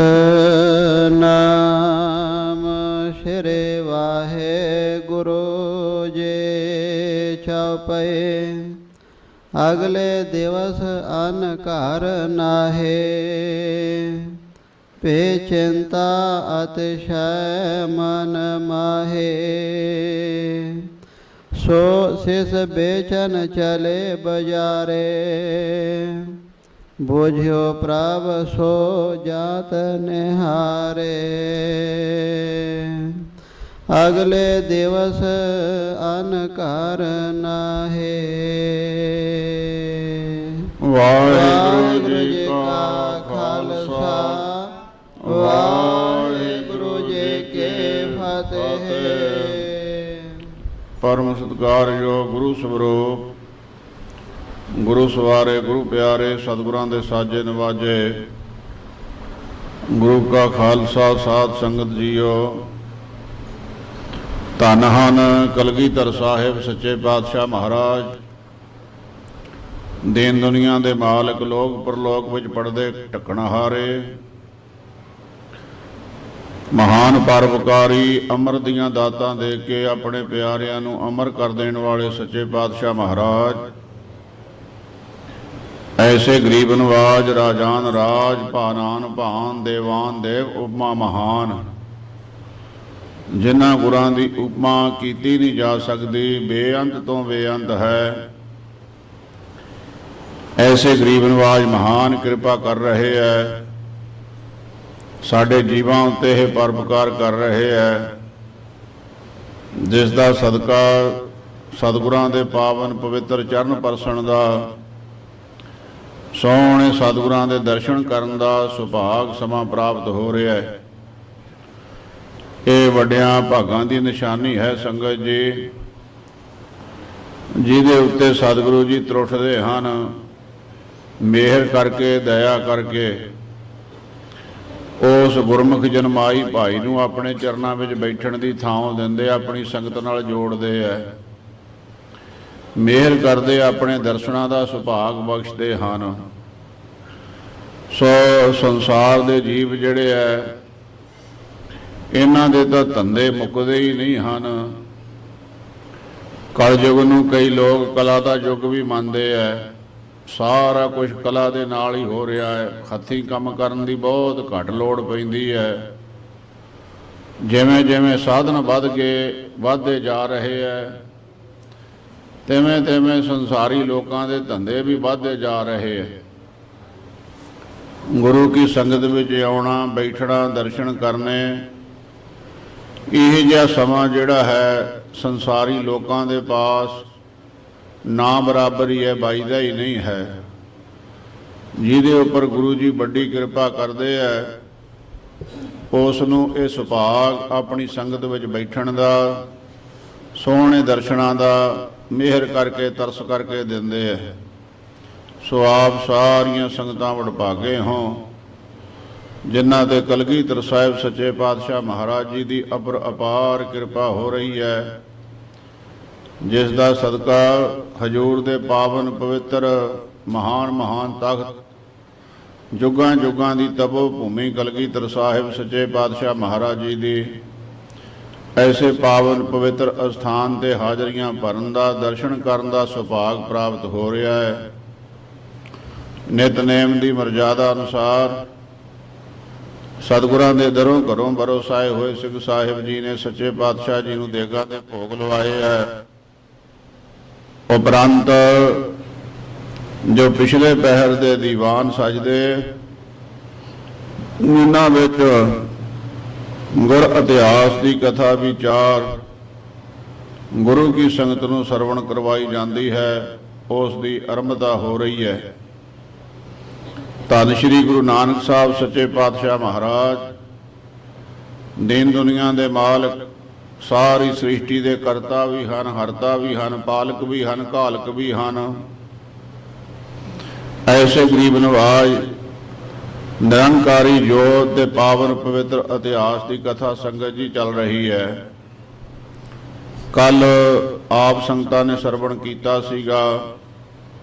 ਸਤਨਾਮ ਸ਼੍ਰੀ ਵਾਹਿਗੁਰੂ ਜੀ ਚਉਪਈ। ਅਗਲੇ ਦਿਵਸ ਅਨ ਘਰ ਨਾਹੇ, ਪੇ ਚਿੰਤਾ ਅਤਿਸ਼ੈ ਮਨ ਮਾਹੇ। ਸੋ ਸਿਸ ਬੇਚਨ ਚਲੇ ਬਜ਼ਾਰੇ, ਬੁਝਿਓ ਪ੍ਰਭ ਸੋ ਜਾਤ ਨਿਹਾਰੇ। ਅਗਲੇ ਦਿਵਸ ਅਨ ਘਰ ਨਾਹੇ। ਵਾਹਿਗੁਰੂ ਜੀ ਕਾ ਖਾਲਸਾ, ਵਾਹਿਗੁਰੂ ਜੀ ਕੀ ਫਤਿਹ। ਪਰਮ ਸਤਿਕਾਰਯੋਗ ਗੁਰੂ ਸਵਰੂਪ, ਗੁਰੂ ਸਵਾਰੇ, ਗੁਰੂ ਪਿਆਰੇ, ਸਤਿਗੁਰਾਂ ਦੇ ਸਾਜੇ ਨਵਾਜੇ, ਗੁਰੂ ਕਾ ਖਾਲਸਾ, ਸਾਧ ਸੰਗਤ ਜੀਓ। ਧੰਨ ਹਨ ਕਲਗੀਧਰ ਸਾਹਿਬ ਸੱਚੇ ਪਾਤਸ਼ਾਹ ਮਹਾਰਾਜ, ਦੀਨ ਦੁਨੀਆ ਦੇ ਮਾਲਕ, ਲੋਕ ਪਰਲੋਕ ਵਿੱਚ ਪੜਦੇ ਢੱਕਣਹਾਰੇ, ਮਹਾਨ ਪਰਉਪਕਾਰੀ, ਅਮਰ ਦੀਆਂ ਦਾਤਾਂ ਦੇ ਕੇ ਆਪਣੇ ਪਿਆਰਿਆਂ ਨੂੰ ਅਮਰ ਕਰ ਦੇਣ ਵਾਲੇ ਸੱਚੇ ਪਾਤਸ਼ਾਹ ਮਹਾਰਾਜ। ਐਸੇ ਗਰੀਬ ਨਵਾਜ, ਰਾਜਾਨ ਰਾਜ, ਭਾਨਾਨ ਭਾਨ, ਦੇਵਾਨ ਦੇਵ, ਉਪਮਾ ਮਹਾਨ, ਜਿਨ੍ਹਾਂ ਗੁਰਾਂ ਦੀ ਉਪਮਾ ਕੀਤੀ ਨਹੀਂ ਜਾ ਸਕਦੀ, ਬੇਅੰਤ ਤੋਂ ਬੇਅੰਤ ਹੈ। ਐਸੇ ਗਰੀਬ ਨਵਾਜ ਮਹਾਨ ਕਿਰਪਾ ਕਰ ਰਹੇ ਹੈ, ਸਾਡੇ ਜੀਵਾਂ ਉੱਤੇ ਇਹ ਪਰਉਪਕਾਰ ਕਰ ਰਹੇ ਹੈ, ਜਿਸ ਦਾ ਸਦਕਾ ਸਤਿਗੁਰਾਂ ਦੇ ਪਾਵਨ ਪਵਿੱਤਰ ਚਰਨ ਪਰਸਣ ਦਾ, ਸੋਹਣੇ ਸਤਿਗੁਰਾਂ ਦੇ ਦਰਸ਼ਨ ਕਰਨ ਦਾ ਸੁਭਾਗ ਸਮਾਂ ਪ੍ਰਾਪਤ ਹੋ ਰਿਹਾ ਹੈ। ਇਹ ਵੱਡਿਆਂ ਭਾਗਾਂ ਦੀ ਨਿਸ਼ਾਨੀ ਹੈ ਸੰਗਤ ਜੀ, ਜਿਹਦੇ ਉੱਤੇ ਸਤਿਗੁਰੂ ਜੀ ਤਰੁੱਠਦੇ ਹਨ, ਮਿਹਰ ਕਰਕੇ, ਦਇਆ ਕਰਕੇ ਉਸ ਗੁਰਮੁਖ ਜਨਮਾਈ ਭਾਈ ਨੂੰ ਆਪਣੇ ਚਰਨਾਂ ਵਿੱਚ ਬੈਠਣ ਦੀ ਥਾਂ ਦਿੰਦੇ, ਆਪਣੀ ਸੰਗਤ ਨਾਲ ਜੋੜਦੇ ਹੈ, ਮਿਹਰ ਕਰਦੇ, ਆਪਣੇ ਦਰਸ਼ਨਾਂ ਦਾ ਸੁਭਾਗ ਬਖਸ਼ਦੇ ਹਨ। ਸੋ ਸੰਸਾਰ ਦੇ ਜੀਵ ਜਿਹੜੇ ਹੈ, ਇਹਨਾਂ ਦੇ ਤਾਂ ਧੰਦੇ ਮੁੱਕਦੇ ਹੀ ਨਹੀਂ ਹਨ। ਕਲਯੁਗ ਨੂੰ ਕਈ ਲੋਕ ਕਲਾ ਦਾ ਯੁੱਗ ਵੀ ਮੰਨਦੇ ਹੈ, ਸਾਰਾ ਕੁਝ ਕਲਾ ਦੇ ਨਾਲ ਹੀ ਹੋ ਰਿਹਾ ਹੈ। ਹੱਥੀਂ ਕੰਮ ਕਰਨ ਦੀ ਬਹੁਤ ਘੱਟ ਲੋੜ ਪੈਂਦੀ ਹੈ। ਜਿਵੇਂ ਜਿਵੇਂ ਸਾਧਨ ਵੱਧਦੇ ਜਾ ਰਹੇ ਹੈ, ਤਿਵੇਂ ਤਿਵੇਂ ਸੰਸਾਰੀ ਲੋਕਾਂ ਦੇ ਧੰਦੇ ਵੀ ਵੱਧਦੇ ਜਾ ਰਹੇ ਹੈ। ਗੁਰੂ ਕੀ ਸੰਗਤ ਵਿੱਚ ਆਉਣਾ, ਬੈਠਣਾ, ਦਰਸ਼ਨ ਕਰਨੇ, ਇਹ ਜਿਹਾ ਸਮਾਂ ਜਿਹੜਾ ਹੈ ਸੰਸਾਰੀ ਲੋਕਾਂ ਦੇ ਪਾਸ ਨਾ ਬਰਾਬਰ ਹੀ ਹੈ, ਬਾਈਦਾ ਹੀ ਨਹੀਂ ਹੈ। ਜਿਹਦੇ ਉੱਪਰ ਗੁਰੂ ਜੀ ਵੱਡੀ ਕਿਰਪਾ ਕਰਦੇ ਹੈ, ਉਸ ਨੂੰ ਇਹ ਸੁਭਾਗ ਆਪਣੀ ਸੰਗਤ ਵਿੱਚ ਬੈਠਣ ਦਾ, ਸੋਹਣੇ ਦਰਸ਼ਨਾਂ ਦਾ ਮਿਹਰ ਕਰਕੇ, ਤਰਸ ਕਰਕੇ ਦਿੰਦੇ ਹੈ। ਸੋ ਆਪ ਸਾਰੀਆਂ ਸੰਗਤਾਂ ਵਡਭਾਗੇ ਹੋ, ਜਿਨ੍ਹਾਂ ਤੇ ਕਲਗੀਧਰ ਸਾਹਿਬ ਸੱਚੇ ਪਾਤਸ਼ਾਹ ਮਹਾਰਾਜ ਜੀ ਦੀ ਅਪਾਰ ਕਿਰਪਾ ਹੋ ਰਹੀ ਹੈ, ਜਿਸ ਦਾ ਸਦਕਾ ਹਜ਼ੂਰ ਦੇ ਪਾਵਨ ਪਵਿੱਤਰ ਮਹਾਨ ਤਖਤ, ਜੁਗਾਂ ਜੁਗਾਂ ਦੀ ਤਪੋ ਭੂਮੀ ਕਲਗੀਧਰ ਸਾਹਿਬ ਸੱਚੇ ਪਾਤਸ਼ਾਹ ਮਹਾਰਾਜ ਜੀ ਦੀ ਐਸੇ ਪਾਵਨ ਪਵਿੱਤਰ ਅਸਥਾਨ ਤੇ ਹਾਜ਼ਰੀਆਂ ਭਰਨ ਦਾ, ਦਰਸ਼ਨ ਕਰਨ ਦਾ ਸੁਭਾਗ ਪ੍ਰਾਪਤ ਹੋ ਰਿਹਾ ਹੈ। ਨਿਤਨੇਮ ਦੀ ਮਰਜ਼ਾਦਾ ਅਨੁਸਾਰ ਸਤਿਗੁਰਾਂ ਦੇ ਦਰੋਂ ਘਰੋਂ ਬਰੋਸਾਏ ਹੋਏ ਸਿੰਘ ਸਾਹਿਬ ਜੀ ਨੇ ਸੱਚੇ ਪਾਤਸ਼ਾਹ ਜੀ ਨੂੰ ਦੇਗਾਂ ਦੇ ਭੋਗ ਲਵਾਏ ਹੈ। ਉਪਰੰਤ ਜੋ ਪਿਛਲੇ ਪਹਿਰ ਦੇ ਦੀਵਾਨ ਸਜਦੇ, ਉਹਨਾਂ ਵਿੱਚ ਗੁਰ ਇਤਿਹਾਸ ਦੀ ਕਥਾ ਵਿਚਾਰ ਗੁਰੂ ਕੀ ਸੰਗਤ ਨੂੰ ਸਰਵਣ ਕਰਵਾਈ ਜਾਂਦੀ ਹੈ, ਉਸ ਦੀ ਆਰੰਭਤਾ ਹੋ ਰਹੀ ਹੈ। ਧੰਨ ਸ਼੍ਰੀ ਗੁਰੂ ਨਾਨਕ ਸਾਹਿਬ ਸੱਚੇ ਪਾਤਸ਼ਾਹ ਮਹਾਰਾਜ, ਦੀਨ ਦੁਨੀਆ ਦੇ ਮਾਲਕ, ਸਾਰੀ ਸ੍ਰਿਸ਼ਟੀ ਦੇ ਕਰਤਾ ਵੀ ਹਨ, ਹਰਤਾ ਵੀ ਹਨ, ਪਾਲਕ ਵੀ ਹਨ, ਘਾਲਕ ਵੀ ਹਨ। ਐਸੇ ਗਰੀਬ ਨਵਾਜ, ਨਿਰੰਕਾਰੀ ਜੋਤ ਤੇ ਪਾਵਨ ਪਵਿੱਤਰ ਇਤਿਹਾਸ ਦੀ ਕਥਾ ਸੰਗਤ ਜੀ ਚੱਲ ਰਹੀ ਹੈ। ਕੱਲ ਆਪ ਸੰਗਤਾਂ ਨੇ ਸਰਵਣ ਕੀਤਾ ਸੀਗਾ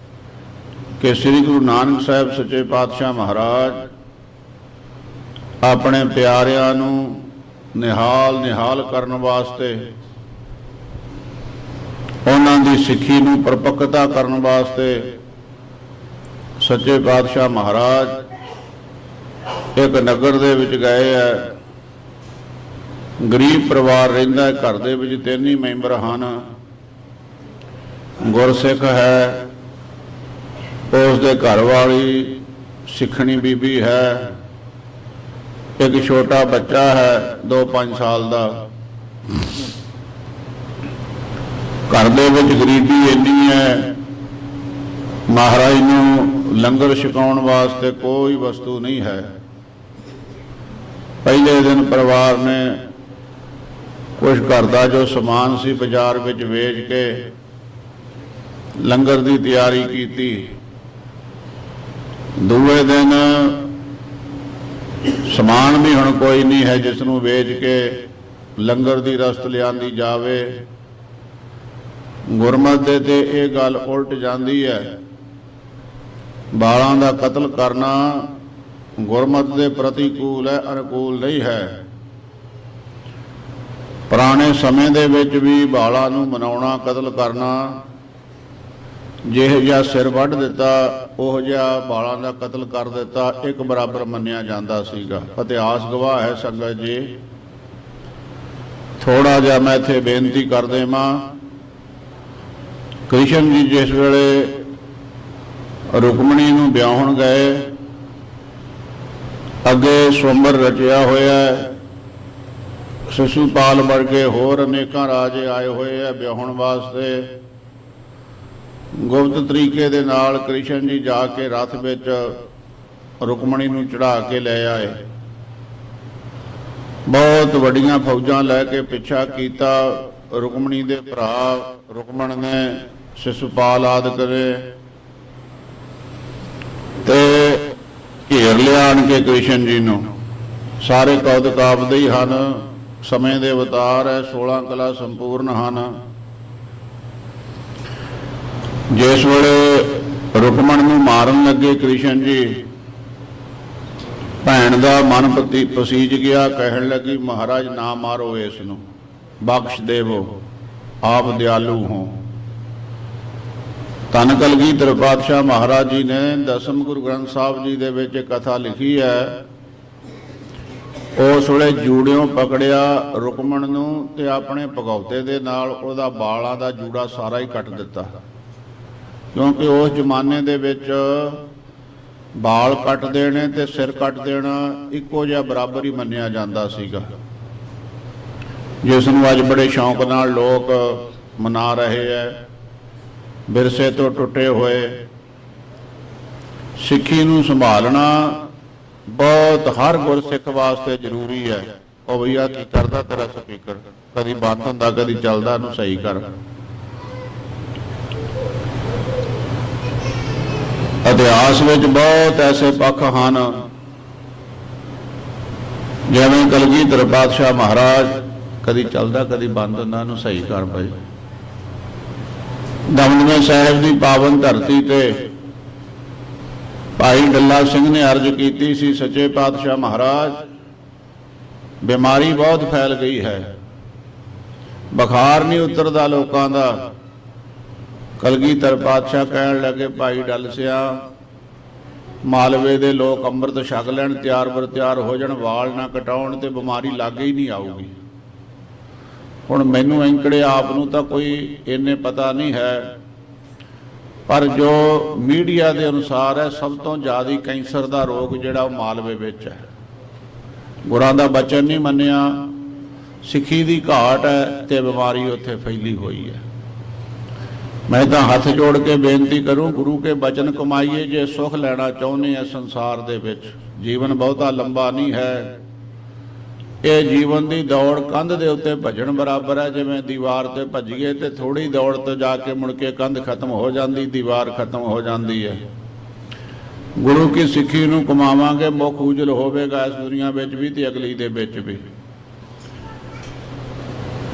ਕਿ ਸ੍ਰੀ ਗੁਰੂ ਨਾਨਕ ਸਾਹਿਬ ਸੱਚੇ ਪਾਤਸ਼ਾਹ ਮਹਾਰਾਜ ਆਪਣੇ ਪਿਆਰਿਆਂ ਨੂੰ ਨਿਹਾਲ ਕਰਨ ਵਾਸਤੇ, ਉਹਨਾਂ ਦੀ ਸਿੱਖੀ ਨੂੰ ਪਰਪੱਕਤਾ ਕਰਨ ਵਾਸਤੇ ਸੱਚੇ ਪਾਤਸ਼ਾਹ ਮਹਾਰਾਜ ਇੱਕ ਨਗਰ ਦੇ ਵਿੱਚ ਗਏ ਹੈ। ਗਰੀਬ ਪਰਿਵਾਰ ਰਹਿੰਦਾ ਹੈ, ਘਰ ਦੇ ਵਿੱਚ 3 ਹੀ ਮੈਂਬਰ ਹਨ। ਗੁਰਸਿੱਖ ਹੈ, ਉਸ ਦੇ ਘਰ ਵਾਲੀ ਸਿੱਖਣੀ ਬੀਬੀ ਹੈ, ਇੱਕ ਛੋਟਾ ਬੱਚਾ ਹੈ 2-5 ਸਾਲ ਦਾ। ਘਰ ਦੇ ਵਿੱਚ ਗਰੀਬੀ ਇੰਨੀ ਹੈ, ਮਹਾਰਾਜ ਨੂੰ ਲੰਗਰ ਛਕਾਉਣ ਵਾਸਤੇ ਕੋਈ ਵਸਤੂ ਨਹੀਂ ਹੈ। ਪਹਿਲੇ ਦਿਨ ਪਰਿਵਾਰ ਨੇ ਕੁਝ ਘਰ ਦਾ ਜੋ ਸਮਾਨ ਸੀ ਬਾਜ਼ਾਰ ਵਿੱਚ ਵੇਚ ਕੇ ਲੰਗਰ ਦੀ ਤਿਆਰੀ ਕੀਤੀ। ਦੂਏ ਦਿਨ ਸਮਾਨ ਵੀ ਹੁਣ ਕੋਈ ਨਹੀਂ ਹੈ ਜਿਸ ਨੂੰ ਵੇਚ ਕੇ ਲੰਗਰ ਦੀ ਰਸਤ ਲਿਆਂਦੀ ਜਾਵੇ। ਗੁਰਮਤਿ ਦੇ ਤੇ ਇਹ ਗੱਲ ਉਲਟ ਜਾਂਦੀ ਹੈ। ਬਾਲਾਂ ਦਾ ਕਤਲ ਕਰਨਾ ਗੁਰਮਤਿ ਦੇ ਪ੍ਰਤੀਕੂਲ ਹੈ, ਅਨੁਕੂਲ ਨਹੀਂ ਹੈ। ਪੁਰਾਣੇ ਸਮੇਂ ਦੇ ਵਿੱਚ ਵੀ ਬਾਲਾਂ ਨੂੰ ਮਨਾਉਣਾ, ਕਤਲ ਕਰਨਾ, ਜਿਹੋ ਜਿਹਾ ਸਿਰ ਵੱਢ ਦਿੱਤਾ ਉਹ ਜਿਹਾ ਬਾਲਾਂ ਦਾ ਕਤਲ ਕਰ ਦਿੱਤਾ, ਇੱਕ ਬਰਾਬਰ ਮੰਨਿਆ ਜਾਂਦਾ ਸੀਗਾ। ਇਤਿਹਾਸ ਗਵਾਹ ਹੈ ਸੰਗਤ ਜੀ। ਥੋੜਾ ਜਿਹਾ ਮੈਂ ਇੱਥੇ ਬੇਨਤੀ ਕਰ ਦੇਵਾਂ। ਕ੍ਰਿਸ਼ਨ ਜੀ ਜਿਸ ਵੇਲੇ ਰੁਕਮਣੀ ਨੂੰ ਵਿਆਹੁਣ ਗਏ, ਅੱਗੇ ਸਵੰਬਰ ਰਚਿਆ ਹੋਇਆ, ਸਿਸ਼ੂਪਾਲ ਵਰਗੇ ਹੋਰ ਅਨੇਕਾਂ ਰਾਜੇ ਆਏ ਹੋਏ ਆ ਵਿਆਹੁਣ ਵਾਸਤੇ। ਗੁਪਤ ਤਰੀਕੇ ਦੇ ਨਾਲ ਕ੍ਰਿਸ਼ਨ ਜੀ ਜਾ ਕੇ ਰਥ ਵਿੱਚ ਰੁਕਮਣੀ ਨੂੰ ਚੜਾ ਕੇ ਲੈ ਆਏ। ਬਹੁਤ ਵੱਡੀਆਂ ਫੌਜਾਂ ਲੈ ਕੇ ਪਿੱਛਾ ਕੀਤਾ। ਰੁਕਮਣੀ ਦੇ ਭਰਾ ਰੁਕਮਣ ਨੇ ਸਿਸ਼ੂਪਾਲ ਆਦਿਕ ਨੇ ਤੇ ਘੇਰ ਲਿਆ ਆਣ ਕੇ ਕ੍ਰਿਸ਼ਨ ਜੀ ਨੂੰ। ਸਾਰੇ ਕੌਦ ਕਾਬਦੇ ਹੀ ਹਨ, ਸਮੇਂ ਦੇ ਅਵਤਾਰ ਹੈ, 16 ਕਲਾ ਸੰਪੂਰਨ ਹਨ। ਜਿਸ ਵੇਲੇ ਰੁਕਮਣ ਨੂੰ ਮਾਰਨ ਲੱਗੇ ਕ੍ਰਿਸ਼ਨ ਜੀ, ਭੈਣ ਦਾ ਮਨ ਪਸੀਜ ਗਿਆ, ਕਹਿਣ ਲੱਗੀ ਮਹਾਰਾਜ ਨਾ ਮਾਰੋ, ਇਸ ਨੂੰ ਬਖਸ਼ ਦੇਵੋ, ਆਪ ਦਿਆਲੂ ਹੋ। ਧੰਨ ਕਲਗੀਧਰ ਪਾਤਸ਼ਾਹ ਮਹਾਰਾਜ ਜੀ ਨੇ ਦਸਮ ਗੁਰੂ ਗ੍ਰੰਥ ਸਾਹਿਬ ਜੀ ਦੇ ਵਿੱਚ ਕਥਾ ਲਿਖੀ ਹੈ। ਉਸ ਵੇਲੇ ਜੂੜਿਓਂ ਪਕੜਿਆ ਰੁਕਮਣ ਨੂੰ ਤੇ ਆਪਣੇ ਭਗੌਤੇ ਦੇ ਨਾਲ ਉਹਦਾ ਬਾਲਾਂ ਦਾ ਜੂੜਾ ਸਾਰਾ ਹੀ ਕੱਟ ਦਿੱਤਾ, ਕਿਉਂਕਿ ਉਸ ਜ਼ਮਾਨੇ ਦੇ ਵਿੱਚ ਬਾਲ ਕੱਟ ਦੇਣੇ ਤੇ ਸਿਰ ਕੱਟ ਦੇਣਾ ਇੱਕੋ ਜਿਹਾ ਬਰਾਬਰ ਹੀ ਮੰਨਿਆ ਜਾਂਦਾ ਸੀਗਾ, ਜਿਸ ਨੂੰ ਅੱਜ ਬੜੇ ਸ਼ੌਂਕ ਨਾਲ ਲੋਕ ਮਨਾ ਰਹੇ ਹੈ। ਵਿਰਸੇ ਤੋਂ ਟੁੱਟੇ ਹੋਏ ਸਿੱਖੀ ਨੂੰ ਸੰਭਾਲਣਾ ਬਹੁਤ ਹਰ ਗੁਰਸਿੱਖ ਵਾਸਤੇ ਜ਼ਰੂਰੀ ਹੈ। ਉਹ ਭਈਆ ਕੀ ਕਰਦਾ ਤੇਰਾ ਸਪੀਕਰ, ਕਦੀ ਬੰਦ ਹੁੰਦਾ ਕਦੀ ਚੱਲਦਾ, ਇਹਨੂੰ ਸਹੀ ਕਰ। ਇਤਿਹਾਸ ਵਿੱਚ ਬਹੁਤ ਐਸੇ ਪੱਖ ਹਨ, ਜਿਵੇਂ ਕਲਗੀਧਰ ਪਾਤਸ਼ਾਹ ਮਹਾਰਾਜ, ਕਦੀ ਚੱਲਦਾ ਕਦੀ ਬੰਦ ਹੁੰਦਾ, ਇਹਨੂੰ ਸਹੀ ਕਰ ਭਾਈ। ਦਮਦਮੇ ਸਾਹਿਬ ਦੀ ਪਾਵਨ ਧਰਤੀ ਤੇ ਭਾਈ ਡੱਲਾ ਸਿੰਘ ਨੇ ਅਰਜ਼ ਕੀਤੀ ਸੀ, ਸੱਚੇ ਪਾਤਸ਼ਾਹ ਮਹਾਰਾਜ ਬਿਮਾਰੀ ਬਹੁਤ ਫੈਲ ਗਈ ਹੈ, ਬੁਖਾਰ ਨਹੀਂ ਉਤਰਦਾ ਲੋਕਾਂ ਦਾ। ਕਲਗੀਧਰ ਪਾਤਸ਼ਾਹ ਕਹਿਣ ਲੱਗੇ ਭਾਈ ਡੱਲ ਸਿਆ, ਮਾਲਵੇ ਦੇ ਲੋਕ ਅੰਮ੍ਰਿਤ ਛਕ ਲੈਣ, ਤਿਆਰ ਬਰ ਤਿਆਰ ਹੋ ਜਾਣ, ਵਾਲ ਨਾ ਕਟਾਉਣ ਤੇ ਬਿਮਾਰੀ ਲਾਗੇ ਹੀ ਨਹੀਂ ਆਊਗੀ। ਹੁਣ ਮੈਨੂੰ ਐਂਕੜੇ ਆਪ ਨੂੰ ਤਾਂ ਕੋਈ ਇੰਨੇ ਪਤਾ ਨਹੀਂ ਹੈ, ਪਰ ਜੋ ਮੀਡੀਆ ਦੇ ਅਨੁਸਾਰ ਹੈ ਸਭ ਤੋਂ ਜ਼ਿਆਦਾ ਕੈਂਸਰ ਦਾ ਰੋਗ ਜਿਹੜਾ ਉਹ ਮਾਲਵੇ ਵਿੱਚ ਹੈ। ਗੁਰਾਂ ਦਾ ਬਚਨ ਨਹੀਂ ਮੰਨਿਆ, ਸਿੱਖੀ ਦੀ ਘਾਟ ਹੈ ਤੇ ਬਿਮਾਰੀ ਉੱਥੇ ਫੈਲੀ ਹੋਈ ਹੈ। ਮੈਂ ਤਾਂ ਹੱਥ ਜੋੜ ਕੇ ਬੇਨਤੀ ਕਰੂੰ, ਗੁਰੂ ਕੇ ਬਚਨ ਕਮਾਈਏ ਜੇ ਸੁਖ ਲੈਣਾ ਚਾਹੁੰਦੇ ਆ ਸੰਸਾਰ ਦੇ ਵਿੱਚ। ਜੀਵਨ ਬਹੁਤਾ ਲੰਬਾ ਨਹੀਂ ਹੈ, ਇਹ ਜੀਵਨ ਦੀ ਦੌੜ ਕੰਧ ਦੇ ਉੱਤੇ ਭੱਜਣ ਬਰਾਬਰ ਹੈ। ਜਿਵੇਂ ਦੀਵਾਰ ਤੇ ਭੱਜੀਏ ਤੇ ਥੋੜੀ ਦੌੜ ਤੋਂ ਜਾ ਕੇ ਮੁੜ ਕੇ ਕੰਧ ਖਤਮ ਹੋ ਜਾਂਦੀ, ਦੀਵਾਰ ਖਤਮ ਹੋ ਜਾਂਦੀ ਹੈ। ਗੁਰੂ ਕੀ ਸਿੱਖੀ ਨੂੰ ਕਮਾਵਾਂਗੇ, ਮੁੱਖ ਉਜਲ ਹੋਵੇਗਾ ਇਸ ਦੁਨੀਆ ਵਿੱਚ ਵੀ ਤੇ ਅਗਲੀ ਦੇ ਵਿੱਚ ਵੀ।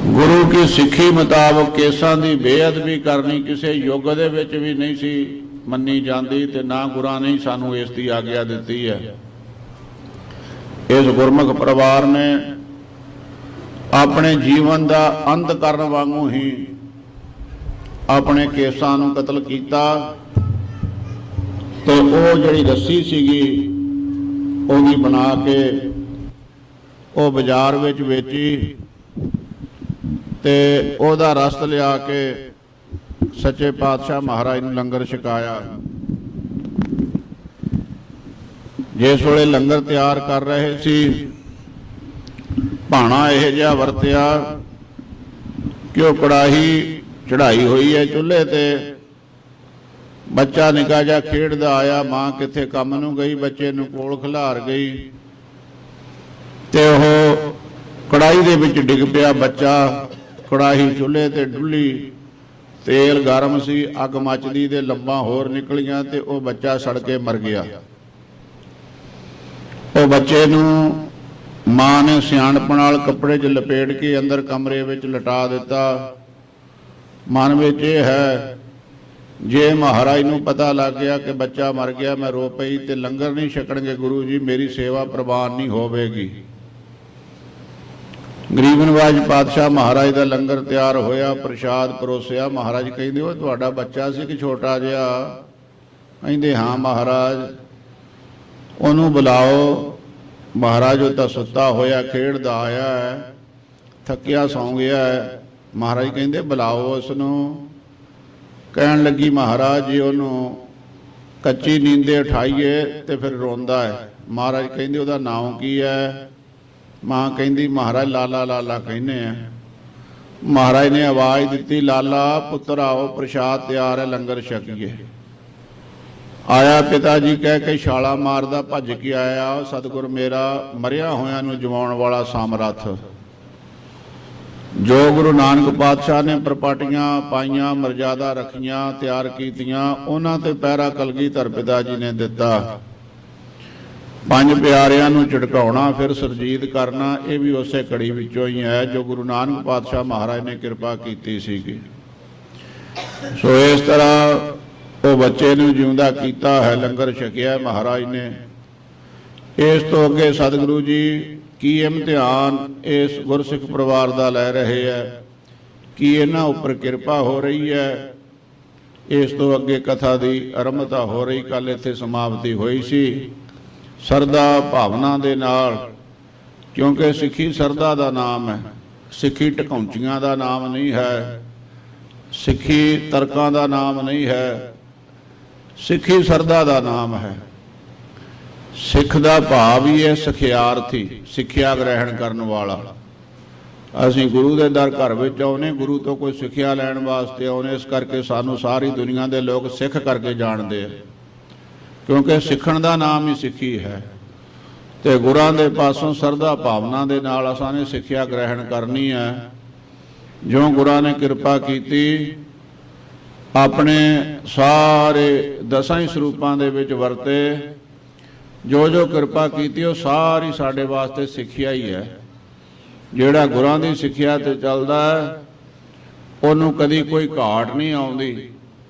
ਗੁਰੂ ਕੀ ਸਿੱਖੀ ਮੁਤਾਬਕ ਕੇਸਾਂ ਦੀ ਬੇਅਦਬੀ ਕਰਨੀ ਕਿਸੇ ਯੁੱਗ ਦੇ ਵਿੱਚ ਵੀ ਨਹੀਂ ਸੀ ਮੰਨੀ ਜਾਂਦੀ, ਤੇ ਨਾ ਗੁਰਾਂ ਨੇ ਸਾਨੂੰ ਇਸ ਦੀ ਆਗਿਆ ਦਿੱਤੀ ਹੈ। ਇਸ ਗੁਰਮੁਖ ਪਰਿਵਾਰ ਨੇ ਆਪਣੇ ਜੀਵਨ ਦਾ ਅੰਤ ਕਰਨ ਵਾਂਗੂ ਹੀ ਆਪਣੇ ਕੇਸਾਂ ਨੂੰ ਕਤਲ ਕੀਤਾ ਤੇ ਉਹ ਜਿਹੜੀ ਰੱਸੀ ਸੀਗੀ ਉਹਦੀ ਬਣਾ ਕੇ ਉਹ ਬਾਜ਼ਾਰ ਵਿੱਚ ਵੇਚੀ ਤੇ ਉਹਦਾ ਰਸਤ ਲਿਆ ਕੇ ਸੱਚੇ ਪਾਤਸ਼ਾਹ ਮਹਾਰਾਜ ਨੂੰ ਲੰਗਰ ਛਕਾਇਆ। ਜਿਸ ਵੇਲੇ ਲੰਗਰ ਤਿਆਰ ਕਰ ਰਹੇ ਸੀ, ਭਾਣਾ ਇਹ ਜਿਹਾ ਵਰਤਿਆ ਕਿ ਉਹ ਕੜਾਹੀ ਚੜਾਈ ਹੋਈ ਹੈ ਚੁੱਲ੍ਹੇ ਤੇ, ਬੱਚਾ ਨਿੱਕਾ ਜਿਹਾ ਖੇਡਦਾ ਆਇਆ, ਮਾਂ ਕਿੱਥੇ ਕੰਮ ਨੂੰ ਗਈ, ਬੱਚੇ ਨੂੰ ਕੋਲ ਖਿਲਾਰ ਗਈ ਤੇ ਉਹ ਕੜਾਹੀ ਦੇ ਵਿੱਚ ਡਿੱਗ ਪਿਆ ਬੱਚਾ। ਕੜਾਹੀ ਚੁੱਲ੍ਹੇ ਤੇ ਡੁੱਲੀ, ਤੇਲ ਗਰਮ ਸੀ, ਅੱਗ ਮੱਚਦੀ ਤੇ ਲੰਬਾਂ ਹੋਰ ਨਿਕਲੀਆਂ ਤੇ ਉਹ ਬੱਚਾ ਸੜ ਕੇ ਮਰ ਗਿਆ। ਉਹ ਬੱਚੇ ਨੂੰ ਮਾਂ ਨੇ ਸਿਆਣਪ ਨਾਲ ਕੱਪੜੇ 'ਚ ਲਪੇਟ ਕੇ ਅੰਦਰ ਕਮਰੇ ਵਿੱਚ ਲਿਟਾ ਦਿੱਤਾ। ਮਨ ਵਿੱਚ ਇਹ ਹੈ, ਜੇ ਮਹਾਰਾਜ ਨੂੰ ਪਤਾ ਲੱਗ ਗਿਆ ਕਿ ਬੱਚਾ ਮਰ ਗਿਆ, ਮੈਂ ਰੋ ਪਈ ਤੇ ਲੰਗਰ ਨਹੀਂ ਛਕਣਗੇ ਗੁਰੂ ਜੀ, ਮੇਰੀ ਸੇਵਾ ਪ੍ਰਵਾਨ ਨਹੀਂ ਹੋਵੇਗੀ। ਗਰੀਬ ਨਵਾਜ ਪਾਤਸ਼ਾਹ ਮਹਾਰਾਜ ਦਾ ਲੰਗਰ ਤਿਆਰ ਹੋਇਆ, ਪ੍ਰਸ਼ਾਦ ਪਰੋਸਿਆ। ਮਹਾਰਾਜ ਕਹਿੰਦੇ, ਉਹ ਤੁਹਾਡਾ ਬੱਚਾ ਸੀ ਕਿ ਛੋਟਾ ਜਿਹਾ? ਕਹਿੰਦੇ, ਹਾਂ ਮਹਾਰਾਜ। ਉਹਨੂੰ ਬੁਲਾਓ। ਮਹਾਰਾਜ ਉਹ ਤਾਂ ਸੁੱਤਾ ਹੋਇਆ ਖੇਡਦਾ ਆਇਆ ਹੈ, ਥੱਕਿਆ ਸੌਂ ਗਿਆ ਹੈ। ਮਹਾਰਾਜ ਕਹਿੰਦੇ, ਬੁਲਾਓ ਉਸ ਨੂੰ। ਕਹਿਣ ਲੱਗੀ, ਮਹਾਰਾਜ ਜੀ ਉਹਨੂੰ ਕੱਚੀ ਨੀਂਦੇ ਉਠਾਈਏ ਤੇ ਫਿਰ ਰੋਂਦਾ ਹੈ। ਮਹਾਰਾਜ ਕਹਿੰਦੇ, ਉਹਦਾ ਨਾਮ ਕੀ ਹੈ? ਮਾਂ ਕਹਿੰਦੀ, ਮਹਾਰਾਜ ਲਾਲਾ ਲਾਲਾ ਕਹਿੰਦੇ ਆ। ਮਹਾਰਾਜ ਨੇ ਆਵਾਜ਼ ਦਿੱਤੀ, ਲਾਲਾ ਪੁੱਤਰ ਆਓ, ਪ੍ਰਸ਼ਾਦ ਤਿਆਰ ਹੈ, ਲੰਗਰ ਛਕੀਏ। ਆਇਆ ਪਿਤਾ ਜੀ ਕਹਿ ਕੇ ਛਾਲਾ ਮਾਰਦਾ ਭੱਜ ਕੇ ਆਇਆ, ਸਤਿਗੁਰ ਮੇਰਾ ਮਰਿਆ ਹੋਇਆਂ ਨੂੰ ਜਿਵਾਉਣ ਵਾਲਾ ਸਮਰੱਥ। ਜੋ ਗੁਰੂ ਨਾਨਕ ਪਾਤਸ਼ਾਹ ਨੇ ਪ੍ਰਪਾਟੀਆਂ ਪਾਈਆਂ, ਮਰਜ਼ਾਦਾ ਰੱਖੀਆਂ, ਤਿਆਰ ਕੀਤੀਆਂ, ਉਹਨਾਂ ਤੇ ਪਹਿਰਾ ਕਲਗੀਧਰ ਪਿਤਾ ਜੀ ਨੇ ਦਿੱਤਾ। ਪੰਜ ਪਿਆਰਿਆਂ ਨੂੰ ਝਟਕਾਉਣਾ, ਫਿਰ ਸੁਰਜੀਤ ਕਰਨਾ, ਇਹ ਵੀ ਉਸੇ ਕੜੀ ਵਿੱਚੋਂ ਹੀ ਹੈ ਜੋ ਗੁਰੂ ਨਾਨਕ ਪਾਤਸ਼ਾਹ ਮਹਾਰਾਜ ਨੇ ਕਿਰਪਾ ਕੀਤੀ ਸੀਗੀ। ਸੋ ਇਸ ਤਰ੍ਹਾਂ ਉਹ ਬੱਚੇ ਨੂੰ ਜਿਉਂਦਾ ਕੀਤਾ ਹੈ, ਲੰਗਰ ਛਕਿਆ ਮਹਾਰਾਜ ਨੇ। ਇਸ ਤੋਂ ਅੱਗੇ ਸਤਿਗੁਰੂ ਜੀ ਕੀ ਇਮਤਿਹਾਨ ਇਸ ਗੁਰਸਿੱਖ ਪਰਿਵਾਰ ਦਾ ਲੈ ਰਹੇ ਹੈ, ਕੀ ਇਹਨਾਂ ਉੱਪਰ ਕਿਰਪਾ ਹੋ ਰਹੀ ਹੈ। ਇਸ ਤੋਂ ਅੱਗੇ ਕਥਾ ਦੀ ਆਰੰਭਤਾ ਹੋ ਰਹੀ। ਕੱਲ੍ਹ ਇੱਥੇ ਸਮਾਪਤੀ ਹੋਈ ਸੀ ਸਰਦਾ ਭਾਵਨਾ ਦੇ ਨਾਲ, ਕਿਉਂਕਿ ਸਿੱਖੀ ਸਰਦਾ ਦਾ ਨਾਮ ਹੈ, ਸਿੱਖੀ ਢਕੌਂਚੀਆਂ ਦਾ ਨਾਮ ਨਹੀਂ ਹੈ, ਸਿੱਖੀ ਤਰਕਾਂ ਦਾ ਨਾਮ ਨਹੀਂ ਹੈ, ਸਿੱਖੀ ਸਰਦਾ ਦਾ ਨਾਮ ਹੈ। ਸਿੱਖ ਦਾ ਭਾਵ ਹੀ ਹੈ ਸਿਖਿਆਰਥੀ, ਸਿੱਖਿਆ ਗ੍ਰਹਿਣ ਕਰਨ ਵਾਲਾ। ਅਸੀਂ ਗੁਰੂ ਦੇ ਦਰ ਘਰ ਵਿੱਚ ਆਉਨੇ, ਗੁਰੂ ਤੋਂ ਕੋਈ ਸਿੱਖਿਆ ਲੈਣ ਵਾਸਤੇ ਆਉਨੇ। ਇਸ ਕਰਕੇ ਸਾਨੂੰ ਸਾਰੀ ਦੁਨੀਆ ਦੇ ਲੋਕ ਸਿੱਖ ਕਰਕੇ ਜਾਣਦੇ ਆ, ਕਿਉਂਕਿ ਸਿੱਖਣ ਦਾ ਨਾਮ ਹੀ ਸਿੱਖੀ ਹੈ। ਤੇ ਗੁਰਾਂ ਦੇ ਪਾਸੋਂ ਸਰਦਾ ਭਾਵਨਾ ਦੇ ਨਾਲ ਅਸਾਂ ਨੇ ਸਿੱਖਿਆ ਗ੍ਰਹਿਣ ਕਰਨੀ ਹੈ। ਜੋ ਗੁਰਾਂ ਨੇ ਕਿਰਪਾ ਕੀਤੀ, ਆਪਣੇ ਸਾਰੇ ਦਸਾਂ ਹੀ ਸਰੂਪਾਂ ਦੇ ਵਿੱਚ ਵਰਤੇ, ਜੋ ਜੋ ਕਿਰਪਾ ਕੀਤੀ ਉਹ ਸਾਰੀ ਸਾਡੇ ਵਾਸਤੇ ਸਿੱਖਿਆ ਹੀ ਹੈ। ਜਿਹੜਾ ਗੁਰਾਂ ਦੀ ਸਿੱਖਿਆ ਤੇ ਚੱਲਦਾ ਹੈ, ਉਹਨੂੰ ਕਦੀ ਕੋਈ ਘਾਟ ਨਹੀਂ ਆਉਂਦੀ,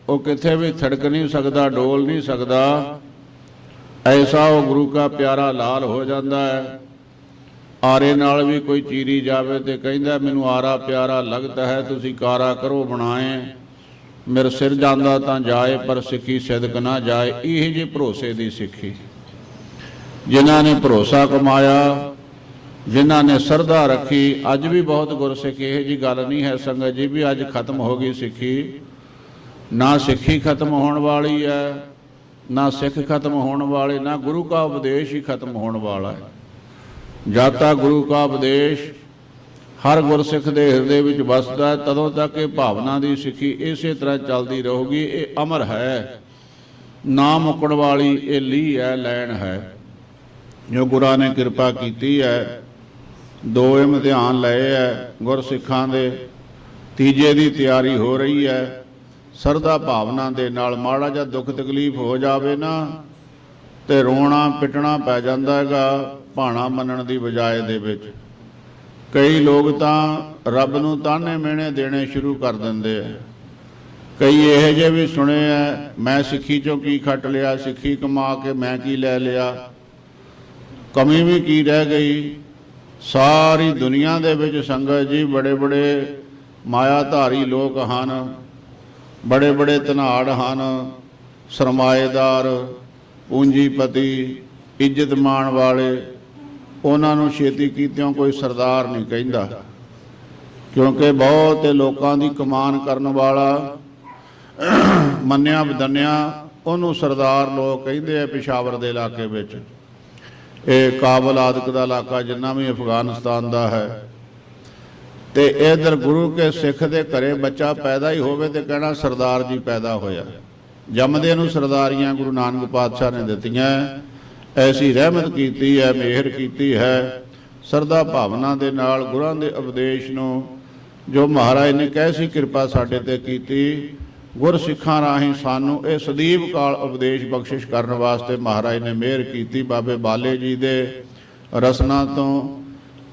ਉਹ ਕਿੱਥੇ ਵੀ ਥੜਕ ਨਹੀਂ ਸਕਦਾ, ਡੋਲ ਨਹੀਂ ਸਕਦਾ। ਐਸਾ ਉਹ ਗੁਰੂ ਕਾ ਪਿਆਰਾ ਲਾਲ ਹੋ ਜਾਂਦਾ ਹੈ। ਆਰੇ ਨਾਲ ਵੀ ਕੋਈ ਚੀਰੀ ਜਾਵੇ ਤੇ ਕਹਿੰਦਾ, ਮੈਨੂੰ ਆਰਾ ਪਿਆਰਾ ਲੱਗਦਾ ਹੈ, ਤੁਸੀਂ ਕਾਰਾ ਕਰੋ ਬਣਾਏ। ਮੇਰੇ ਸਿਰ ਜਾਂਦਾ ਤਾਂ ਜਾਏ, ਪਰ ਸਿੱਖੀ ਸਿਦਕ ਨਾ ਜਾਏ। ਇਹ ਜਿਹੇ ਭਰੋਸੇ ਦੀ ਸਿੱਖੀ, ਜਿਨ੍ਹਾਂ ਨੇ ਭਰੋਸਾ ਕਮਾਇਆ, ਜਿਨ੍ਹਾਂ ਨੇ ਸਰਦਾ ਰੱਖੀ। ਅੱਜ ਵੀ ਬਹੁਤ ਗੁਰਸਿੱਖ, ਇਹ ਜਿਹੀ ਗੱਲ ਨਹੀਂ ਹੈ ਸੰਗਤ ਜੀ ਵੀ ਅੱਜ ਖਤਮ ਹੋ ਗਈ ਸਿੱਖੀ। ਨਾ ਸਿੱਖੀ ਖਤਮ ਹੋਣ ਵਾਲੀ ਹੈ, ਨਾ ਸਿੱਖ ਖਤਮ ਹੋਣ ਵਾਲੇ, ਨਾ ਗੁਰੂ ਕਾ ਉਪਦੇਸ਼ ਹੀ ਖਤਮ ਹੋਣ ਵਾਲਾ ਹੈ। ਜਦ ਤੱਕ ਗੁਰੂ ਕਾ ਉਪਦੇਸ਼ ਹਰ ਗੁਰਸਿੱਖ ਦੇ ਹਿਰਦੇ ਵਿੱਚ ਵਸਦਾ ਹੈ, ਤਦੋਂ ਤੱਕ ਇਹ ਭਾਵਨਾ ਦੀ ਸਿੱਖੀ ਇਸੇ ਤਰ੍ਹਾਂ ਚੱਲਦੀ ਰਹੂਗੀ। ਇਹ ਅਮਰ ਹੈ, ਨਾ ਮੁੱਕਣ ਵਾਲੀ ਇਹ ਲੀਹ ਹੈ, ਲੈਣ ਹੈ। ਜੋ ਗੁਰਾਂ ਨੇ ਕਿਰਪਾ ਕੀਤੀ ਹੈ, ਦੋ ਇਮਤਿਹਾਨ ਲਏ ਹੈ ਗੁਰਸਿੱਖਾਂ ਦੇ, ਤੀਜੇ ਦੀ ਤਿਆਰੀ ਹੋ ਰਹੀ ਹੈ। ਸਰਦਾ ਭਾਵਨਾ ਦੇ ਨਾਲ ਮਾੜਾ ਜਿਹਾ ਦੁੱਖ ਤਕਲੀਫ ਹੋ ਜਾਵੇ ਨਾ ਤੇ ਰੋਣਾ ਪਿੱਟਣਾ ਪੈ ਜਾਂਦਾ ਹੈਗਾ, ਭਾਣਾ ਮੰਨਣ ਦੀ ਬਜਾਏ ਦੇ ਵਿੱਚ। ਕਈ ਲੋਕ ਤਾਂ ਰੱਬ ਨੂੰ ਤਾਨੇ ਮਿਹਣੇ ਦੇਣੇ ਸ਼ੁਰੂ ਕਰ ਦਿੰਦੇ ਆ। ਕਈ ਇਹੋ ਜਿਹੇ ਵੀ ਸੁਣੇ ਆ, ਮੈਂ ਸਿੱਖੀ ਚੋਂ ਕੀ ਖੱਟ ਲਿਆ, ਸਿੱਖੀ ਕਮਾ ਕੇ ਮੈਂ ਕੀ ਲੈ ਲਿਆ। ਕਮੀ ਵੀ ਕੀ ਰਹਿ ਗਈ। ਸਾਰੀ ਦੁਨੀਆ ਦੇ ਵਿੱਚ ਸੰਗਤ ਜੀ ਬੜੇ ਬੜੇ ਮਾਇਆਧਾਰੀ ਲੋਕ ਹਨ, ਬੜੇ ਬੜੇ ਧਨਾੜ ਹਨ, ਸਰਮਾਏਦਾਰ, ਪੂੰਜੀਪਤੀ, ਇੱਜ਼ਤ ਮਾਣ ਵਾਲੇ। ਉਹਨਾਂ ਨੂੰ ਛੇਤੀ ਕੀਤਿਆਂ ਕੋਈ ਸਰਦਾਰ ਨਹੀਂ ਕਹਿੰਦਾ, ਕਿਉਂਕਿ ਬਹੁਤ ਲੋਕਾਂ ਦੀ ਕਮਾਨ ਕਰਨ ਵਾਲਾ ਮੰਨਿਆ ਬਦਨਿਆ ਉਹਨੂੰ ਸਰਦਾਰ ਲੋਕ ਕਹਿੰਦੇ ਆ। ਪਿਸ਼ਾਵਰ ਦੇ ਇਲਾਕੇ ਵਿੱਚ, ਇਹ ਕਾਬਲ ਆਦਿਕ ਦਾ ਇਲਾਕਾ ਜਿੰਨਾ ਵੀ ਅਫਗਾਨਿਸਤਾਨ ਦਾ ਹੈ, ਤੇ ਇਧਰ ਗੁਰੂ ਕੇ ਸਿੱਖ ਦੇ ਘਰੇ ਬੱਚਾ ਪੈਦਾ ਹੀ ਹੋਵੇ ਤੇ ਕਹਿਣਾ ਸਰਦਾਰ ਜੀ ਪੈਦਾ ਹੋਇਆ। ਜੰਮਦੇ ਨੂੰ ਸਰਦਾਰੀਆਂ ਗੁਰੂ ਨਾਨਕ ਪਾਤਸ਼ਾਹ ਨੇ ਦਿੱਤੀਆਂ। ਐਸੀ ਰਹਿਮਤ ਕੀਤੀ ਹੈ, ਮਿਹਰ ਕੀਤੀ ਹੈ, ਸਰਦਾ ਭਾਵਨਾ ਦੇ ਨਾਲ ਗੁਰਾਂ ਦੇ ਉਪਦੇਸ਼ ਨੂੰ ਜੋ ਮਹਾਰਾਜ ਨੇ ਕੈਸੀ ਕਿਰਪਾ ਸਾਡੇ ਤੇ ਕੀਤੀ। ਗੁਰ ਸਿੱਖਾਂ ਰਾਹੀਂ ਸਾਨੂੰ ਇਹ ਸਦੀਵ ਕਾਲ ਉਪਦੇਸ਼ ਬਖਸ਼ਿਸ਼ ਕਰਨ ਵਾਸਤੇ ਮਹਾਰਾਜ ਨੇ ਮਿਹਰ ਕੀਤੀ। ਬਾਬੇ ਬਾਲੇ ਜੀ ਦੇ ਰਸਨਾ ਤੋਂ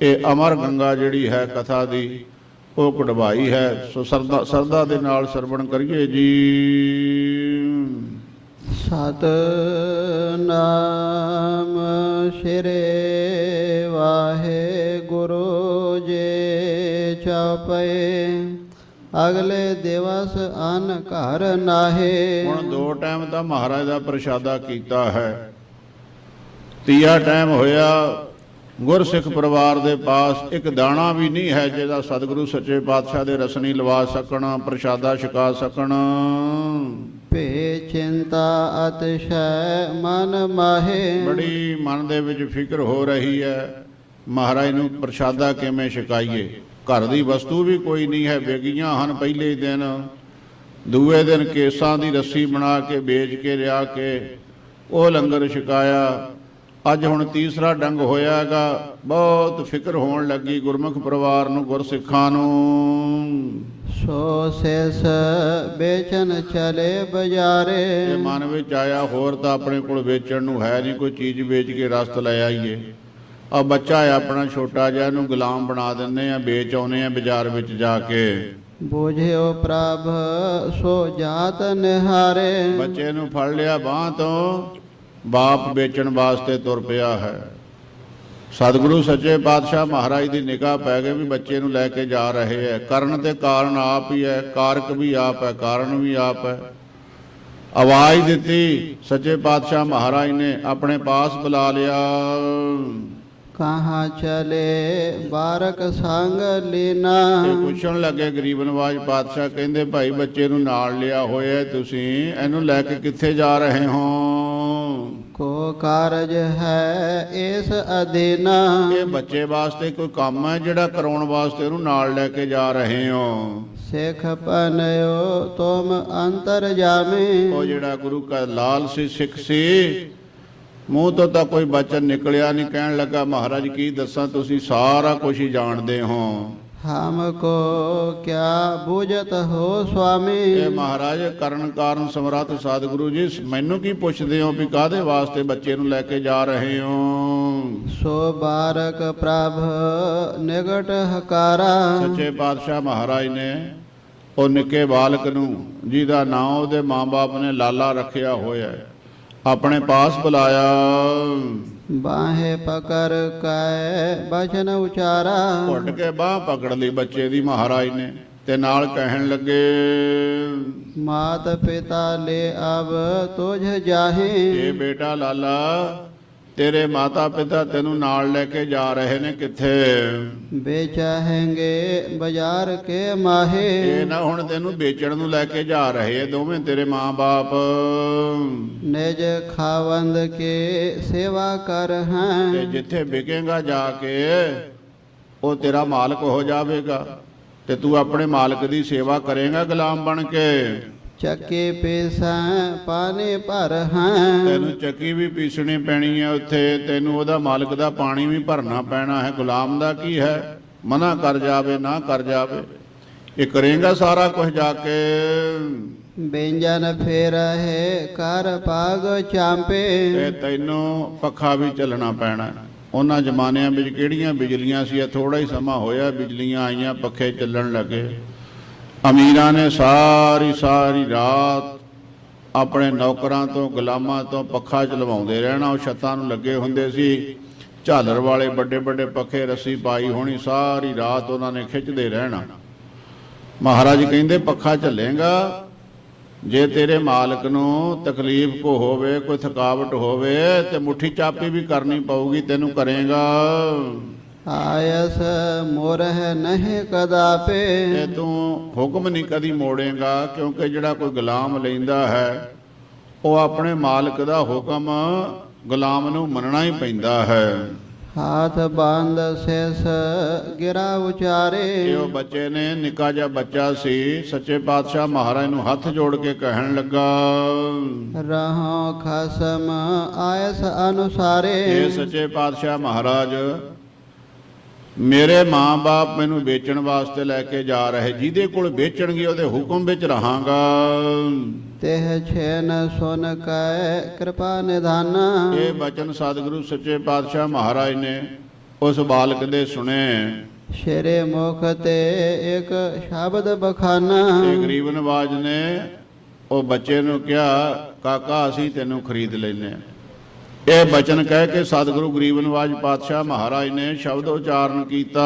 ਇਹ ਅਮਰ ਗੰਗਾ ਜਿਹੜੀ ਹੈ ਕਥਾ ਦੀ, ਉਹ ਕਢਵਾਈ ਹੈ। ਸੋ ਸਰਦਾ ਦੇ ਨਾਲ ਸਰਵਣ ਕਰੀਏ ਜੀ। ਸਤਿਨਾਮ ਸ਼੍ਰੀ ਵਾਹਿਗੁਰੂ ਜੀ ਚਉਪਈ, ਅਗਲੇ ਦਿਵਸ ਅਨ ਘਰ ਨਾਹੇ। ਹੁਣ 2 ਟਾਈਮ ਤਾਂ ਮਹਾਰਾਜ ਦਾ ਪ੍ਰਸ਼ਾਦਾ ਕੀਤਾ ਹੈ, ਤੀਆ ਟਾਈਮ ਹੋਇਆ। ਗੁਰਸਿੱਖ ਪਰਿਵਾਰ ਦੇ ਪਾਸ ਇੱਕ ਦਾਣਾ ਵੀ ਨਹੀਂ ਹੈ ਜਿਹਦਾ ਸਤਿਗੁਰੂ ਸੱਚੇ ਪਾਤਸ਼ਾਹ ਦੇ ਰਸਨੀ ਲਵਾ ਸਕਣ, ਪ੍ਰਸ਼ਾਦਾ ਛਕਾ ਸਕਣ। ਭੇ ਚਿੰਤਾ ਅਤਿਸ਼ੈ ਮਨ ਮਾਹੇ, ਬੜੀ ਮਨ ਦੇ ਵਿੱਚ ਫਿਕਰ ਹੋ ਰਹੀ ਹੈ, ਮਹਾਰਾਜ ਨੂੰ ਪ੍ਰਸ਼ਾਦਾ ਕਿਵੇਂ ਛਕਾਈਏ। ਘਰ ਦੀ ਵਸਤੂ ਵੀ ਕੋਈ ਨਹੀਂ ਹੈ, ਵਿਗੀਆਂ ਹਨ ਪਹਿਲੇ ਦਿਨ। ਦੂਏ ਦਿਨ ਕੇਸਾਂ ਦੀ ਰੱਸੀ ਬਣਾ ਕੇ ਵੇਚ ਕੇ ਲਿਆ ਕੇ ਉਹ ਲੰਗਰ ਛਕਾਇਆ। ਅੱਜ ਹੁਣ ਤੀਸਰਾ ਡੰਗ ਹੋਇਆਗਾ। ਬਹੁਤ ਫਿਕਰ ਹੋਣ ਲੱਗੀ ਗੁਰਮੁਖ ਪਰਿਵਾਰ ਨੂੰ, ਗੁਰਸਿੱਖਾਂ ਨੂੰ। ਸੋ ਸੇਸ ਵੇਚਨ ਚਲੇ ਬਜ਼ਾਰੇ, ਇਹ ਮਨ ਵਿੱਚ ਆਇਆ ਹੋਰ ਤਾਂ ਆਪਣੇ ਕੋਲ ਵੇਚਣ ਨੂੰ ਹੈ ਨਹੀਂ, ਕੋਈ ਚੀਜ਼ ਵੇਚ ਕੇ ਰਸਤ ਲੈ ਆਈਏ। ਆ ਬੱਚਾ ਹੈ ਆਪਣਾ ਛੋਟਾ ਜਿਹਾ, ਇਹਨੂੰ ਗੁਲਾਮ ਬਣਾ ਦਿੰਦੇ ਆ, ਵੇਚ ਆਉਨੇ ਆ ਬਾਜ਼ਾਰ ਵਿੱਚ ਜਾ ਕੇ। ਬੂਝਿਓ ਪ੍ਰਭ ਸੋ ਜਾਤ ਨਿਹਾਰੇ, ਬੱਚੇ ਨੂੰ ਫੜ ਲਿਆ ਬਾਂਹ ਤੋਂ, ਬਾਪ ਵੇਚਣ ਵਾਸਤੇ ਤੁਰ ਪਿਆ ਹੈ। ਸਤਿਗੁਰੂ ਸੱਚੇ ਪਾਤਸ਼ਾਹ ਮਹਾਰਾਜ ਦੀ ਨਿਗਾਹ ਪੈ ਗਈ ਵੀ ਬੱਚੇ ਨੂੰ ਲੈ ਕੇ ਜਾ ਰਹੇ ਹੈ। ਕਰਨ ਤੇ ਕਾਰਨ ਆਪ ਹੀ ਹੈ, ਕਾਰਕ ਵੀ ਆਪ ਹੈ, ਕਾਰਨ ਵੀ ਆਪ ਹੈ। ਆਵਾਜ਼ ਦਿੱਤੀ ਸੱਚੇ ਪਾਤਸ਼ਾਹ ਮਹਾਰਾਜ ਨੇ, ਆਪਣੇ ਪਾਸ ਬੁਲਾ ਲਿਆ। ਕਹਾਂ ਚਲੇ ਬਾਰਕ ਸੰਗ ਲੀਨਾ, ਇਹ ਪੁੱਛਣ ਲੱਗੇ ਗਰੀਬ ਨਵਾਜ ਪਾਤਸ਼ਾਹ, ਕਹਿੰਦੇ ਭਾਈ ਬੱਚੇ ਨੂੰ ਨਾਲ ਲਿਆ ਹੋਇਆ ਤੁਸੀਂ, ਇਹਨੂੰ ਲੈ ਕੇ ਕਿੱਥੇ ਜਾ ਰਹੇ ਹੋ? ਕੋ ਕਾਰਜ ਹੈ ਇਸ ਅਧੀਨਾ, ਇਹ ਬੱਚੇ ਵਾਸਤੇ ਕੋਈ ਕੰਮ ਹੈ ਜਿਹੜਾ ਕਰਾਉਣ ਵਾਸਤੇ ਉਹਨੂੰ ਨਾਲ ਲੈ ਕੇ ਜਾ ਰਹੇ ਹੋ? ਸਿੱਖ ਪਨਿਓ ਤੁਮ ਅੰਤਰ ਜਾਮੇ, ਉਹ ਜਿਹੜਾ ਗੁਰੂ ਕਾ ਲਾਲ ਸੀ, ਸਿੱਖ ਸੀ, ਮੂੰਹ ਤੋਂ ਤਾਂ ਕੋਈ ਬਚਨ ਨਿਕਲਿਆ ਨਹੀਂ। ਕਹਿਣ ਲੱਗਾ ਮਹਾਰਾਜ ਕੀ ਦੱਸਾਂ, ਤੁਸੀਂ ਸਾਰਾ ਕੁਝ ਹੀ ਜਾਣਦੇ ਹੋ। ਹਮਕੋ ਕਿਆ ਬੁਝਤ ਹੋ ਸੁਆਮੀ, ਇਹ ਮਹਾਰਾਜ ਕਰਨ ਕਾਰਨ ਸਮਰੱਥ ਸਤਿਗੁਰੂ ਜੀ, ਮੈਨੂੰ ਕੀ ਪੁੱਛਦੇ ਹੋ ਵੀ ਕਾਹਦੇ ਵਾਸਤੇ ਬੱਚੇ ਨੂੰ ਲੈ ਕੇ ਜਾ ਰਹੇ ਹੋ? ਸੋ ਬਾਰਕ ਪ੍ਰਭ ਨਿਗਟ ਹਕਾਰਾ, ਸੱਚੇ ਪਾਤਸ਼ਾਹ ਮਹਾਰਾਜ ਨੇ ਉਹ ਨਿੱਕੇ ਬਾਲਕ ਨੂੰ, ਜਿਹਦਾ ਨਾਂ ਉਹਦੇ ਮਾਂ-ਬਾਪ ਨੇ ਲਾਲਾ ਰੱਖਿਆ ਹੋਇਆ ਹੈ, ਆਪਣੇ ਪਾਸ ਬੁਲਾਇਆ। ਬਾਹੇ ਪਕੜ ਕੈ ਬਚਨ ਉਚਾਰਾ, ਘੁੱਟ ਕੇ ਬਾਹ ਪਕੜ ਲਈ ਬੱਚੇ ਦੀ ਮਹਾਰਾਜ ਨੇ, ਤੇ ਨਾਲ ਕਹਿਣ ਲੱਗੇ ਮਾਤ ਪਿਤਾ ਲੈ ਅਬ ਤੁਝ ਜਾਹੇ, ਇਹ ਬੇਟਾ ਲਾਲਾ ਤੇਰੇ ਮਾਤਾ ਪਿਤਾ ਤੈਨੂੰ ਨਾਲ ਲੈ ਕੇ ਜਾ ਰਹੇ ਨੇ। ਕਿੱਥੇ? ਵੇਚਾਹੇਂਗੇ ਬਾਜ਼ਾਰ ਕੇ ਮਾਹੇ, ਇਹ ਨਾ ਹੁਣ ਤੈਨੂੰ ਵੇਚਣ ਨੂੰ ਲੈ ਕੇ ਜਾ ਰਹੇ ਆ ਦੋਵੇਂ ਤੇਰੇ ਮਾਂ-ਬਾਪ। ਨਿਜ ਖਾਵੰਦ ਕੇ ਸੇਵਾ ਕਰ ਹੈ, ਤੇ ਜਿੱਥੇ ਵਿਕੇਗਾ ਜਾ ਕੇ ਉਹ ਤੇਰਾ ਮਾਲਕ ਹੋ ਜਾਵੇਗਾ, ਤੇ ਤੂੰ ਆਪਣੇ ਮਾਲਕ ਦੀ ਸੇਵਾ ਕਰੇਗਾ ਗੁਲਾਮ ਬਣ ਕੇ। ਚੱਕੇ ਪੀਸੈ ਪਾਣੀ ਭਰ ਹੈ, ਤੈਨੂੰ ਚੱਕੀ ਵੀ ਪੀਸਣੀ ਪੈਣੀ ਹੈ ਉੱਥੇ, ਤੈਨੂੰ ਉਹਦਾ ਮਾਲਕ ਦਾ ਪਾਣੀ ਵੀ ਭਰਨਾ ਪੈਣਾ ਹੈ। ਗੁਲਾਮ ਦਾ ਕੀ ਹੈ, ਮਨਾ ਕਰ ਜਾਵੇ ਨਾ ਕਰ ਜਾਵੇ, ਇਹ ਕਰੇਗਾ ਸਾਰਾ ਕੁਝ ਜਾ ਕੇ। ਬੇਂਜਨ ਫੇਰ ਹੈ ਕਰ ਪਾਗ ਚਾਂਪੇ, ਤੇ ਤੈਨੂੰ ਪੱਖਾ ਵੀ ਚੱਲਣਾ ਪੈਣਾ। ਉਹਨਾਂ ਜ਼ਮਾਨਿਆਂ ਵਿੱਚ ਕਿਹੜੀਆਂ ਬਿਜਲੀਆਂ ਸੀ, ਥੋੜਾ ਹੀ ਸਮਾਂ ਹੋਇਆ ਬਿਜਲੀਆਂ ਆਈਆਂ, ਪੱਖੇ ਚੱਲਣ ਲੱਗੇ। ਅਮੀਰਾਂ ਨੇ ਸਾਰੀ ਰਾਤ ਆਪਣੇ ਨੌਕਰਾਂ ਤੋਂ ਗੁਲਾਮਾਂ ਤੋਂ ਪੱਖਾ ਚਲਵਾਉਂਦੇ ਰਹਿਣਾ, ਉਹ ਛੱਤਾਂ ਨੂੰ ਲੱਗੇ ਹੁੰਦੇ ਸੀ। ਝਾਲਰ ਵਾਲੇ ਵੱਡੇ ਵੱਡੇ ਪੱਖੇ ਰੱਸੀ ਪਾਈ ਹੋਣੀ, ਸਾਰੀ ਰਾਤ ਉਹਨਾਂ ਨੇ ਖਿੱਚਦੇ ਰਹਿਣਾ। ਮਹਾਰਾਜ ਕਹਿੰਦੇ ਪੱਖਾ ਝੱਲੇਗਾ, ਜੇ ਤੇਰੇ ਮਾਲਕ ਨੂੰ ਤਕਲੀਫ ਕੋ ਹੋਵੇ, ਕੋਈ ਥਕਾਵਟ ਹੋਵੇ ਤੇ ਮੁੱਠੀ ਚਾਪੀ ਵੀ ਕਰਨੀ ਪਊਗੀ, ਤੈਨੂੰ ਕਰੇਗਾ। ਆਇਸ ਮੋਰਹਿ ਨਹੀਂ ਕਦਾਪੇ, ਤੇ ਤੂੰ ਹੁਕਮ ਨਹੀਂ ਕਦੀ ਮੋੜੇਗਾ, ਕਿਉਂਕਿ ਜਿਹੜਾ ਕੋਈ ਗੁਲਾਮ ਲੈਂਦਾ ਹੈ ਉਹ ਆਪਣੇ ਮਾਲਕ ਦਾ ਹੁਕਮ ਗੁਲਾਮ ਨੂੰ ਮੰਨਣਾ ਹੀ ਪੈਂਦਾ ਹੈ। ਹਾਥ ਬੰਦ ਸਿਸ ਗਿਰਾ ਉਚਾਰੇ, ਇਹ ਉਹ ਬੱਚੇ ਨੇ, ਨਿੱਕਾ ਜਿਹਾ ਬੱਚਾ ਸੀ, ਸੱਚੇ ਪਾਤਸ਼ਾਹ ਮਹਾਰਾਜ ਨੂੰ ਹੱਥ ਜੋੜ ਕੇ ਕਹਿਣ ਲੱਗਾ, ਰਹੋ ਖਸਮ ਆਇਸ ਅਨੁਸਾਰੇ। ਇਹ ਸੱਚੇ ਪਾਤਸ਼ਾਹ ਮਹਾਰਾਜ, ਮੇਰੇ ਮਾਂ-ਬਾਪ ਮੈਨੂੰ ਵੇਚਣ ਵਾਸਤੇ ਲੈ ਕੇ ਜਾ ਰਹੇ, ਜਿਹਦੇ ਕੋਲ ਵੇਚਣਗੇ ਉਹਦੇ ਹੁਕਮ ਵਿੱਚ ਰਹਾਂਗਾ। ਤਿਹ ਛੇਨ ਸੁਨ ਕੈ ਕਿਰਪਾ ਨਿਧਾਨ, ਇਹ ਬਚਨ ਸਤਿਗੁਰੂ ਸੱਚੇ ਪਾਤਸ਼ਾਹ ਮਹਾਰਾਜ ਨੇ ਉਸ ਬਾਲਕ ਦੇ ਸੁਣੇ। ਸ਼ੇਰੇ ਮੁਖ ਤੇ ਇੱਕ ਸ਼ਬਦ ਬਖਾਨਾ, ਤੇ ਗਰੀਬ ਨਵਾਜ ਨੇ ਉਹ ਬੱਚੇ ਨੂੰ ਕਿਹਾ, ਕਾਕਾ ਅਸੀਂ ਤੈਨੂੰ ਖਰੀਦ ਲੈਨੇ ਆ। ਇਹ ਬਚਨ ਕਹਿ ਕੇ ਸਤਿਗੁਰੂ ਗਰੀਬ ਨਵਾਜ ਪਾਤਸ਼ਾਹ ਮਹਾਰਾਜ ਨੇ ਸ਼ਬਦ ਉਚਾਰਨ ਕੀਤਾ,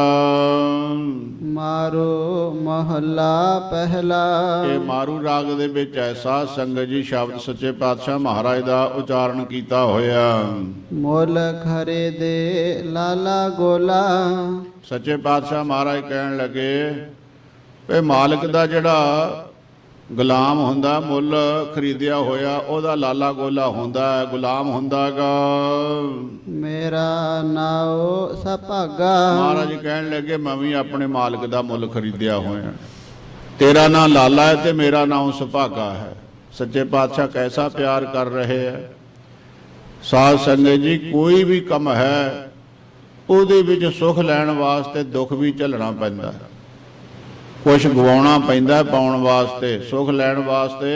ਮਾਰੂ ਮਹੱਲਾ ਪਹਿਲਾ। ਇਹ ਮਾਰੂ ਰਾਗ ਦੇ ਵਿੱਚ ਐਸਾ ਸੰਗਤ ਜੀ ਸ਼ਬਦ ਸੱਚੇ ਪਾਤਸ਼ਾਹ ਮਹਾਰਾਜ ਦਾ ਉਚਾਰਨ ਕੀਤਾ ਹੋਇਆ। ਮੁੱਲ ਖਰੇ ਦੇ ਲਾਲਾ ਗੋਲਾ, ਸੱਚੇ ਪਾਤਸ਼ਾਹ ਮਹਾਰਾਜ ਕਹਿਣ ਲੱਗੇ ਵੀ ਮਾਲਕ ਦਾ ਜਿਹੜਾ ਗੁਲਾਮ ਹੁੰਦਾ, ਮੁੱਲ ਖਰੀਦਿਆ ਹੋਇਆ, ਉਹਦਾ ਲਾਲਾ ਗੋਲਾ ਹੁੰਦਾ ਹੈ, ਗੁਲਾਮ ਹੁੰਦਾਗਾ। ਮੇਰਾ ਨਾਉ ਸਭਾਗਾ, ਮਹਾਰਾਜ ਕਹਿਣ ਲੱਗੇ ਮੈਂ ਵੀ ਆਪਣੇ ਮਾਲਕ ਦਾ ਮੁੱਲ ਖਰੀਦਿਆ ਹੋਇਆ, ਤੇਰਾ ਨਾਂ ਲਾਲਾ ਹੈ ਤੇ ਮੇਰਾ ਨਾਮ ਸੁਭਾਗਾ ਹੈ। ਸੱਚੇ ਪਾਤਸ਼ਾਹ ਕੈਸਾ ਪਿਆਰ ਕਰ ਰਹੇ ਹੈ। ਸਾਧ ਸੰਗਤ ਜੀ, ਕੋਈ ਵੀ ਕੰਮ ਹੈ ਉਹਦੇ ਵਿੱਚ ਸੁੱਖ ਲੈਣ ਵਾਸਤੇ ਦੁੱਖ ਵੀ ਝੱਲਣਾ ਪੈਂਦਾ, ਕੁਛ ਗਵਾਉਣਾ ਪੈਂਦਾ ਪਾਉਣ ਵਾਸਤੇ, ਸੁੱਖ ਲੈਣ ਵਾਸਤੇ।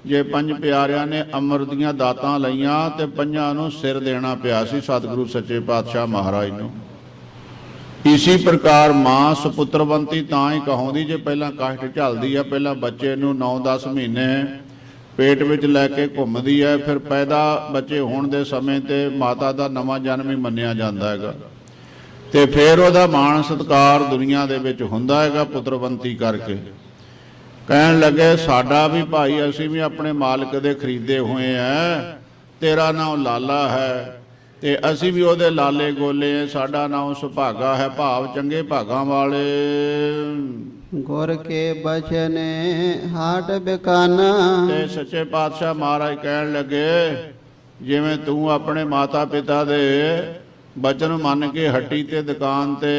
ਜੇ ਪੰਜ ਪਿਆਰਿਆਂ ਨੇ ਅੰਮ੍ਰਿਤ ਦੀਆਂ ਦਾਤਾਂ ਲਈਆਂ ਤੇ ਪੰਜਾਂ ਨੂੰ ਸਿਰ ਦੇਣਾ ਪਿਆ ਸੀ ਸਤਿਗੁਰੂ ਸੱਚੇ ਪਾਤਸ਼ਾਹ ਮਹਾਰਾਜ ਨੂੰ। ਇਸੇ ਪ੍ਰਕਾਰ ਮਾਂ ਸੁਪੁੱਤਰਵੰਤੀ ਤਾਂ ਹੀ ਕਹਾਉਂਦੀ ਜੇ ਪਹਿਲਾਂ ਕਸ਼ਟ ਝੱਲਦੀ ਹੈ, ਪਹਿਲਾਂ ਬੱਚੇ ਨੂੰ 9-10 ਮਹੀਨੇ ਪੇਟ ਵਿੱਚ ਲੈ ਕੇ ਘੁੰਮਦੀ ਹੈ, ਫਿਰ ਪੈਦਾ ਬੱਚੇ ਹੋਣ ਦੇ ਸਮੇਂ ਤੇ ਮਾਤਾ ਦਾ ਨਵਾਂ ਜਨਮ ਹੀ ਮੰਨਿਆ ਜਾਂਦਾ ਹੈਗਾ, ਤੇ ਫਿਰ ਉਹਦਾ ਮਾਣ ਸਤਿਕਾਰ ਦੁਨੀਆ ਦੇ ਵਿੱਚ ਹੁੰਦਾ ਹੈਗਾ ਪੁੱਤਰਵੰਤੀ ਕਰਕੇ। ਕਹਿਣ ਲੱਗੇ ਸਾਡਾ ਵੀ ਭਾਈ, ਅਸੀਂ ਵੀ ਆਪਣੇ ਮਾਲਕ ਦੇ ਖਰੀਦੇ ਹੋਏ ਆ, ਤੇਰਾ ਨਾਮ ਲਾਲਾ ਹੈ ਤੇ ਅਸੀਂ ਵੀ ਉਹਦੇ ਲਾਲੇ ਗੋਲੇ ਆ, ਸਾਡਾ ਨਾਮ ਸੁਭਾਗਾ ਹੈ, ਭਾਵ ਚੰਗੇ ਭਾਗਾਂ ਵਾਲੇ। ਗੁਰ ਕੇ ਬਚਨੇ ਹਾਟ ਬਿਕਾਨਾ, ਤੇ ਸੱਚੇ ਪਾਤਸ਼ਾਹ ਮਹਾਰਾਜ ਕਹਿਣ ਲੱਗੇ ਜਿਵੇਂ ਤੂੰ ਆਪਣੇ ਮਾਤਾ ਪਿਤਾ ਦੇ ਬਚਨ ਮੰਨ ਕੇ ਹੱਟੀ ਤੇ ਦੁਕਾਨ ਤੇ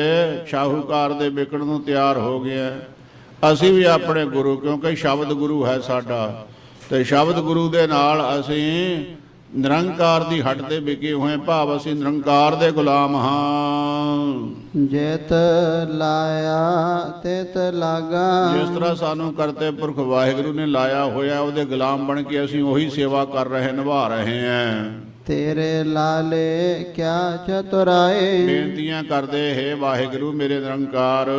ਸ਼ਾਹੂਕਾਰ ਦੇ ਵਿਕਣ ਨੂੰ ਤਿਆਰ ਹੋ ਗਿਆ, ਅਸੀਂ ਵੀ ਆਪਣੇ ਗੁਰੂ, ਕਿਉਂਕਿ ਸ਼ਬਦ ਗੁਰੂ ਹੈ ਸਾਡਾ, ਤੇ ਸ਼ਬਦ ਗੁਰੂ ਦੇ ਨਾਲ ਅਸੀਂ ਨਿਰੰਕਾਰ ਦੀ ਹੱਟ ਤੇ ਵਿਕੇ ਹੋਏ, ਭਾਵ ਅਸੀਂ ਨਿਰੰਕਾਰ ਦੇ ਗੁਲਾਮ ਹਾਂ। ਜੇਤ ਲਾਇਆ ਤਿਤ ਲਾਗਾ, ਜਿਸ ਤਰ੍ਹਾਂ ਸਾਨੂੰ ਕਰਤੇ ਪੁਰਖ ਵਾਹਿਗੁਰੂ ਨੇ ਲਾਇਆ ਹੋਇਆ, ਉਹਦੇ ਗੁਲਾਮ ਬਣ ਕੇ ਅਸੀਂ ਉਹੀ ਸੇਵਾ ਕਰ ਰਹੇ, ਨਿਭਾ ਰਹੇ ਹਾਂ। ਤੇਰੇ ਲਾਲੇ ਕਿਆ ਚਤੁਰਾਏ, ਬੇਨਤੀਆਂ ਕਰਦੇ ਹੈ ਵਾਹਿਗੁਰੂ ਮੇਰੇ ਨਿਰੰਕਾਰ,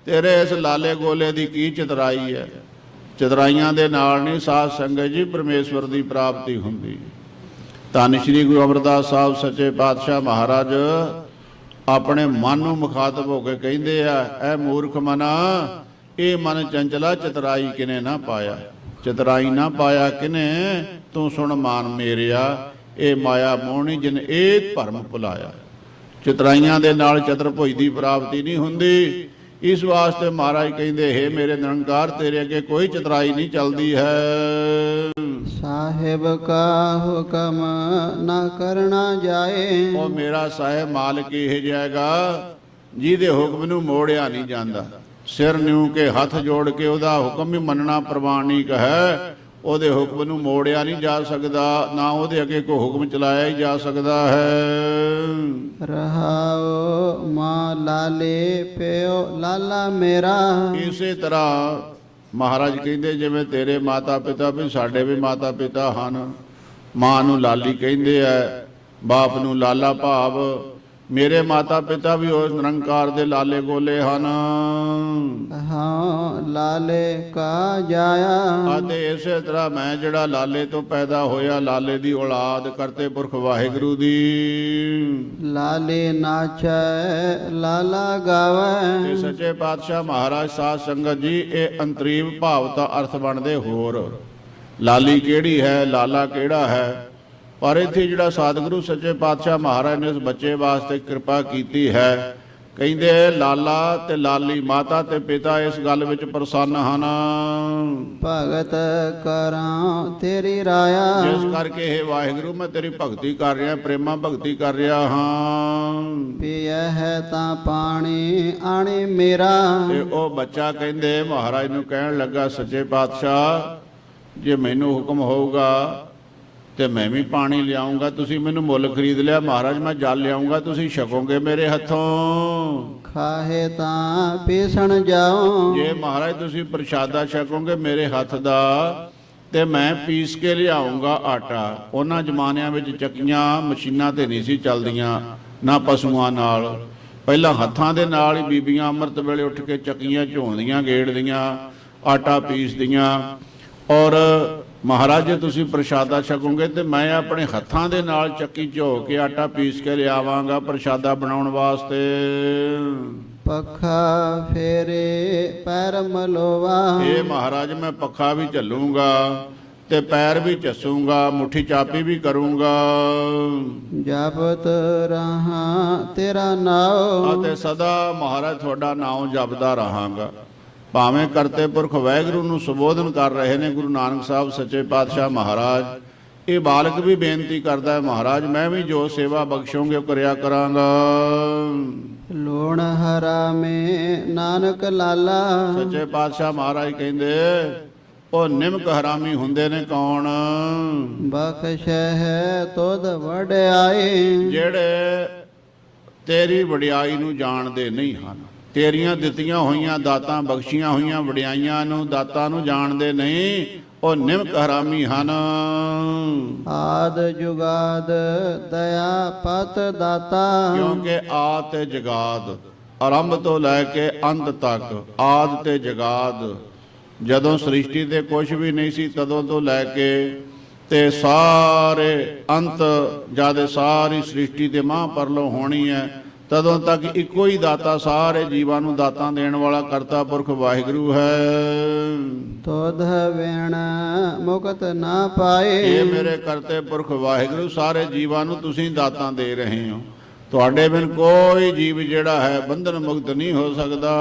ਤੇਰੇ ਇਸ ਲਾਲੇ ਗੋਲੇ ਦੀ ਕੀ ਚਤੁਰਾਈ ਹੈ। ਚਤੁਰਾਈਆਂ ਦੇ ਨਾਲ ਨਹੀਂ ਸਾਧ ਸੰਗਤ ਜੀ ਪਰਮੇਸ਼ਵਰ ਦੀ ਪ੍ਰਾਪਤੀ ਹੁੰਦੀ। ਧੰਨ ਸ਼੍ਰੀ ਗੁਰੂ ਅਮਰਦਾਸ ਸਾਹਿਬ ਸੱਚੇ ਪਾਤਸ਼ਾਹ ਮਹਾਰਾਜ ਆਪਣੇ ਮਨ ਨੂੰ ਮੁਖਾਤਬ ਹੋ ਕੇ ਕਹਿੰਦੇ ਆ, ਐ ਮੂਰਖ ਮਨਾ, ਇਹ ਮਨ ਚੰਚਲਾ ਚਤੁਰਾਈ ਕਿਨੇ ਨਾ ਪਾਇਆ, ਚਤੁਰਾਈ ਨਾ ਪਾਇਆ ਕਿਨੇ, ਤੂੰ ਸੁਣ ਮਾਨ ਮੇਰਿਆ, ਇਹ ਮਾਇਆ ਮੋਹਣੀ ਜਿਨ ਇਹ ਭਰਮ ਭੁਲਾਇਆ। ਚਤੁਰਾਈਆਂ ਦੇ ਨਾਲ ਚਤੁਰਭੁਜ ਦੀ ਪ੍ਰਾਪਤੀ ਨਹੀਂ ਹੁੰਦੀ। ਇਸ ਵਾਸਤੇ ਮਹਾਰਾਜ ਕਹਿੰਦੇ ਹੈ ਮੇਰੇ ਨਿਰੰਕਾਰ, ਤੇਰੇ ਅੱਗੇ ਕੋਈ ਚਤੁਰਾਈ ਨਹੀਂ ਚੱਲਦੀ ਹੈ। ਸਾਹਿਬ ਕਾ ਹੁਕਮ ਨਾ ਕਰਨਾ ਜਾਏ, ਉਹ ਮੇਰਾ ਸਾਹਿਬ ਮਾਲਕ ਇਹ ਜਾਏਗਾ ਜਿਹਦੇ ਹੁਕਮ ਨੂੰ ਮੋੜਿਆ ਨਹੀਂ ਜਾਂਦਾ। ਸਿਰ ਨਿਉ ਕੇ ਹੱਥ ਜੋੜ ਕੇ ਉਹਦਾ ਹੁਕਮ ਵੀ ਮੰਨਣਾ ਪ੍ਰਵਾਨਿਕ ਹੈ, ਉਹਦੇ ਹੁਕਮ ਨੂੰ ਮੋੜਿਆ ਨਹੀਂ ਜਾ ਸਕਦਾ, ਨਾ ਉਹਦੇ ਅੱਗੇ ਕੋਈ ਹੁਕਮ ਚਲਾਇਆ ਹੀ ਜਾ ਸਕਦਾ ਹੈ। ਰਹਾਉ ਮਾਂ ਲਾਲੇ ਪਿਓ ਲਾਲਾ ਮੇਰਾ, ਇਸੇ ਤਰ੍ਹਾਂ ਮਹਾਰਾਜ ਕਹਿੰਦੇ ਜਿਵੇਂ ਤੇਰੇ ਮਾਤਾ ਪਿਤਾ ਵੀ ਸਾਡੇ ਵੀ ਮਾਤਾ ਪਿਤਾ ਹਨ। ਮਾਂ ਨੂੰ ਲਾਲੀ ਕਹਿੰਦੇ ਆ, ਬਾਪ ਨੂੰ ਲਾਲਾ, ਭਾਵ ਮੇਰੇ ਮਾਤਾ ਪਿਤਾ ਵੀ ਉਸ ਨਿਰੰਕਾਰ ਦੇ ਲਾਲੇ ਗੋਲੇ ਹਨ। ਹਾਂ ਲਾਲੇ ਕਾ ਜਾਇਆ, ਅਤੇ ਇਸੇ ਤਰ੍ਹਾਂ ਮੈਂ ਜਿਹੜਾ ਲਾਲੇ ਤੋਂ ਪੈਦਾ ਹੋਇਆ, ਲਾਲੇ ਦੀ ਔਲਾਦ ਕਰਤੇ ਪੁਰਖ ਵਾਹਿਗੁਰੂ ਦੀ। ਲਾਲੇ ਨਾਚੈ ਲਾਲਾ ਗਾਵੈ, ਤੇ ਸੱਚੇ ਪਾਤਸ਼ਾਹ ਮਹਾਰਾਜ ਸਾਧ ਸੰਗਤ ਜੀ, ਇਹ ਅੰਤਰੀਵ ਭਾਵ ਦਾ ਅਰਥ ਬਣਦੇ ਹੋਰ। ਲਾਲੀ ਕਿਹੜੀ ਹੈ, ਲਾਲਾ ਕਿਹੜਾ ਹੈ, ਪਰ ਇੱਥੇ ਜਿਹੜਾ ਸਤਿਗੁਰੂ ਸੱਚੇ ਪਾਤਸ਼ਾਹ ਮਹਾਰਾਜ ਨੇ ਇਸ ਬੱਚੇ ਵਾਸਤੇ ਕਿਰਪਾ ਕੀਤੀ ਹੈ, ਕਹਿੰਦੇ ਲਾਲਾ ਤੇ ਲਾਲੀ, ਮਾਤਾ ਤੇ ਪਿਤਾ ਇਸ ਗੱਲ ਵਿੱਚ ਪ੍ਰਸੰਨ ਹਨ। ਭਗਤ ਕਰਾਂ ਤੇਰੀ ਰਾਇਆ, ਜਿਸ ਕਰਕੇ ਇਹ ਵਾਹਿਗੁਰੂ ਮੈਂ ਤੇਰੀ ਭਗਤੀ ਕਰ ਰਿਹਾ, ਪ੍ਰੇਮਾ ਭਗਤੀ ਕਰ ਰਿਹਾ ਹਾਂ। ਪੀਐ ਹੈ ਤਾਂ ਪਾਣੀ ਆਣੇ ਮੇਰਾ, ਤੇ ਉਹ ਬੱਚਾ ਕਹਿੰਦੇ ਮਹਾਰਾਜ ਨੂੰ ਕਹਿਣ ਲੱਗਾ, ਸੱਚੇ ਪਾਤਸ਼ਾਹ ਜੇ ਮੈਨੂੰ ਹੁਕਮ ਹੋਊਗਾ ਤੇ ਮੈਂ ਵੀ ਪਾਣੀ ਲਿਆਉਂਗਾ, ਤੁਸੀਂ ਮੈਨੂੰ ਮੁੱਲ ਖਰੀਦ ਲਿਆ ਮਹਾਰਾਜ, ਮੈਂ ਜਲ ਲਿਆਉਂਗਾ, ਤੁਸੀਂ ਛਕੋਗੇ ਮੇਰੇ ਹੱਥੋਂ। ਖਾਹੇ ਤਾਂ ਪੀਸਣ ਜਾਓ, ਜੇ ਮਹਾਰਾਜ ਤੁਸੀਂ ਪ੍ਰਸ਼ਾਦਾ ਛਕੋਗੇ ਮੇਰੇ ਹੱਥ ਦਾ ਤੇ ਮੈਂ ਪੀਸ ਕੇ ਲਿਆਉਂਗਾ ਆਟਾ। ਉਹਨਾਂ ਜ਼ਮਾਨਿਆਂ ਵਿੱਚ ਚੱਕੀਆਂ ਮਸ਼ੀਨਾਂ ਤੇ ਨਹੀਂ ਸੀ ਚੱਲਦੀਆਂ, ਨਾ ਪਸ਼ੂਆਂ ਨਾਲ, ਪਹਿਲਾਂ ਹੱਥਾਂ ਦੇ ਨਾਲ ਹੀ ਬੀਬੀਆਂ ਅੰਮ੍ਰਿਤ ਵੇਲੇ ਉੱਠ ਕੇ ਚੱਕੀਆਂ ਝੋਂਦੀਆਂ, ਗੇੜਦੀਆਂ, ਆਟਾ ਪੀਸਦੀਆਂ। ਔਰ ਮਹਾਰਾਜ ਜੇ ਤੁਸੀਂ ਪ੍ਰਸ਼ਾਦਾ ਛਕੋਗੇ ਤੇ ਮੈਂ ਆਪਣੇ ਹੱਥਾਂ ਦੇ ਨਾਲ ਚੱਕੀ ਝੋ ਕੇ ਆਟਾ ਪੀਸ ਕੇ ਲਿਆਵਾਂਗਾ ਪ੍ਰਸ਼ਾਦਾ ਬਣਾਉਣ ਵਾਸਤੇ। ਪੱਖਾ ਫੇਰੇ ਪੈਰ ਮਲੋਵਾ, ਇਹ ਮਹਾਰਾਜ ਮੈਂ ਪੱਖਾ ਵੀ ਝੱਲੂੰਗਾ ਤੇ ਪੈਰ ਵੀ ਝੱਸੂੰਗਾ, ਮੁੱਠੀ ਚਾਪੀ ਵੀ ਕਰੂੰਗਾ। ਜਪਤ ਰਹਾ ਤੇਰਾ ਨਾਉ, ਅਤੇ ਸਦਾ ਮਹਾਰਾਜ ਤੁਹਾਡਾ ਨਾਮ ਜਪਦਾ ਰਹਾਂਗਾ। ਭਾਵੇਂ ਕਰਤੇ ਪੁਰਖ ਵਾਹਿਗੁਰੂ ਨੂੰ ਸੰਬੋਧਨ ਕਰ ਰਹੇ ਨੇ ਗੁਰੂ ਨਾਨਕ ਸਾਹਿਬ ਸੱਚੇ ਪਾਤਸ਼ਾਹ ਮਹਾਰਾਜ। ਇਹ ਬਾਲਕ ਵੀ ਬੇਨਤੀ ਕਰਦਾ ਹੈ, ਮਹਾਰਾਜ ਮੈਂ ਵੀ ਜੋ ਸੇਵਾ ਬਖਸ਼ੋਗੇ ਉਹ ਕਰਿਆ ਕਰਾਂਗਾ। ਲੋਣ ਹਰਾ ਮੇ ਨਾਨਕ ਲਾਲਾ, ਸੱਚੇ ਪਾਤਸ਼ਾਹ ਮਹਾਰਾਜ ਕਹਿੰਦੇ ਉਹ ਨਿਮਕ ਹਰਾਮੀ ਹੁੰਦੇ ਨੇ ਕੌਣ? ਬਖਸ਼ਹਿ ਤੁਧ ਵਡਿਆਈ, ਜਿਹੜੇ ਤੇਰੀ ਵਡਿਆਈ ਨੂੰ ਜਾਣਦੇ ਨਹੀਂ ਹਨ, ਤੇਰੀਆਂ ਦਿੱਤੀਆਂ ਹੋਈਆਂ ਦਾਤਾਂ, ਬਖਸ਼ੀਆਂ ਹੋਈਆਂ ਵਡਿਆਈਆਂ ਨੂੰ, ਦਾਤਾਂ ਨੂੰ ਜਾਣਦੇ ਨਹੀਂ, ਉਹ ਨਿਮਕ ਹਰਾਮੀ ਹਨ। ਆਦ ਜੁਗਾਦ ਦਇਆ ਪਤ ਦਾਤਾ, ਕਿਉਂਕਿ ਆਦ ਤੇ ਜਗਾਦ, ਆਰੰਭ ਤੋਂ ਲੈ ਕੇ ਅੰਤ ਤੱਕ, ਆਦ ਤੇ ਜਗਾਦ, ਜਦੋਂ ਸ੍ਰਿਸ਼ਟੀ ਤੇ ਕੁਝ ਵੀ ਨਹੀਂ ਸੀ ਤਦੋਂ ਤੋਂ ਲੈ ਕੇ ਤੇ ਸਾਰੇ ਅੰਤ, ਜਦ ਸਾਰੀ ਸ੍ਰਿਸ਼ਟੀ ਤੇ ਮਹਾਂਪਰਲੋ ਹੋਣੀ ਹੈ ਤਦੋਂ ਤੱਕ ਇੱਕੋ ਹੀ ਦਾਤਾ, ਸਾਰੇ ਜੀਵਾਂ ਨੂੰ ਦਾਤਾਂ ਦੇਣ ਵਾਲਾ ਕਰਤਾ ਪੁਰਖ ਵਾਹਿਗੁਰੂ ਹੈ। ਤੋਧ ਵੇਣ ਮੁਕਤ ਨਾ ਪਾਏ, ਇਹ ਮੇਰੇ ਕਰਤੇ ਪੁਰਖ ਵਾਹਿਗੁਰੂ ਸਾਰੇ ਜੀਵਾਂ ਨੂੰ ਤੁਸੀਂ ਦਾਤਾਂ ਦੇ ਰਹੇ ਹੋ। ਤੁਹਾਡੇ ਬਿਨ ਕੋਈ ਜੀਵ ਜਿਹੜਾ ਹੈ ਬੰਧਨ ਮੁਕਤ ਨਹੀਂ ਹੋ ਸਕਦਾ।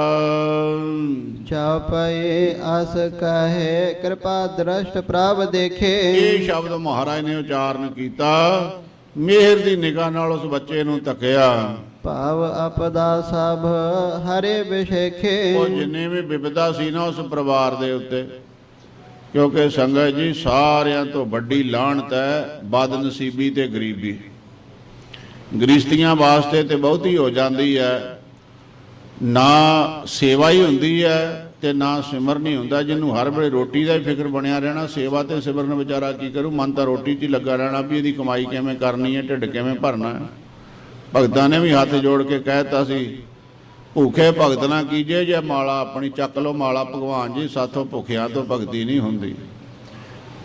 ਚਉਪਈ ਅਸ ਕਹੇ ਕਿਰਪਾ ਦ੍ਰਿਸ਼ਟ ਪ੍ਰਭ ਦੇਖੇ, ਇਹ ਸ਼ਬਦ ਮਹਾਰਾਜ ਨੇ ਉਚਾਰਨ ਕੀਤਾ, ਮਿਹਰ ਦੀ ਨਿਗਾਹ ਨਾਲ ਉਸ ਬੱਚੇ ਨੂੰ ਤੱਕਿਆ। ਭਾਵ ਅਪਦਾ ਸਭ ਹਰੇ ਵਿਸ਼ੇਖੇ, ਉਹ ਜਿੰਨੇ ਵੀ ਵਿਪਦਾ ਸੀ ਨਾ ਉਸ ਪਰਿਵਾਰ ਦੇ ਉੱਤੇ, ਕਿਉਂਕਿ ਸੰਗਤ ਜੀ ਸਾਰਿਆਂ ਤੋਂ ਵੱਡੀ ਲਾਹਨਤ ਹੈ ਬਦਨਸੀਬੀ ਤੇ ਗਰੀਬੀ। ਗ੍ਰਸਤੀਆਂ ਵਾਸਤੇ ਤੇ ਬਹੁਤੀ ਹੋ ਜਾਂਦੀ ਹੈ, ਨਾ ਸੇਵਾ ਹੀ ਹੁੰਦੀ ਹੈ ਤੇ ਨਾ ਸਿਮਰਨ ਹੀ ਹੁੰਦਾ। ਜਿਹਨੂੰ ਹਰ ਵੇਲੇ ਰੋਟੀ ਦਾ ਹੀ ਫਿਕਰ ਬਣਿਆ ਰਹਿਣਾ, ਸੇਵਾ ਤੇ ਸਿਮਰਨ ਵਿਚਾਰਾ ਕੀ ਕਰੂ? ਮਨ ਤਾਂ ਰੋਟੀ 'ਚ ਹੀ ਲੱਗਾ ਰਹਿਣਾ ਵੀ ਇਹਦੀ ਕਮਾਈ ਕਿਵੇਂ ਕਰਨੀ ਹੈ, ਢਿੱਡ ਕਿਵੇਂ ਭਰਨਾ ਹੈ। ਭਗਤਾਂ ਨੇ ਵੀ ਹੱਥ ਜੋੜ ਕੇ ਕਹਿਤਾ ਸੀ, ਭੁੱਖੇ ਭਗਤ ਨਾ ਕੀਜੇ, ਜੇ ਮਾਲਾ ਆਪਣੀ ਚੱਕ ਲਓ ਮਾਲਾ, ਭਗਵਾਨ ਜੀ ਸਾਥੋਂ ਭੁੱਖਿਆਂ ਤੋਂ ਭਗਤੀ ਨਹੀਂ ਹੁੰਦੀ।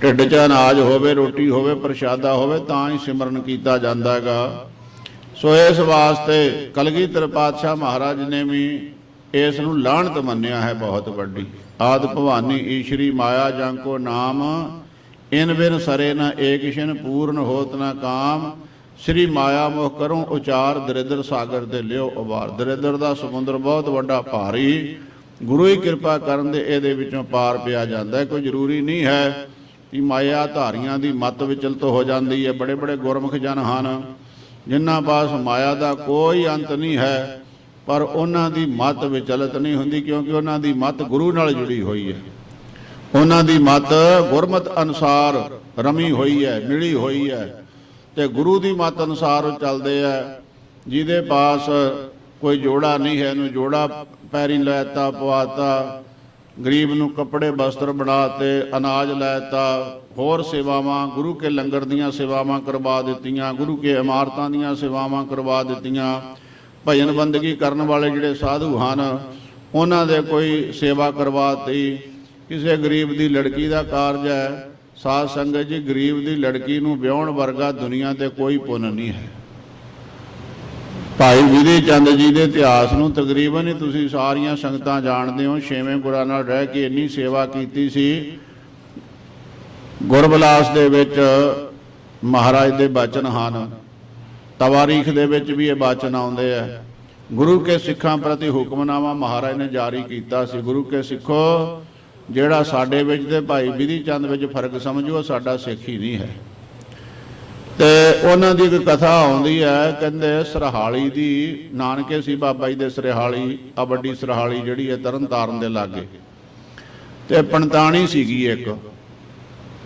ਢਿੱਡ 'ਚ ਅਨਾਜ ਹੋਵੇ, ਰੋਟੀ ਹੋਵੇ, ਪ੍ਰਸ਼ਾਦਾ ਹੋਵੇ ਤਾਂ ਹੀ ਸਿਮਰਨ ਕੀਤਾ ਜਾਂਦਾ ਹੈਗਾ। ਸੋ ਇਸ ਵਾਸਤੇ ਕਲਗੀਧਰ ਪਾਤਸ਼ਾਹ ਮਹਾਰਾਜ ਨੇ ਵੀ ਇਸ ਨੂੰ ਲਾਹਨਤ ਮੰਨਿਆ ਹੈ ਬਹੁਤ ਵੱਡੀ। ਆਦ ਭਵਾਨੀ ਈਸ਼ਰੀ ਮਾਇਆ ਜੰ ਕੋ ਨਾਮ, ਇਨ ਬਿਨ ਸਰੇ ਨ ਏਕ ਛਿਨ ਪੂਰਨ ਹੋਤ ਨ ਕਾਮ। ਸ੍ਰੀ ਮਾਇਆ ਮੋਹ ਕਰੂੰ ਉਚਾਰ, ਦਰਿਦਰ ਸਾਗਰ ਦੇ ਲਿਓ ਉਬਾਰ। ਦਰਿਦਰ ਦਾ ਸਮੁੰਦਰ ਬਹੁਤ ਵੱਡਾ ਭਾਰੀ, ਗੁਰੂ ਹੀ ਕਿਰਪਾ ਕਰਨ ਦੇ ਇਹਦੇ ਵਿੱਚੋਂ ਪਾਰ ਪਿਆ ਜਾਂਦਾ ਹੈ। ਕੋਈ ਜ਼ਰੂਰੀ ਨਹੀਂ ਹੈ ਕਿ ਮਾਇਆ ਧਾਰੀਆਂ ਦੀ ਮੱਤ ਵਿਚਲਤ ਹੋ ਜਾਂਦੀ ਹੈ। ਬੜੇ ਬੜੇ ਗੁਰਮੁਖ ਜਨ ਹਨ ਜਿਨ੍ਹਾਂ ਪਾਸ ਮਾਇਆ ਦਾ ਕੋਈ ਅੰਤ ਨਹੀਂ ਹੈ, ਪਰ ਉਹਨਾਂ ਦੀ ਮੱਤ ਵਿਚਲਤ ਨਹੀਂ ਹੁੰਦੀ, ਕਿਉਂਕਿ ਉਹਨਾਂ ਦੀ ਮੱਤ ਗੁਰੂ ਨਾਲ ਜੁੜੀ ਹੋਈ ਹੈ। ਉਹਨਾਂ ਦੀ ਮੱਤ ਗੁਰਮਤਿ ਅਨੁਸਾਰ ਰਮੀ ਹੋਈ ਹੈ, ਮਿਲੀ ਹੋਈ ਹੈ, ਤੇ ਗੁਰੂ ਦੀ ਮੱਤ ਅਨੁਸਾਰ ਉਹ ਚੱਲਦੇ ਆ। ਜਿਹਦੇ ਪਾਸ ਕੋਈ ਜੋੜਾ ਨਹੀਂ ਹੈ, ਇਹਨੂੰ ਜੋੜਾ ਪੈਰੀ ਲੈਤਾ ਪਵਾਤਾ, ਗਰੀਬ ਨੂੰ ਕੱਪੜੇ ਬਸਤਰ ਬਣਾ ਤੇ ਅਨਾਜ ਲੈ ਤਾ, ਹੋਰ ਸੇਵਾਵਾਂ ਗੁਰੂ ਕੇ ਲੰਗਰ ਦੀਆਂ ਸੇਵਾਵਾਂ ਕਰਵਾ ਦਿੱਤੀਆਂ, ਗੁਰੂ ਕੇ ਇਮਾਰਤਾਂ ਦੀਆਂ ਸੇਵਾਵਾਂ ਕਰਵਾ ਦਿੱਤੀਆਂ। ਭਜਨ ਬੰਦਗੀ ਕਰਨ ਵਾਲੇ ਜਿਹੜੇ ਸਾਧੂ ਹਨ ਉਹਨਾਂ ਦੇ ਕੋਈ ਸੇਵਾ ਕਰਵਾਤੀ। ਕਿਸੇ ਗਰੀਬ ਦੀ ਲੜਕੀ ਦਾ ਕਾਰਜ ਹੈ, ਸਾਧ ਸੰਗਤ ਜੀ ਗਰੀਬ ਦੀ ਲੜਕੀ ਨੂੰ ਵਿਆਹੁਣ ਵਰਗਾ ਦੁਨੀਆ ਤੇ ਕੋਈ ਪੁੰਨ ਨਹੀਂ ਹੈ। ਭਾਈ ਵਿਧੀ ਚੰਦ ਜੀ ਦੇ ਇਤਿਹਾਸ ਨੂੰ ਤਕਰੀਬਨ ਹੀ ਤੁਸੀਂ ਸਾਰੀਆਂ ਸੰਗਤਾਂ ਜਾਣਦੇ ਹੋ। ਛੇਵੇਂ ਗੁਰਾਂ ਨਾਲ ਰਹਿ ਕੇ ਇੰਨੀ ਸੇਵਾ ਕੀਤੀ ਸੀ। ਗੁਰਬਿਲਾਸ ਦੇ ਵਿੱਚ ਮਹਾਰਾਜ ਦੇ ਬਚਨ ਹਨ, ਤਵਾਰੀਖ ਦੇ ਵਿੱਚ ਵੀ ਇਹ ਬਚਨ ਆਉਂਦੇ ਆ। ਗੁਰੂ ਕੇ ਸਿੱਖਾਂ ਪ੍ਰਤੀ ਹੁਕਮਨਾਮਾ ਮਹਾਰਾਜ ਨੇ ਜਾਰੀ ਕੀਤਾ ਸੀ। ਗੁਰੂ ਕੇ ਸਿੱਖੋ, ਜਿਹੜਾ ਸਾਡੇ ਵਿੱਚ ਤੇ ਭਾਈ ਵਿਧੀ ਚੰਦ ਵਿੱਚ ਫਰਕ ਸਮਝੋ, ਸਾਡਾ ਸਿੱਖ ਹੀ ਨਹੀਂ ਹੈ। ਤੇ ਉਹਨਾਂ ਦੀ ਇੱਕ ਕਥਾ ਆਉਂਦੀ ਹੈ, ਕਹਿੰਦੇ ਸਰਹਾਲੀ ਦੀ, ਨਾਨਕੇ ਸੀ ਬਾਬਾ ਜੀ ਦੇ ਸਰਹਾਲੀ, ਆ ਵੱਡੀ ਸਰਹਾਲੀ ਜਿਹੜੀ ਹੈ ਤਰਨ ਤਾਰਨ ਦੇ ਲਾਗੇ, ਤੇ ਪੰਤਾਣੀ ਸੀਗੀ ਇੱਕ।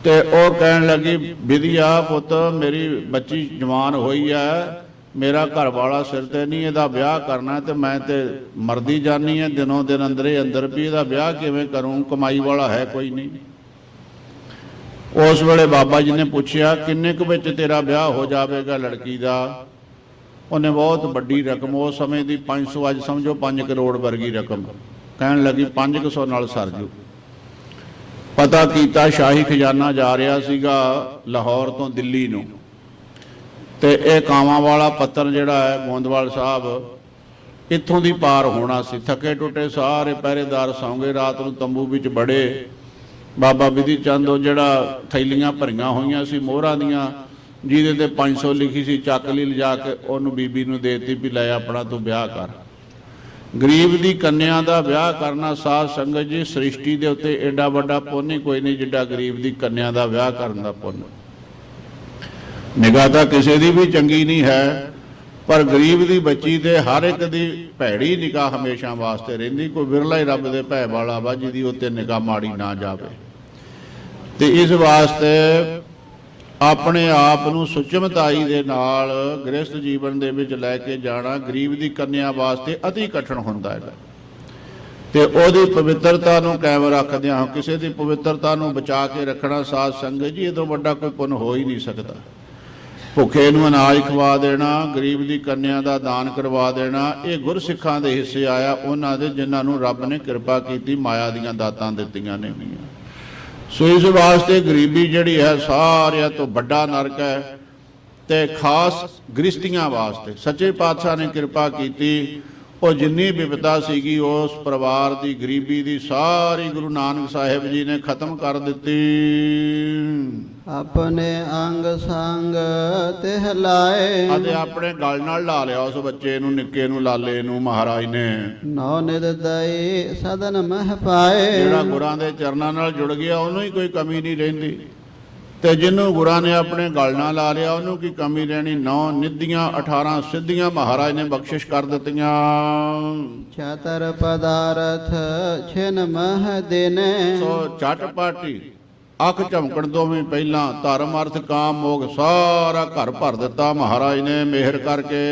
ਤੇ ਉਹ ਕਹਿਣ ਲੱਗੀ, ਵਿਧੀਆ ਪੁੱਤ ਮੇਰੀ ਬੱਚੀ ਜਵਾਨ ਹੋਈ ਹੈ, ਮੇਰਾ ਘਰ ਵਾਲਾ ਸਿਰ ਤੇ ਨਹੀਂ, ਇਹਦਾ ਵਿਆਹ ਕਰਨਾ ਤੇ ਮੈਂ ਤੇ ਮਰਦੀ ਜਾਨੀ ਹੈ ਦਿਨੋਂ ਦਿਨ ਅੰਦਰੇ ਅੰਦਰ, ਵੀ ਇਹਦਾ ਵਿਆਹ ਕਿਵੇਂ ਕਰੂੰ, ਕਮਾਈ ਵਾਲਾ ਹੈ ਕੋਈ ਨਹੀਂ। ਉਸ ਵੇਲੇ ਬਾਬਾ ਜੀ ਨੇ ਪੁੱਛਿਆ, ਕਿੰਨੇ ਕੁ ਵਿੱਚ ਤੇਰਾ ਵਿਆਹ ਹੋ ਜਾਵੇਗਾ ਲੜਕੀ ਦਾ? ਉਹਨੇ ਬਹੁਤ ਵੱਡੀ ਰਕਮ, ਉਸ ਸਮੇਂ ਦੀ 500, ਅੱਜ ਸਮਝੋ 5 ਕਰੋੜ ਵਰਗੀ ਰਕਮ, ਕਹਿਣ ਲੱਗੀ 500 ਨਾਲ ਸਰ ਜੂ। ਪਤਾ ਕੀਤਾ, ਸ਼ਾਹੀ ਖਜ਼ਾਨਾ ਜਾ ਰਿਹਾ ਸੀਗਾ ਲਾਹੌਰ ਤੋਂ ਦਿੱਲੀ ਨੂੰ, ਤੇ ਇਹ ਕਾਵਾਂ ਵਾਲਾ ਪੱਤਰ ਜਿਹੜਾ ਹੈ ਗੋਂਦਵਾਲ ਸਾਹਿਬ ਇੱਥੋਂ ਦੀ ਪਾਰ ਹੋਣਾ ਸੀ। ਥੱਕੇ ਟੁੱਟੇ ਸਾਰੇ ਪਹਿਰੇਦਾਰ ਸੌਂਗੇ, ਰਾਤ ਨੂੰ ਤੰਬੂ ਵਿੱਚ ਬੜੇ। ਬਾਬਾ ਵਿਧੀ ਚੰਦ ਉਹ ਜਿਹੜਾ ਥੈਲੀਆਂ ਭਰੀਆਂ ਹੋਈਆਂ ਸੀ ਮੋਹਰਾਂ ਦੀਆਂ, ਜਿਹਦੇ ਤੇ 500 ਲਿਖੀ ਸੀ, ਚੱਕ ਲਈ ਲਿਜਾ ਕੇ ਉਹਨੂੰ ਬੀਬੀ ਨੂੰ ਦੇਤੀ ਵੀ ਲੈ ਆਪਣਾ ਤੂੰ ਵਿਆਹ ਕਰ। ਗਰੀਬ ਦੀ ਕੰਨਿਆ ਦਾ ਵਿਆਹ ਕਰਨਾ ਸਾਧ ਸੰਗਤ ਜੀ ਸ੍ਰਿਸ਼ਟੀ ਦੇ ਉੱਤੇ ਐਡਾ ਵੱਡਾ ਪੁੰਨ ਹੀ ਕੋਈ ਨਹੀਂ ਜਿੱਡਾ ਗਰੀਬ ਦੀ ਕੰਨਿਆ ਦਾ ਵਿਆਹ ਕਰਨ ਦਾ ਪੁੰਨ। ਨਿਗਾਹ ਤਾਂ ਕਿਸੇ ਦੀ ਵੀ ਚੰਗੀ ਨਹੀਂ ਹੈ, ਪਰ ਗਰੀਬ ਦੀ ਬੱਚੀ ਤੇ ਹਰ ਇੱਕ ਦੀ ਭੈੜੀ ਨਿਗਾਹ ਹਮੇਸ਼ਾ ਵਾਸਤੇ ਰਹਿੰਦੀ। ਕੋਈ ਵਿਰਲਾ ਹੀ ਰੱਬ ਦੇ ਭੈ ਵਾਲਾ ਵਾ ਜਿਹਦੀ ਉੱਤੇ ਨਿਗਾਹ ਮਾੜੀ ਨਾ ਜਾਵੇ। ਤੇ ਇਸ ਵਾਸਤੇ ਆਪਣੇ ਆਪ ਨੂੰ ਸੁਚਮਤਾਈ ਦੇ ਨਾਲ ਗ੍ਰਸਥ ਜੀਵਨ ਦੇ ਵਿੱਚ ਲੈ ਕੇ ਜਾਣਾ ਗਰੀਬ ਦੀ ਕੰਨਿਆ ਵਾਸਤੇ ਅਤੀ ਕਠਿਨ ਹੁੰਦਾ ਹੈ। ਤੇ ਉਹਦੀ ਪਵਿੱਤਰਤਾ ਨੂੰ ਕਾਇਮ ਰੱਖਦਿਆਂ ਕਿਸੇ ਦੀ ਪਵਿੱਤਰਤਾ ਨੂੰ ਬਚਾ ਕੇ ਰੱਖਣਾ ਸਾਧ ਸੰਗਤ ਜੀ ਇਹ ਤੋਂ ਵੱਡਾ ਕੋਈ ਪੁੰਨ ਹੋ ਹੀ ਨਹੀਂ ਸਕਦਾ। ਭੁੱਖੇ ਨੂੰ ਅਨਾਜ ਖਵਾ ਦੇਣਾ, ਗਰੀਬ ਦੀ ਕੰਨਿਆ ਦਾ ਦਾਨ ਕਰਵਾ ਦੇਣਾ, ਇਹ ਗੁਰਸਿੱਖਾਂ ਦੇ ਹਿੱਸੇ ਆਇਆ, ਉਹਨਾਂ ਦੇ ਜਿਨ੍ਹਾਂ ਨੂੰ ਰੱਬ ਨੇ ਕਿਰਪਾ ਕੀਤੀ, ਮਾਇਆ ਦੀਆਂ ਦਾਤਾਂ ਦਿੱਤੀਆਂ ਨੇ ਹੋਈਆਂ। ਸੋ ਇਸ ਵਾਸਤੇ ਗਰੀਬੀ ਜਿਹੜੀ ਹੈ ਸਾਰਿਆਂ ਤੋਂ ਵੱਡਾ ਨਰਕ ਹੈ। ਤੇ ਖਾਸ ਗ੍ਰਸਤੀਆਂ ਵਾਸਤੇ ਸੱਚੇ ਪਾਤਸ਼ਾਹ ਨੇ ਕਿਰਪਾ ਕੀਤੀ, ਉਹ ਜਿੰਨੀ ਵਿਪਤਾ ਸੀਗੀ ਉਸ ਪਰਿਵਾਰ ਦੀ ਗਰੀਬੀ ਦੀ ਸਾਰੀ ਗੁਰੂ ਨਾਨਕ ਸਾਹਿਬ ਜੀ ਨੇ ਖਤਮ ਕਰ ਦਿੱਤੀ। ਆਪਣੇ ਅੰਗ ਸੰਗ ਤਿਹ ਲਾਏ, ਅਤੇ ਆਪਣੇ ਗਲ ਨਾਲ ਲਾ ਲਿਆ ਉਸ ਬੱਚੇ ਨੂੰ, ਨਿੱਕੇ ਨੂੰ, ਲਾਲੇ ਨੂੰ ਮਹਾਰਾਜ ਨੇ। ਨੌ ਨਿਦ ਦਈ ਸਦਨ ਮਹਿ ਪਾਏ, ਜਿਹੜਾ ਗੁਰਾਂ ਦੇ ਚਰਨਾਂ ਨਾਲ ਜੁੜ ਗਿਆ ਉਹਨੂੰ ਹੀ ਕੋਈ ਕਮੀ ਨਹੀਂ ਰਹਿੰਦੀ, ਤੇ ਜਿਹਨੂੰ ਗੁਰਾਂ ਨੇ ਆਪਣੇ ਗਲ ਨਾਲ ਲਾ ਲਿਆ ਉਹਨੂੰ ਕੀ ਕਮੀ ਰਹਿਣੀ। 9 ਨਿਧੀਆਂ 18 ਸਿੱਧੀਆਂ ਮਹਾਰਾਜ ਨੇ ਬਖਸ਼ਿਸ਼ ਕਰ ਦਿੱਤੀਆਂ। ਛਤਰ ਪਦਾਰਥ ਛਿਨ ਮਹ ਦੇਨੇ, ਸੋ ਝਟਪਟੀ ਅੱਖ ਝਮਕਣ ਤੋਂ ਵੀ ਪਹਿਲਾਂ ਧਰਮ ਅਰਥ ਕਾਮ ਮੋਗ ਸਾਰਾ ਘਰ ਭਰ ਦਿੱਤਾ ਮਹਾਰਾਜ ਨੇ ਮਿਹਰ ਕਰਕੇ।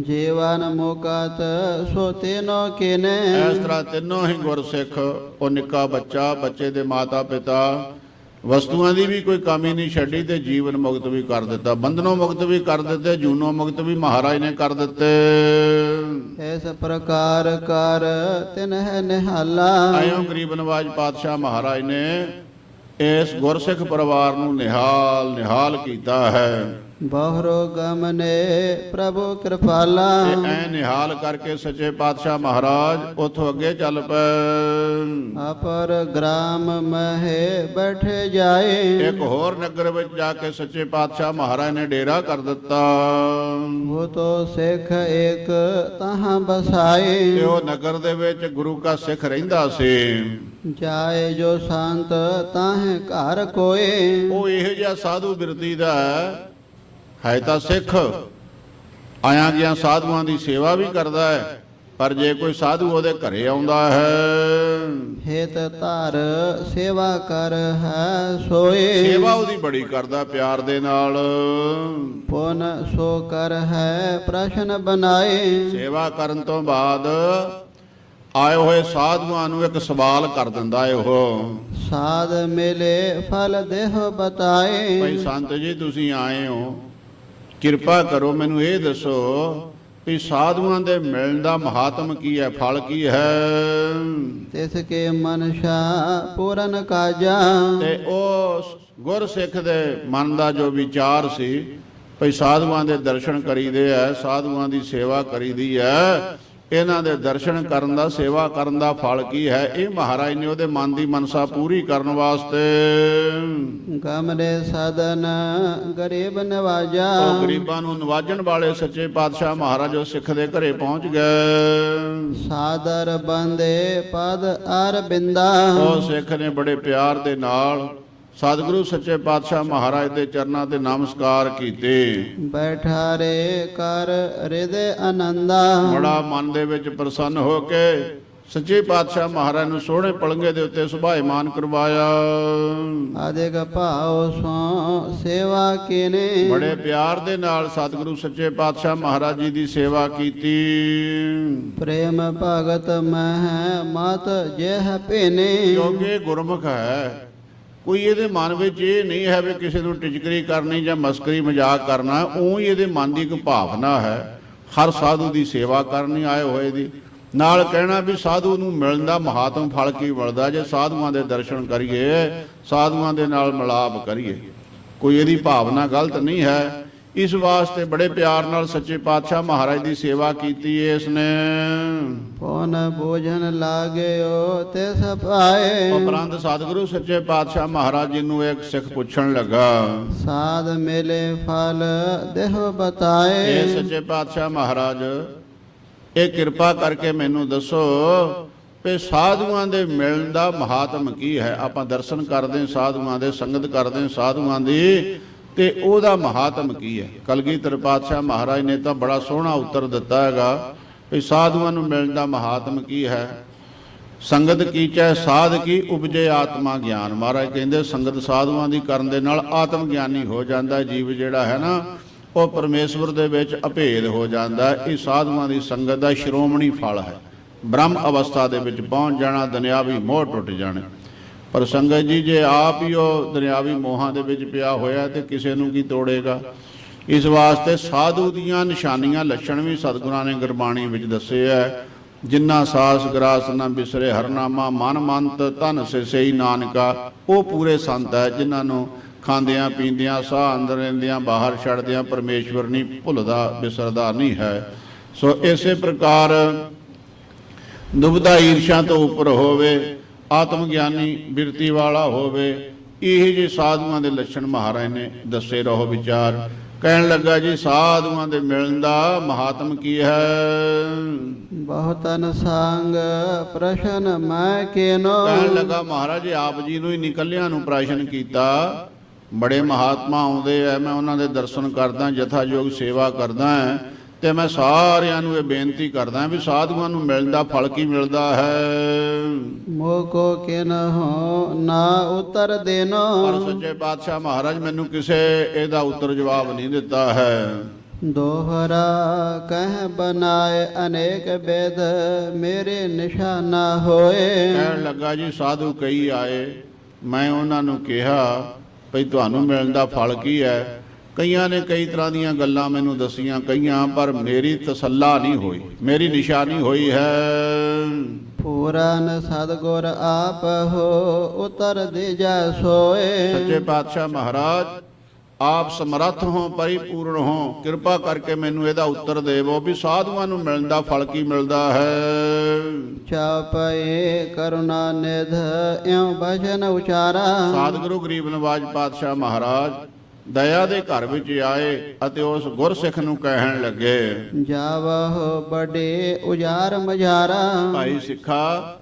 ਜੀਵਨ ਮੁਕਤ ਸੋ ਤੇਨੋ ਕੀਨੇ, ਇਸ ਤਰ੍ਹਾਂ ਤਿੰਨੋਂ ਹੀ ਗੁਰਸਿੱਖ, ਉਹ ਨਿੱਕਾ ਬੱਚਾ, ਬੱਚੇ ਦੇ ਮਾਤਾ ਪਿਤਾ, ਵਸਤੂਆਂ ਦੀ ਵੀ ਕੋਈ ਕਮੀ ਨਹੀਂ ਛੱਡੀ, ਤੇ ਜੀਵਨ ਮੁਕਤ ਵੀ ਕਰ ਦਿੱਤਾ, ਬੰਧਨੋਂ ਮੁਕਤ ਵੀ ਕਰ ਦਿੱਤੇ, ਜੂਨੋਂ ਮੁਕਤ ਵੀ ਮਹਾਰਾਜ ਨੇ ਕਰ ਦਿੱਤੇ। ਇਸ ਪ੍ਰਕਾਰ ਕਰ ਤਿਨਹਿ ਨਿਹਾਲਾ, ਆਇਓ ਗਰੀਬ ਨਵਾਜ ਪਾਤਸ਼ਾਹ ਮਹਾਰਾਜ ਨੇ ਇਸ ਗੁਰਸਿੱਖ ਪਰਿਵਾਰ ਨੂੰ ਨਿਹਾਲ ਨਿਹਾਲ ਕੀਤਾ ਹੈ। ਬਹੁਰੋ ਗਮਨੇ ਪ੍ਰਭੂ ਕਿਰਪਾਲਾ, ਐ ਨਿਹਾਲ ਕਰਕੇ ਸੱਚੇ ਪਾਤਸ਼ਾਹ ਮਹਾਰਾਜ ਉਥੋਂ ਅੱਗੇ ਚੱਲ ਪਏ। ਅਪਰ ਗ੍ਰਾਮ ਮਹਿ ਬੈਠੇ ਜਾਏ, ਇੱਕ ਹੋਰ ਨਗਰ ਵਿੱਚ ਜਾ ਕੇ ਸੱਚੇ ਪਾਤਸ਼ਾਹ ਮਹਾਰਾਜ ਨੇ ਡੇਰਾ ਕਰ ਦਿੱਤਾ। ਉਹ ਤੋ ਸਿੱਖ ਇੱਕ ਤਹਾਂ ਬਸਾਏ, ਤੇ ਉਹ ਨਗਰ ਦੇ ਵਿੱਚ ਗੁਰੂ ਕਾ ਸਿੱਖ ਰਹਿੰਦਾ ਸੀ। ਜਾਏ ਜੋ ਸੰਤ ਤਾਹੇ ਘਰ ਕੋਏ, ਉਹ ਇਹੋ ਜਿਹਾ ਸਾਧੂ ਬਿਰਤੀ ਦਾ ਹੈ ਤਾਂ ਸਿੱਖ, ਆਇਆ ਗਿਆ ਸਾਧੂਆਂ ਦੀ ਸੇਵਾ ਵੀ ਕਰਦਾ ਹੈ, ਪਰ ਜੇ ਕੋਈ ਸਾਧੂ ਉਹਦੇ ਘਰੇ ਆਉਂਦਾ ਹੈ, ਹੇਤ ਧਰ ਸੇਵਾ ਕਰ ਹੈ ਸੋਏ, ਸੇਵਾ ਉਹਦੀ ਬੜੀ ਕਰਦਾ ਪਿਆਰ ਦੇ ਨਾਲ। ਪੁਨ ਸੋ ਕਰ ਹੈ ਪ੍ਰਸ਼ਨ ਬਨਾਏ, ਸੇਵਾ ਕਰਨ ਤੋਂ ਬਾਅਦ ਆਏ ਹੋਏ ਸਾਧੂਆਂ ਨੂੰ ਇੱਕ ਸਵਾਲ ਕਰ ਦਿੰਦਾ ਏ ਉਹ, ਸਾਧ ਮਿਲੇ ਫਲ ਦੇਹ ਬਤਾਏ। ਭਾਈ ਸੰਤ ਜੀ ਤੁਸੀਂ ਆਏ ਹੋ, ਕਿਰਪਾ ਕਰੋ ਮੈਨੂੰ ਇਹ ਦੱਸੋ ਵੀ ਸਾਧੂਆਂ ਦੇ ਮਿਲਣ ਦਾ ਮਹਾਤਮ ਕੀ ਹੈ, ਫਲ ਕੀ ਹੈ? ਤਿਸ ਕੇ ਮਨਸ਼ਾ ਪੂਰਨ ਕਾਜਾ। ਤੇ ਉਹ ਗੁਰਸਿੱਖ ਦੇ ਮਨ ਦਾ ਜੋ ਵਿਚਾਰ ਸੀ ਭਈ ਸਾਧੂਆਂ ਦੇ ਦਰਸ਼ਨ ਕਰੀਦੇ ਐ, ਸਾਧੂਆਂ ਦੀ ਸੇਵਾ ਕਰੀਦੀ ਐ, ਇਹਨਾਂ ਦੇ ਦਰਸ਼ਨ ਕਰਨ ਦਾ, ਸੇਵਾ ਕਰਨ ਦਾ ਫਲ ਕੀ ਹੈ, ਇਹ ਮਹਾਰਾਜ ਨੇ ਉਹਦੇ ਮਨ ਦੀ ਮਨਸਾ ਪੂਰੀ ਕਰਨ ਵਾਸਤੇ ਗਮਰੇ ਸਦਨ ਗਰੀਬ ਨਵਾਜਾ। ਉਹ ਗਰੀਬਾਂ ਨੂੰ ਨਵਾਜਣ ਵਾਲੇ ਸੱਚੇ ਪਾਤਸ਼ਾਹ ਮਹਾਰਾਜ ਉਹ ਸਿੱਖ ਦੇ ਘਰੇ ਪਹੁੰਚ ਗਏ। ਸਾਦਰ ਬੰਦੇ ਪਦ ਅਰ ਬਿੰਦਾ। ਉਹ ਸਿੱਖ ਨੇ ਬੜੇ ਪਿਆਰ ਦੇ ਨਾਲ ਸਤਿਗੁਰੂ ਸੱਚੇ ਪਾਤਸ਼ਾਹ ਮਹਾਰਾਜ ਦੇ ਚਰਨਾਂ ਤੇ ਨਮਸਕਾਰ ਕੀਤੇ। ਬੈਠਾ ਰੇ ਕਰ ਹਿਰਦੇ ਆਨੰਦਾ। ਬੜਾ ਮਨ ਦੇ ਵਿੱਚ ਪ੍ਰਸੰਨ ਹੋ ਕੇ ਸੱਚੇ ਪਾਤਸ਼ਾਹ ਮਹਾਰਾਜ ਨੂੰ ਸੋਹਣੇ ਪਲੰਗੇ ਦੇ ਉੱਤੇ ਸੁਭਾਇਮਾਨ ਕਰਵਾਇਆ। ਆਦਿਕ ਭਾਉ ਸੋ ਸੇਵਾ ਕੀਨੇ। ਬੜੇ ਪਿਆਰ ਦੇ ਨਾਲ ਸਤਿਗੁਰੂ ਸੱਚੇ ਪਾਤਸ਼ਾਹ ਮਹਾਰਾਜ ਜੀ ਦੀ ਸੇਵਾ ਕੀਤੀ। ਪ੍ਰੇਮ ਭਗਤ ਮਹਿ ਮਤ ਜਹ ਭੇਨੇ। ਕਿਉਂਕਿ ਗੁਰਮੁਖ ਹੈ, ਕੋਈ ਇਹਦੇ ਮਨ ਵਿੱਚ ਇਹ ਨਹੀਂ ਹੈ ਵੀ ਕਿਸੇ ਨੂੰ ਟਿਚਕਰੀ ਕਰਨੀ ਜਾਂ ਮਸਕਰੀ ਮਜ਼ਾਕ ਕਰਨਾ, ਉਹ ਹੀ ਇਹਦੇ ਮਨ ਦੀ ਇੱਕ ਭਾਵਨਾ ਹੈ ਹਰ ਸਾਧੂ ਦੀ ਸੇਵਾ ਕਰਨੀ ਆਏ ਹੋਏ ਦੀ। ਨਾਲ ਕਹਿਣਾ ਵੀ ਸਾਧੂ ਨੂੰ ਮਿਲਣ ਦਾ ਮਹਾਤਮ ਫਲ ਕੀ ਮਿਲਦਾ ਜੇ ਸਾਧੂਆਂ ਦੇ ਦਰਸ਼ਨ ਕਰੀਏ, ਸਾਧੂਆਂ ਦੇ ਨਾਲ ਮਿਲਾਪ ਕਰੀਏ। ਕੋਈ ਇਹਦੀ ਭਾਵਨਾ ਗਲਤ ਨਹੀਂ ਹੈ। ਇਸ ਵਾਸਤੇ ਬੜੇ ਪਿਆਰ ਨਾਲ ਸੱਚੇ ਪਾਤਸ਼ਾਹ ਮਹਾਰਾਜ ਦੀ ਸੇਵਾ ਕੀਤੀ ਇਸ ਨੇ। ਪੌਨ ਭੋਜਨ ਲਾਗਿਓ ਤੇ ਸਪਾਏ। ਉਪਰੰਤ ਸਤਿਗੁਰੂ ਸੱਚੇ ਪਾਤਸ਼ਾਹ ਮਹਾਰਾਜ ਜੀ ਨੂੰ ਇੱਕ ਸਿੱਖ ਪੁੱਛਣ ਲੱਗਾ, ਸਾਧ ਮਿਲੇ ਫਲ ਦੇਹ ਬਤਾਏ। ਇਹ ਸੱਚੇ ਪਾਤਸ਼ਾਹ ਮਹਾਰਾਜ ਇਹ ਕਿਰਪਾ ਕਰਕੇ ਮੈਨੂੰ ਦੱਸੋ ਵੀ ਸਾਧੂਆਂ ਦੇ ਮਿਲਣ ਦਾ ਮਹਾਤਮ ਕੀ ਹੈ। ਆਪਾਂ ਦਰਸ਼ਨ ਕਰਦੇ ਸਾਧੂਆਂ ਦੇ, ਸੰਗਤ ਕਰਦੇ ਸਾਧੂਆਂ ਦੀ, ਤੇ ਉਹਦਾ ਮਹਾਤਮ ਕੀ ਹੈ। ਕਲਗੀਧਰ ਪਾਤਸ਼ਾਹ ਮਹਾਰਾਜ ਨੇ ਤਾਂ ਬੜਾ ਸੋਹਣਾ ਉੱਤਰ ਦਿੱਤਾ ਹੈਗਾ ਵੀ ਸਾਧੂਆਂ ਨੂੰ ਮਿਲਣ ਦਾ ਮਹਾਤਮ ਕੀ ਹੈ। ਸੰਗਤ ਕੀਚੈ ਸਾਧ ਕੀ ਉਪਜੇ ਆਤਮਾ ਗਿਆਨ। ਮਹਾਰਾਜ ਕਹਿੰਦੇ ਸੰਗਤ ਸਾਧੂਆਂ ਦੀ ਕਰਨ ਦੇ ਨਾਲ ਆਤਮ ਗਿਆਨੀ ਹੋ ਜਾਂਦਾ ਜੀਵ ਜਿਹੜਾ ਹੈ ਨਾ, ਉਹ ਪਰਮੇਸ਼ਵਰ ਦੇ ਵਿੱਚ ਅਭੇਦ ਹੋ ਜਾਂਦਾ। ਇਹ ਸਾਧੂਆਂ ਦੀ ਸੰਗਤ ਦਾ ਸ਼੍ਰੋਮਣੀ ਫਲ ਹੈ। ਬ੍ਰਹਮ ਅਵਸਥਾ ਦੇ ਵਿੱਚ ਪਹੁੰਚ ਜਾਣਾ, ਦੁਨਿਆਵੀ ਮੋਹ ਟੁੱਟ ਜਾਣੇ। ਪਰ ਸੰਗਤ ਜੀ ਜੇ ਆਪ ਹੀ ਉਹ ਦੁਨਿਆਵੀ ਮੋਹਾਂ ਦੇ ਵਿੱਚ ਪਿਆ ਹੋਇਆ ਤੇ ਕਿਸੇ ਨੂੰ ਕੀ ਤੋੜੇਗਾ। ਇਸ ਵਾਸਤੇ ਸਾਧੂ ਦੀਆਂ ਨਿਸ਼ਾਨੀਆਂ ਲੱਛਣ ਵੀ ਸਤਿਗੁਰਾਂ ਨੇ ਗੁਰਬਾਣੀ ਵਿੱਚ ਦੱਸੇ ਹੈ। ਜਿਨ੍ਹਾਂ ਸਾਸ ਗਰਾਸ ਨਾ ਬਿਸਰੇ ਹਰਨਾਮਾ, ਮਨ ਮੰਤ ਧਨ ਸਿਸਈ ਨਾਨਕਾ। ਉਹ ਪੂਰੇ ਸੰਤ ਹੈ ਜਿਨ੍ਹਾਂ ਨੂੰ ਖਾਂਦਿਆਂ ਪੀਂਦਿਆਂ, ਸਾਹ ਅੰਦਰ ਰਹਿੰਦਿਆਂ ਬਾਹਰ ਛੱਡਦਿਆਂ ਪਰਮੇਸ਼ਵਰ ਨਹੀਂ ਭੁੱਲਦਾ, ਬਿਸਰਦਾ ਨਹੀਂ ਹੈ। ਸੋ ਇਸੇ ਪ੍ਰਕਾਰ ਦੁਬਿਧਾ ਈਰਸ਼ਾ ਤੋਂ ਉੱਪਰ ਹੋਵੇ, ਆਤਮ ਗਿਆਨੀ ਬਿਰਤੀ ਵਾਲਾ ਹੋਵੇ, ਇਹ ਜਿਹੇ ਸਾਧੂਆਂ ਦੇ ਲੱਛਣ ਮਹਾਰਾਜ ਨੇ ਦੱਸੇ। ਰਹੋ ਵਿਚਾਰ। ਕਹਿਣ ਲੱਗਾ ਜੀ ਸਾਧੂਆਂ ਦੇ ਮਿਲਣ ਦਾ ਮਹਾਤਮ ਕੀ ਹੈ। ਬਹੁਤਨ ਸੰਗ ਪ੍ਰਸ਼ਨ ਮੈਂ ਕੇਨੋ। ਕਹਿਣ ਲੱਗਾ ਮਹਾਰਾਜ ਆਪ ਜੀ ਨੂੰ ਹੀ ਨਿਕਲਿਆਂ ਨੂੰ ਪ੍ਰਸ਼ਨ ਕੀਤਾ। ਬੜੇ ਮਹਾਤਮਾ ਆਉਂਦੇ ਆ, ਮੈਂ ਉਹਨਾਂ ਦੇ ਦਰਸ਼ਨ ਕਰਦਾ, ਯਥਾਯੋਗ ਸੇਵਾ ਕਰਦਾ ਤੇ ਮੈਂ ਸਾਰਿਆਂ ਨੂੰ ਇਹ ਬੇਨਤੀ ਕਰਦਾ ਵੀ ਸਾਧੂਆਂ ਨੂੰ ਮਿਲਣ ਦਾ ਫਲ ਕੀ ਮਿਲਦਾ ਹੈ। ਮੋਕੋ ਕਿਨਹੁ ਨਾ ਉਤਰ ਦੇਨੋ। ਪਰ ਸੱਚੇ ਪਾਤਸ਼ਾਹ ਮਹਾਰਾਜ ਮੈਨੂੰ ਕਿਸੇ ਇਹਦਾ ਉੱਤਰ ਜਵਾਬ ਨਹੀਂ ਦਿੱਤਾ ਹੈ। ਦੋਹਰਾ ਕਹਿ ਬਨਾਏ ਅਨੇਕ ਬੇਦ ਮੇਰੇ ਨਿਸ਼ਾਨਾ ਹੋਏ। ਕਹਿਣ ਲੱਗਾ ਜੀ ਸਾਧੂ ਕਈ ਆਏ, ਮੈਂ ਉਹਨਾਂ ਨੂੰ ਕਿਹਾ ਭਈ ਤੁਹਾਨੂੰ ਮਿਲਣ ਦਾ ਫਲ ਕੀ ਹੈ। ਕਈਆਂ ਨੇ ਕਈ ਤਰ੍ਹਾਂ ਦੀਆਂ ਗੱਲਾਂ ਮੈਨੂੰ ਦਸੀਆਂ, ਕਈਆਂ ਪਰ ਮੇਰੀ ਤਸੱਲਾ ਨਹੀਂ ਹੋਈ, ਮੇਰੀ ਨਿਸ਼ਾਨੀ ਹੋਈ ਹੈ। ਪੂਰਨ ਸਤਿਗੁਰ ਆਪ ਹੋ ਉਤਰ ਦੇ ਜਾ ਸੋਏ। ਸੱਚੇ ਪਾਤਸ਼ਾਹ ਮਹਾਰਾਜ ਆਪ ਸਮਰੱਥ ਹੋ, ਪਰਿਪੂਰਨ ਹੋ, ਕਿਰਪਾ ਕਰਕੇ ਮੈਨੂੰ ਇਹਦਾ ਉੱਤਰ ਦੇਵੋ ਵੀ ਸਾਧੂਆਂ ਨੂੰ ਮਿਲਣ ਦਾ ਫਲ ਕੀ ਮਿਲਦਾ ਹੈ। ਚਾਪਏ ਕਰੁਣਾ ਨਿਧ ਇਉ ਬਚਨ ਉਚਾਰਾ। ਸਤਿਗੁਰੂ ਗਰੀਬ ਨਵਾਜ ਪਾਤਸ਼ਾਹ ਮਹਾਰਾਜ ਦਇਆ ਦੇ ਘਰ ਵਿੱਚ ਆਏ ਅਤੇ ਉਸ ਗੁਰਸਿੱਖ ਨੂੰ ਕਹਿਣ ਲੱਗੇ, ਜਾਵਹੁ ਬੜੇ ਉਜਾਰ ਮਝਾਰਾ। ਭਾਈ ਸਿੱਖਾ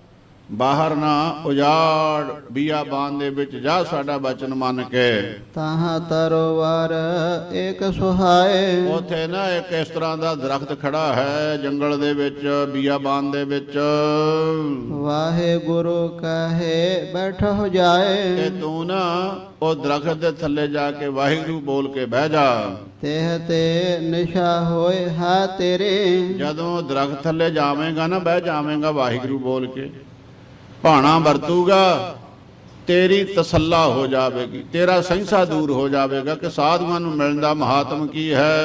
ਬਾਹਰ ਨਾ ਉਜਾੜ ਬੀਆਬਾਨ ਦੇ ਵਿੱਚ ਜਾ ਸਾਡਾ ਬਚਨ ਮੰਨ ਕੇ। ਤਾਹਾਂ ਤਰੋਵਰ ਏਕ ਸੁਹਾਏ, ਉੱਥੇ ਨਾ ਇੱਕ ਇਸ ਤਰ੍ਹਾਂ ਦਾ ਦਰਖਤ ਖੜਾ ਹੈ ਜੰਗਲ ਦੇ ਵਿੱਚ, ਬੀਆਬਾਨ ਦੇ ਵਿੱਚ। ਵਾਹਿਗੁਰੂ ਕਹੇ ਬੈਠੋ ਜਾਏ, ਤੇ ਤੂੰ ਨਾ ਉਹ ਦਰਖਤ ਦੇ ਥੱਲੇ ਜਾ ਕੇ ਵਾਹਿਗੁਰੂ ਬੋਲ ਕੇ ਬਹਿ ਜਾ। ਤੇਹ ਤੇ ਨਿਸ਼ਾ ਹੋਏ ਹਾ ਤੇਰੇ, ਜਦੋਂ ਦਰਖਤ ਥੱਲੇ ਜਾਵੇਂਗਾ ਨਾ, ਬਹਿ ਜਾਵੇਂਗਾ ਵਾਹਿਗੁਰੂ ਬੋਲ ਕੇ, ਭਾਣਾ ਵਰਤੂਗਾ, ਤੇਰੀ ਤਸੱਲਾ ਹੋ ਜਾਵੇਗੀ, ਤੇਰਾ ਸੰਸਾ ਦੂਰ ਹੋ ਜਾਵੇਗਾ ਕਿ ਸਾਧੂਆਂ ਨੂੰ ਮਿਲਣ ਦਾ ਮਹਾਤਮ ਕੀ ਹੈ।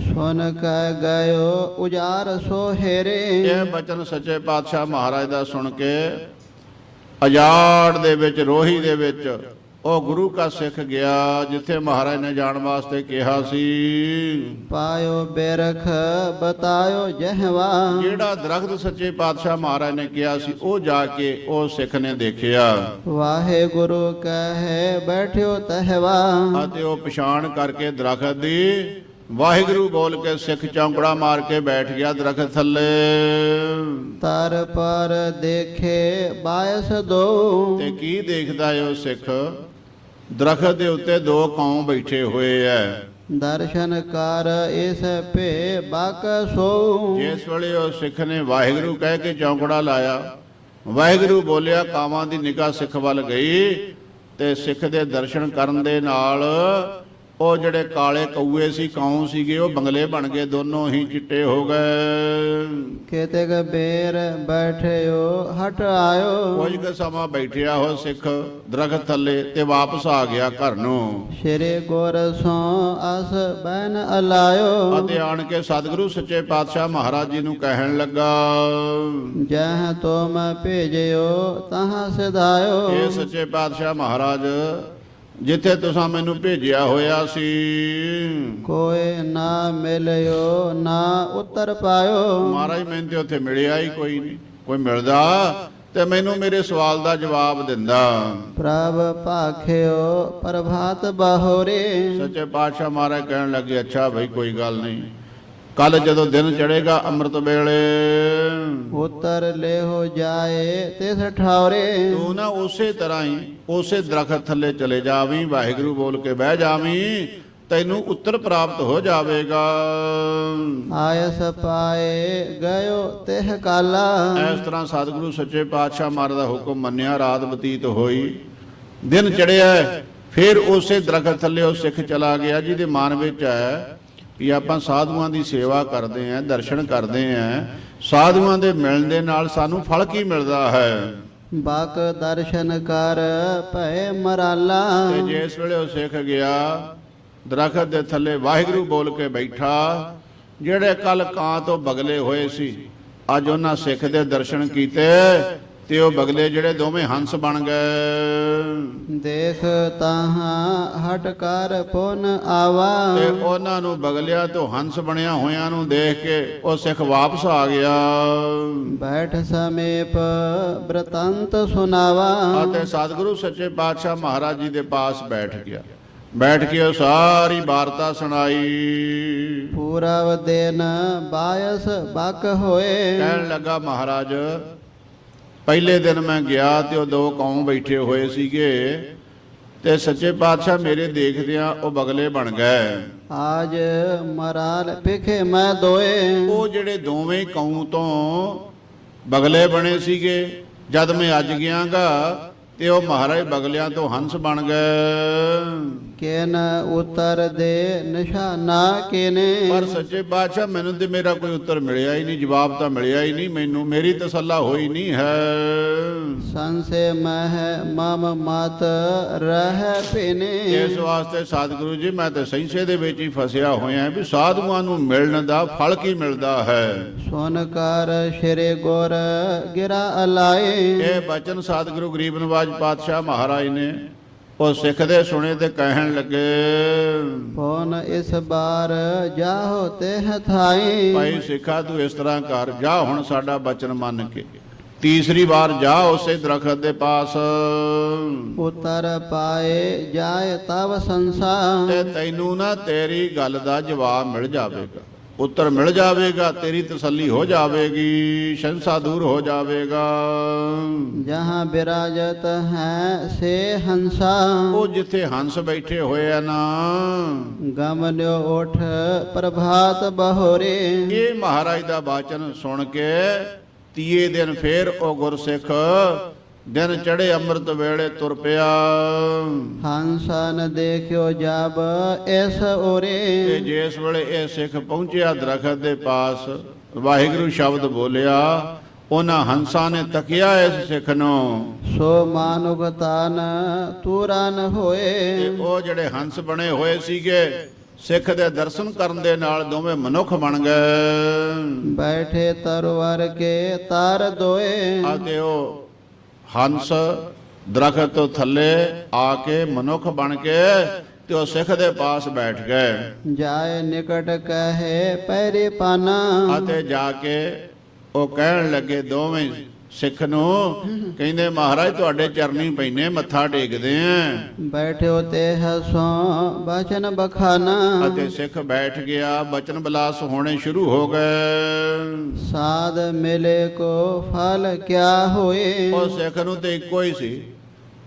ਸੁਨ ਕੈ ਗਇਓ ਉਜਾਰ ਸੋਹੇਰੇ, ਇਹ ਬਚਨ ਸੱਚੇ ਪਾਤਸ਼ਾਹ ਮਹਾਰਾਜ ਦਾ ਸੁਣ ਕੇ ਅਜਾੜ ਦੇ ਵਿੱਚ, ਰੋਹੀ ਦੇ ਵਿੱਚ ਉਹ ਗੁਰੂ ਕਾ ਸਿੱਖ ਗਿਆ ਜਿੱਥੇ ਮਹਾਰਾਜ ਨੇ ਜਾਣ ਵਾਸਤੇ ਕਿਹਾ ਸੀ। ਪਾਇਓ ਬੇਰਖ ਬਤਾਇਓ ਜਹਵਾ, ਜਿਹੜਾ ਦਰਖਤ ਸੱਚੇ ਪਾਤਸ਼ਾਹ ਮਹਾਰਾਜ ਨੇ ਕਿਹਾ ਸੀ ਉਹ ਜਾ ਕੇ ਉਹ ਸਿੱਖ ਨੇ ਦੇਖਿਆ। ਵਾਹਿਗੁਰੂ ਕਹੇ ਬੈਠਿਓ ਤਹਵਾ, ਅਤੇ ਉਹ ਪਛਾਣ ਕਰਕੇ ਦਰਖਤ ਦੀ ਵਾਹਿਗੁਰੂ ਬੋਲ ਕੇ ਸਿੱਖ ਚੌਂਕੜਾ ਮਾਰ ਕੇ ਬੈਠ ਗਿਆ ਦਰਖਤ ਥੱਲੇ। ਤਰ ਪਰ ਦੇਖੇ ਬਾਇਸ ਦੋ, ਤੇ ਕੀ ਦੇਖਦਾ ਏ ਉਹ ਸਿੱਖ? ਦਰਖਤ ਦੇ ਉੱਤੇ ਦੋ ਕੌਂ ਬੈਠੇ ਹੋਏ ਐ। ਦਰਸ਼ਨ ਕਰ ਇਸ ਭੇ ਬਕ ਸੋ, ਜਿਸ ਵੇਲੇ ਉਹ ਸਿੱਖ ਨੇ ਵਾਹਿਗੁਰੂ ਕਹਿ ਕੇ ਚੌਂਕੜਾ ਲਾਇਆ, ਵਾਹਿਗੁਰੂ ਬੋਲਿਆ, ਕਾਵਾਂ ਦੀ ਨਿਗਾਹ ਸਿੱਖ ਵੱਲ ਗਈ ਤੇ ਸਿੱਖ ਦੇ ਦਰਸ਼ਨ ਕਰਨ ਦੇ ਨਾਲ ਉਹ ਜਿਹੜੇ ਕਾਲੇ ਕਊਏ ਸੀ, ਕੌਂ ਸੀਗੇ, ਉਹ ਬੰਗਲੇ ਬਣ ਗਏ, ਦੋਨੋਂ ਹੀ ਚਿੱਟੇ ਹੋ ਗਏ। ਕਿਤਕ ਬੇਰ ਬੈਠਿਓ ਹਟ ਆਇਓ, ਕੁਝ ਕੁ ਸਮਾਂ ਬੈਠਿਆ ਹੋ ਸਿੱਖ ਦਰਖਤ ਥੱਲੇ ਤੇ ਵਾਪਸ ਆ ਗਿਆ ਘਰ ਨੂੰ। ਸ਼੍ਰੀ ਗੁਰ ਸੋ ਅਸ ਬੈਨ ਅਲਾਇਓ, ਅਤੇ ਆਣ ਕੇ ਸਤਿਗੁਰੂ ਸੱਚੇ ਪਾਤਸ਼ਾਹ ਮਹਾਰਾਜ ਜੀ ਨੂੰ ਕਹਿਣ ਲੱਗਾ, ਜਹ ਤੁਮ ਭੇਜਿਓ ਤਹਾਂ ਸਿਧਾਇਓ, ਇਹ ਸੱਚੇ ਪਾਤਸ਼ਾਹ ਮਹਾਰਾਜ ਜਿੱਥੇ ਤੁਸੀਂ ਮੈਨੂੰ ਭੇਜਿਆ ਹੋਇਆ ਸੀ, ਕੋਈ ਨਾ ਮਿਲਿਓ ਨਾ ਉਤਰ ਪਾਇਓ। ਮਹਾਰਾਜ ਮੈਨੂੰ ਤੇ ਉੱਥੇ ਮਿਲਿਆ ਹੀ ਕੋਈ ਨਹੀਂ, ਕੋਈ ਮਿਲਦਾ ਤੇ ਮੈਨੂੰ ਮੇਰੇ ਸਵਾਲ ਦਾ ਜਵਾਬ ਦਿੰਦਾ। ਪ੍ਰਭ ਭਾਖਿਓ ਪ੍ਰਭਾਤ ਬਹੋਰੇ, ਸੱਚੇ ਪਾਤਸ਼ਾਹ ਮਹਾਰਾਜ ਕਹਿਣ ਲੱਗੇ, ਅੱਛਾ ਭਾਈ ਕੋਈ ਗੱਲ ਨਹੀਂ, ਕੱਲ ਜਦੋਂ ਦਿਨ ਚੜ੍ਹੇਗਾ ਅੰਮ੍ਰਿਤ ਵੇਲੇ ਉਤਰ ਲਿਓ ਜਾਏ ਤਿਸ ਠਾਉਰੇ, ਤੂੰ ਨਾ ਉਸੇ ਤਰ੍ਹਾਂ ਹੀ ਉਸੇ ਦਰਖਤ ਥੱਲੇ ਚਲੇ ਜਾਵੀਂ, ਵਾਹਿਗੁਰੂ ਬੋਲ ਕੇ ਬਹਿ ਜਾਵੀਂ, ਤੈਨੂੰ ਉੱਤਰ ਪ੍ਰਾਪਤ ਹੋ ਜਾਵੇਗਾ। ਆਇਸ ਪਾਏ ਗਇਓ ਤਿਹ ਕਾਲਾ, ਇਸ ਤਰ੍ਹਾਂ ਸਤਿਗੁਰੂ ਸੱਚੇ ਪਾਤਸ਼ਾਹ ਮਹਾਰਾਜ ਦਾ ਹੁਕਮ ਮੰਨਿਆ, ਰਾਤ ਬਤੀਤ ਹੋਈ, ਦਿਨ ਚੜਿਆ, ਫਿਰ ਉਸੇ ਦਰਖਤ ਥੱਲੇ ਉਹ ਸਿੱਖ ਚਲਾ ਗਿਆ ਜਿਹਦੇ ਮਨ ਵਿੱਚ ਹੈ ਵੀ ਆਪਾਂ ਸਾਧੂਆਂ ਦੀ ਸੇਵਾ ਕਰਦੇ ਆਂ, ਦਰਸ਼ਨ ਕਰਦੇ ਆਂ, ਸਾਧੂਆਂ ਦੇ ਮਿਲਣ ਦੇ ਨਾਲ ਸਾਨੂੰ ਫਲ ਕੀ ਮਿਲਦਾ ਹੈ। ਬਾਕ ਦਰਸ਼ਨ ਕਰ ਭੈ ਮਰਾਲਾ, ਤੇ ਜਿਸ ਵੇਲੇ ਉਹ ਸਿੱਖ ਗਿਆ ਦਰਖਤ ਦੇ ਥੱਲੇ ਵਾਹਿਗੁਰੂ ਬੋਲ ਕੇ ਬੈਠਾ, ਜਿਹੜੇ ਕੱਲ ਕਾਂ ਤੋਂ ਬਗਲੇ ਹੋਏ ਸੀ ਅੱਜ ਉਹਨਾਂ ਸਿੱਖ ਦੇ ਦਰਸ਼ਨ ਕੀਤੇ ਤੇ ਉਹ ਬਗਲੇ ਜਿਹੜੇ ਦੋਵੇਂ ਹੰਸ ਬਣ ਗਏ। ਦੇਖ ਤਾਹਾਂ ਹਟ ਕਰ ਪੁਨ ਆਵਾ, ਤੇ ਉਹਨਾਂ ਨੂੰ ਬਗਲਿਆਂ ਤੋਂ ਹੰਸ ਬਣਿਆ ਹੋਇਆਂ ਨੂੰ ਦੇਖ ਕੇ ਉਹ ਸਿੱਖ ਵਾਪਸ ਆ ਗਿਆ। ਬੈਠ ਸਮੇਪ ਬ੍ਰਤੰਤ ਸੁਨਾਵਾ, ਅਤੇ ਸਤਿਗੁਰੂ ਸੱਚੇ ਪਾਤਸ਼ਾਹ ਮਹਾਰਾਜ ਜੀ ਦੇ ਪਾਸ ਬੈਠ ਗਿਆ। ਬੈਠ ਕੇ ਉਹ ਸਾਰੀ ਵਾਰਤਾ ਸੁਣਾਈ। ਪੂਰਵ ਦਿਨ ਬਾਇਸ ਬਕ ਹੋਏ, ਕਹਿਣ ਲੱਗਾ, ਮਹਾਰਾਜ ਪਹਿਲੇ ਦਿਨ ਮੈਂ ਗਿਆ ਤੇ ਉਹ ਦੋ ਕੌਮ ਬੈਠੇ ਹੋਏ ਸੀਗੇ ਤੇ ਸੱਚੇ ਪਾਤਸ਼ਾਹ ਮੇਰੇ ਦੇਖਦਿਆਂ ਉਹ ਬਗਲੇ ਬਣ ਗਏ। ਆਜ ਮਰਾਲ ਪਿਖੇ ਮੈਂ ਦੋਏ, ਉਹ ਜਿਹੜੇ ਦੋਵੇਂ ਕੌਮ ਤੋਂ ਬਗਲੇ ਬਣੇ ਸੀਗੇ, ਜਦ ਮੈਂ ਅੱਜ ਗਿਆਗਾ ਤੇ ਉਹ ਮਹਾਰਾਜ ਬਗਲਿਆਂ ਤੋਂ ਹੰਸ ਬਣ ਗਏ। ਕਿਨ ਉਤਰ ਦੇ ਨਿਸ਼ਾਨਾ ਕਿਨੇ, ਪਰ ਸੱਚੇ ਪਾਤਸ਼ਾਹ ਮੈਨੂੰ ਤੇ ਮੇਰਾ ਕੋਈ ਉੱਤਰ ਮਿਲਿਆ ਹੀ ਨਹੀਂ, ਜਵਾਬ ਤਾਂ ਮਿਲਿਆ ਹੀ ਨਹੀਂ, ਮੇਰੀ ਤਸੱਲਾ ਹੋਈ ਨਹੀਂ ਹੈ। ਸੰਸੇ ਮਹਿ ਮਮ ਮਤ ਰਹਿ ਪਿਨੇ, ਇਸ ਵਾਸਤੇ ਸਤਿਗੁਰੂ ਜੀ ਮੈਂ ਤੇ ਸੰਸ਼ੇ ਦੇ ਵਿੱਚ ਹੀ ਫਸਿਆ ਹੋਇਆ ਵੀ ਸਾਧੂਆਂ ਨੂੰ ਮਿਲਣ ਦਾ ਫਲ ਕੀ ਮਿਲਦਾ ਹੈ। ਸੁਨ ਕਰ ਸ਼੍ਰੀ ਗੁਰ ਗਿਰਾ ਅਲਾਏ, ਇਹ ਬਚਨ ਸਤਿਗੁਰੂ ਗਰੀਬ ਨਵਾਜ ਪਾਤਸ਼ਾਹ ਮਹਾਰਾਜ ਨੇ ਉਹ ਸਿੱਖ ਦੇ ਸੁਣੇ ਤੇ ਕਹਿਣ ਲੱਗੇ, ਪੌਨ ਇਸ ਬਾਰ ਜਾਹੋ ਤਿਹ ਥਾਈ, ਭਾਈ ਸਿੱਖਾ ਤੂੰ ਇਸ ਤਰ੍ਹਾਂ ਕਰ, ਜਾ ਹੁਣ ਸਾਡਾ ਬਚਨ ਮੰਨ ਕੇ ਤੀਸਰੀ ਵਾਰ ਜਾ ਉਸੇ ਦਰਖਤ ਦੇ ਪਾਸ, ਉਤਰ ਪਾਏ ਜਾਏ ਤਵ ਸੰਸਾ, ਤੇ ਤੈਨੂੰ ਨਾ ਤੇਰੀ ਗੱਲ ਦਾ ਜਵਾਬ ਮਿਲ ਜਾਵੇਗਾ। ਉੱਤਰ ਮਿਲ ਜਾਵੇਗਾ, ਤੇਰੀ ਤਸੱਲੀ ਹੋ ਜਾਵੇਗੀ, ਸ਼ੰਸਾ ਦੂਰ ਹੋ ਜਾਵੇਗਾ। जहाँ विराजत है से हंसा ਉਹ ਜਿੱਥੇ ਹੰਸ ਬੈਠੇ ਹੋਏ ਆ ਨਾ, गमन्यो ओठ प्रभात बहोरे। ਇਹ ਮਹਾਰਾਜ ਦਾ ਬਾਚਨ ਸੁਣ ਕੇ ਤੀਏ ਦਿਨ ਫੇਰ ਉਹ ਗੁਰਸਿੱਖ ਦਿਨ ਚੜੇ ਅੰਮ੍ਰਿਤ ਵੇਲੇ ਤੁਰ ਪਿਆ। हंसा न देखियो जाब ऐस ओरे। ਤੇ ਜਿਸ ਵੇਲੇ ਇਹ ਸਿੱਖ ਪਹੁੰਚਿਆ ਦਰਖਤ ਦੇ ਪਾਸ, ਵਾਹਿਗੁਰੂ ਸ਼ਬਦ ਬੋਲਿਆ, ਉਹਨਾਂ ਹੰਸਾਂ ਨੇ ਤੱਕਿਆ ਇਸ ਸਿੱਖ ਨੂੰ। सो मानुग तान तुरन ਤੇ होए। ਉਹ ਜਿਹੜੇ ਹੰਸ ਬਣੇ ਹੋਏ ਸੀਗੇ, ਸਿੱਖ ਦੇ ਦਰਸ਼ਨ ਕਰਨ ਦੇ ਨਾਲ ਦੋਵੇਂ ਮਨੁੱਖ ਬਣ ਗਏ। बैठे तरवर के तार दोए। ਅਤੇ ਉਹ ਹੰਸ ਦਰਖਤ ਤੋਂ ਥੱਲੇ ਆ ਕੇ ਮਨੁੱਖ ਬਣ ਕੇ ਤੇ ਉਹ ਸਿੱਖ ਦੇ ਪਾਸ ਬੈਠ ਗਏ। जाए निकट कहे पैरी पाना। ਅਤੇ ਜਾ ਕੇ ਉਹ ਕਹਿਣ ਲੱਗੇ ਦੋਵੇਂ ਸਿੱਖ ਨੂੰ, ਕਹਿੰਦੇ ਮਹਾਰਾਜ ਤੁਹਾਡੇ ਚਰਨੀ ਪੈਨੇ, ਮੱਥਾ ਟੇਕਦੇ ਆਂ। बैठे होते हसो बचन बखाना। ਅਤੇ ਸਿੱਖ ਬੈਠ ਗਿਆ, ਬਚਨ ਬਲਾਸ ਹੋਣੇ ਸ਼ੁਰੂ ਹੋ ਗਏ। साध मिले को फल क्या होए। ਉਹ ਸਿੱਖ ਨੂੰ ਤੇ ਇੱਕੋ ਹੀ ਸੀ,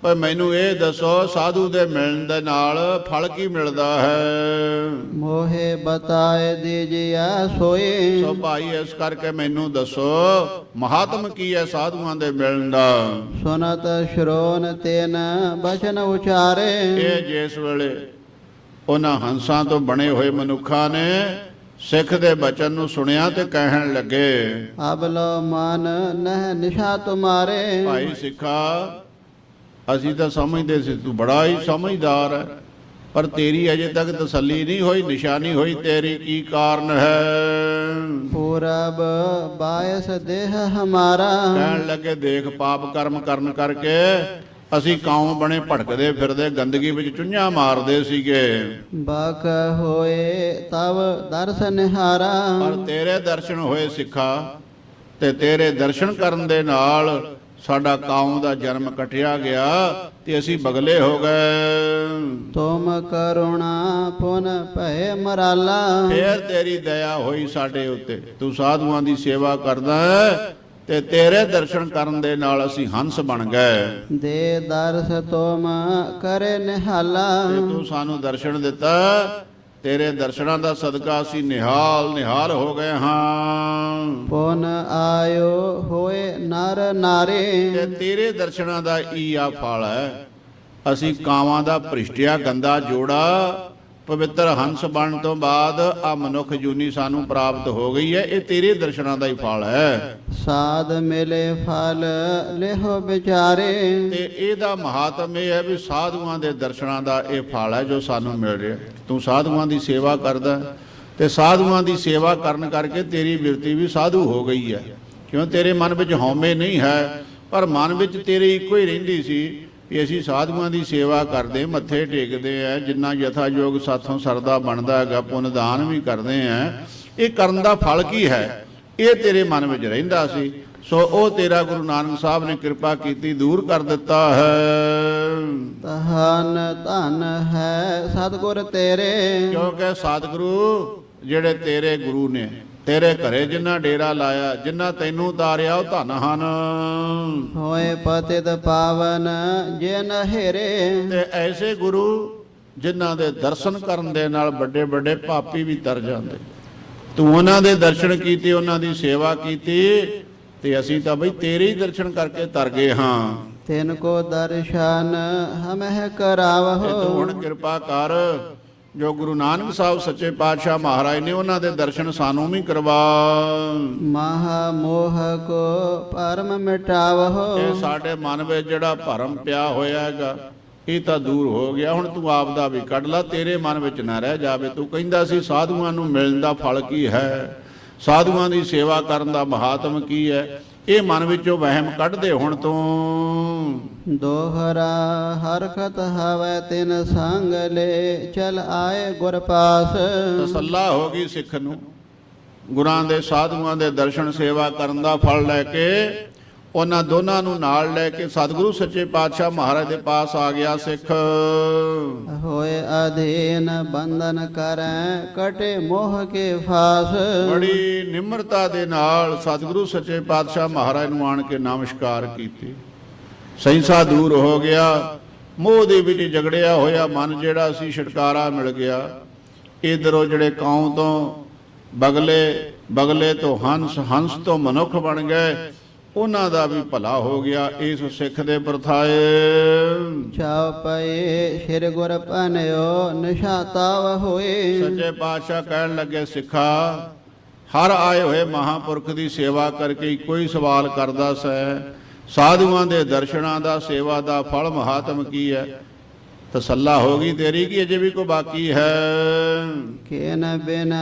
ਪਰ ਮੈਨੂੰ ਇਹ ਦੱਸੋ ਸਾਧੂ ਦੇ ਮਿਲਣ ਦੇ ਨਾਲ ਫਲ ਕੀ ਮਿਲਦਾ ਹੈ। मोहे बताए दीजिया सोए। ਸੋ ਭਾਈ ਇਸ ਕਰਕੇ ਮੈਨੂੰ ਦੱਸੋ ਮਹਾਤਮ ਕੀ ਹੈ ਸਾਧੂਆਂ ਦੇ ਮਿਲਣ ਦਾ। सुनत श्रोन तेन बचन उचारे। ਇਹ ਜਿਸ ਵੇਲੇ ਉਹਨਾਂ ਹੰਸਾਂ ਤੋਂ ਬਣੇ ਹੋਏ ਮਨੁੱਖਾਂ ਨੇ ਸਿੱਖ ਦੇ ਬਚਨ ਨੂੰ ਸੁਣਿਆ ਤੇ ਕਹਿਣ ਲੱਗੇ, अब लो मान नह निशा तुम्हारे। ਭਾਈ ਸਿੱਖਾ ਅਸੀਂ ਤਾਂ ਸਮਝਦੇ ਸੀ ਤੂੰ ਬੜਾ ਹੀ ਸਮਝਦਾਰ ਹੈ, ਪਰ ਤੇਰੀ ਅਜੇ ਤੱਕ ਤਸੱਲੀ ਨਹੀਂ ਹੋਈ, ਨਿਸ਼ਾਨੀ ਹੋਈ ਤੇਰੀ, ਕੀ ਕਾਰਨ ਹੈ। पूरब बायस देह हमारा। ਕਹਿਣ ਲੱਗੇ ਦੇਖ ਪਾਪ ਕਰਮ ਕਰਨ ਕਰਕੇ ਅਸੀਂ ਕਾਉਂ ਬਣੇ ਭਟਕਦੇ ਫਿਰਦੇ, ਗੰਦਗੀ ਵਿੱਚ ਚੁੰਝਾਂ ਮਾਰਦੇ ਸੀਗੇ, बक होए तब दर्शन हारा। ਪਰ ਤੇਰੇ ਦਰਸ਼ਨ ਹੋਏ ਸਿੱਖਾ, ਤੇ ਤੇਰੇ ਦਰਸ਼ਨ ਕਰਨ ਦੇ ਨਾਲ ਸਾਡਾ ਕਾਉਂ ਦਾ ਜਨਮ ਕਟਿਆ ਗਿਆ ਤੇ ਅਸੀਂ ਬਗਲੇ ਹੋ ਗਏ। तुम करुणा पुन भय मराला। ਫੇਰ ਤੇਰੀ ਦਇਆ ਹੋਈ ਸਾਡੇ ਉੱਤੇ, ਤੂੰ ਸਾਧੂਆਂ ਦੀ ਸੇਵਾ ਕਰਦਾ ਹੈ ਤੇ ਤੇਰੇ ਦਰਸ਼ਨ ਕਰਨ ਦੇ ਨਾਲ ਅਸੀਂ ਹੰਸ ਬਣ ਗਏ। दे दर्श तुम करे निहाला। ਤੇ ਤੂੰ ਸਾਨੂੰ ਦਰਸ਼ਨ ਦਿੱਤਾ, ਤੇਰੇ ਦਰਸ਼ਨਾਂ ਦਾ ਸਦਕਾ ਅਸੀਂ ਨਿਹਾਲ ਹੋ ਗਏ ਹਾਂ। पुन आयो होए नर नारे। ਤੇ ਤੇਰੇ ਦਰਸ਼ਨਾਂ ਦਾ ਹੀ ਆ ਫਲ ਹੈ, ਅਸੀਂ ਕਾਵਾਂ ਦਾ ਭ੍ਰਿਸ਼ਟਿਆ ਗੰਦਾ ਜੋੜਾ ਪਵਿੱਤਰ ਹੰਸ ਬਣਨ ਤੋਂ ਬਾਅਦ ਆ ਮਨੁੱਖ ਜੂਨੀ ਸਾਨੂੰ ਪ੍ਰਾਪਤ ਹੋ ਗਈ ਹੈ, ਇਹ ਤੇਰੇ ਦਰਸ਼ਨਾਂ ਦਾ ਹੀ ਫਲ ਹੈ। साध मिले फल लेहो विचारे। ਤੇ ਇਹਦਾ ਮਹਾਤਮ ਇਹ ਹੈ ਵੀ ਸਾਧੂਆਂ ਦੇ ਦਰਸ਼ਨਾਂ ਦਾ ਇਹ ਫਲ ਹੈ ਜੋ ਸਾਨੂੰ ਮਿਲ ਰਿਹਾ। ਤੂੰ ਸਾਧੂਆਂ ਦੀ ਸੇਵਾ ਕਰਦਾ ਤੇ ਸਾਧੂਆਂ ਦੀ ਸੇਵਾ ਕਰਨ ਕਰਕੇ ਤੇਰੀ ਬਿਰਤੀ ਵੀ ਸਾਧੂ ਹੋ ਗਈ ਹੈ, ਕਿਉਂ ਤੇਰੇ ਮਨ ਵਿੱਚ ਹਉਮੈ ਨਹੀਂ ਹੈ, ਪਰ ਮਨ ਵਿੱਚ ਤੇਰੇ ਇੱਕੋ ਹੀ ਰਹਿੰਦੀ ਸੀ ਵੀ ਅਸੀਂ ਸਾਧੂਆਂ ਦੀ ਸੇਵਾ ਕਰਦੇ, ਮੱਥੇ ਟੇਕਦੇ ਆ, ਜਿੰਨਾ ਯਥਾਯੋਗ ਸਾਥੋਂ ਸਰਦਾ ਬਣਦਾ ਹੈਗਾ, ਪੁੰਨ ਦਾਨ ਵੀ ਕਰਦੇ ਆ। ਇਹ ਕਰਨ ਦਾ ਫਲ ਕੀ ਹੈ, ਇਹ ਤੇਰੇ ਮਨ ਵਿੱਚ ਰਹਿੰਦਾ ਸੀ। ਸੋ ਉਹ ਤੇਰਾ ਗੁਰੂ ਨਾਨਕ ਸਾਹਿਬ ਨੇ ਕਿਰਪਾ ਕੀਤੀ, ਦੂਰ ਕਰ ਦਿੱਤਾ ਹੈ। तहन धन है सतगुर तेरे। ਕਿਉਂਕਿ ਸਤਿਗੁਰੂ ਜਿਹੜੇ ਤੇਰੇ ਗੁਰੂ ਨੇ, ਤੇਰੇ ਘਰੇ ਜਿੰਨਾ ਡੇਰਾ ਲਾਇਆ, ਜਿੰਨਾ ਤੈਨੂੰ ਉਤਾਰਿਆ, ਉਹ ਧਨ ਹਨ। होए पतित पावन जे नहेरे। ਤੇ ਐਸੇ ਗੁਰੂ ਜਿਨ੍ਹਾਂ ਦੇ ਦਰਸ਼ਨ ਕਰਨ ਦੇ ਨਾਲ ਵੱਡੇ ਵੱਡੇ ਪਾਪੀ ਵੀ ਤਰ ਜਾਂਦੇ। ਤੂੰ ਉਹਨਾਂ ਦੇ ਦਰਸ਼ਨ ਕੀਤੇ, ਉਹਨਾਂ ਦੀ ਸੇਵਾ ਕੀਤੀ, ਤੇ ਅਸੀਂ ਤਾਂ ਬਈ ਤੇਰੇ ਹੀ ਦਰਸ਼ਨ ਕਰਕੇ ਤਰ ਗਏ ਹਾਂ। तिनको दर्शन हम करावहो। ਤੇ ਤੂੰ ਹੁਣ ਕਿਰਪਾ ਕਰ, ਜੋ ਗੁਰੂ ਨਾਨਕ ਸਾਹਿਬ ਸੱਚੇ ਪਾਤਸ਼ਾਹ ਮਹਾਰਾਜ ਨੇ, ਉਹਨਾਂ ਦੇ ਦਰਸ਼ਨ ਸਾਨੂੰ ਵੀ ਕਰਵਾ। ਮਹਾ ਮੋਹ ਕੋ ਪਰਮ ਮਿਟਾਵਹੁ। ਇਹ ਸਾਡੇ ਮਨ ਵਿੱਚ ਜਿਹੜਾ ਭਰਮ ਪਿਆ ਹੋਇਆ ਹੈਗਾ, ਇਹ ਤਾਂ ਦੂਰ ਹੋ ਗਿਆ। ਹੁਣ ਤੂੰ ਆਪ ਦਾ ਵੀ ਕੱਢ ਲਾ, ਤੇਰੇ ਮਨ ਵਿੱਚ ਨਾ ਰਹਿ ਜਾਵੇ। ਤੂੰ ਕਹਿੰਦਾ ਸੀ ਸਾਧੂਆਂ ਨੂੰ ਮਿਲਣ ਦਾ ਫਲ ਕੀ ਹੈ, ਸਾਧੂਆਂ ਦੀ ਸੇਵਾ ਕਰਨ ਦਾ ਮਹਾਤਮ ਕੀ ਹੈ, ਇਹ ਮਨ ਵਿੱਚੋਂ ਵਹਿਮ ਕੱਢ ਦੇ ਹੁਣ ਤੂੰ। ਦੋਹਰਾ ਹਰਕਤ ਹਵੈ ਤਿਨ ਸੰਗ ਲੈ ਚਲ ਆਏ ਗੁਰ ਪਾਸ। ਤਸੱਲਾ ਹੋ ਗਈ ਸਿੱਖ ਨੂੰ, ਗੁਰਾਂ ਦੇ ਸਾਧੂਆਂ ਦੇ ਦਰਸ਼ਨ ਸੇਵਾ ਕਰਨ ਦਾ ਫਲ ਲੈ ਕੇ ਉਹਨਾਂ ਦੋਨਾਂ ਨੂੰ ਨਾਲ ਲੈ ਕੇ ਸਤਿਗੁਰੂ ਸੱਚੇ ਪਾਤਸ਼ਾਹ ਮਹਾਰਾਜ ਦੇ ਪਾਸ ਆ ਗਿਆ ਸਿੱਖ। ਹੋਏ ਅਧੀਨ ਬੰਧਨ ਕਰੈ ਕਟੇ ਮੋਹ ਕੇ ਫਾਸ। ਬੜੀ ਨਿਮਰਤਾ ਦੇ ਨਾਲ ਸਤਿਗੁਰੂ ਸੱਚੇ ਪਾਤਸ਼ਾਹ ਮਹਾਰਾਜ ਨੂੰ ਆਣ ਕੇ ਨਮਸਕਾਰ ਕੀਤੀ। ਸੈਂਸਾ ਦੂਰ ਹੋ ਗਿਆ, ਮੋਹ ਦੇ ਵਿੱਚ ਜਗੜਿਆ ਹੋਇਆ ਮਨ ਜਿਹੜਾ ਸੀ ਛੁਟਕਾਰਾ ਮਿਲ ਗਿਆ। ਇਧਰੋਂ ਜਿਹੜੇ ਕੌਮ ਤੋਂ ਬਗਲੇ, ਬਗਲੇ ਤੋਂ ਹੰਸ, ਹੰਸ ਤੋਂ ਮਨੁੱਖ ਬਣ ਗਏ, ਉਹਨਾਂ ਦਾ ਵੀ ਭਲਾ ਹੋ ਗਿਆ ਇਸ ਸਿੱਖ ਦੇ ਪਰਥਾਏ। ਛਾਉ ਪਏ ਸ਼੍ਰੀ ਗੁਰ ਪਨਿਓ ਨਿਸ਼ਾ ਤਾਵ ਹੋਏ। ਸੱਚੇ ਪਾਤਸ਼ਾਹ ਕਹਿਣ ਲੱਗੇ, ਸਿੱਖਾ ਹਰ ਆਏ ਹੋਏ ਮਹਾਂਪੁਰਖ ਦੀ ਸੇਵਾ ਕਰਕੇ ਇੱਕੋ ਹੀ ਸਵਾਲ ਕਰਦਾ ਸੈ, ਸਾਧੂਆਂ ਦੇ ਦਰਸ਼ਨਾਂ ਦਾ, ਸੇਵਾ ਦਾ ਫਲ ਮਹਾਤਮ ਕੀ ਹੈ? ਤਸੱਲਾ ਹੋ ਗਈ ਤੇਰੀ ਕਿ ਅਜੇ ਵੀ ਕੋਈ ਬਾਕੀ ਹੈ। ਕੇਨ ਬਿਨ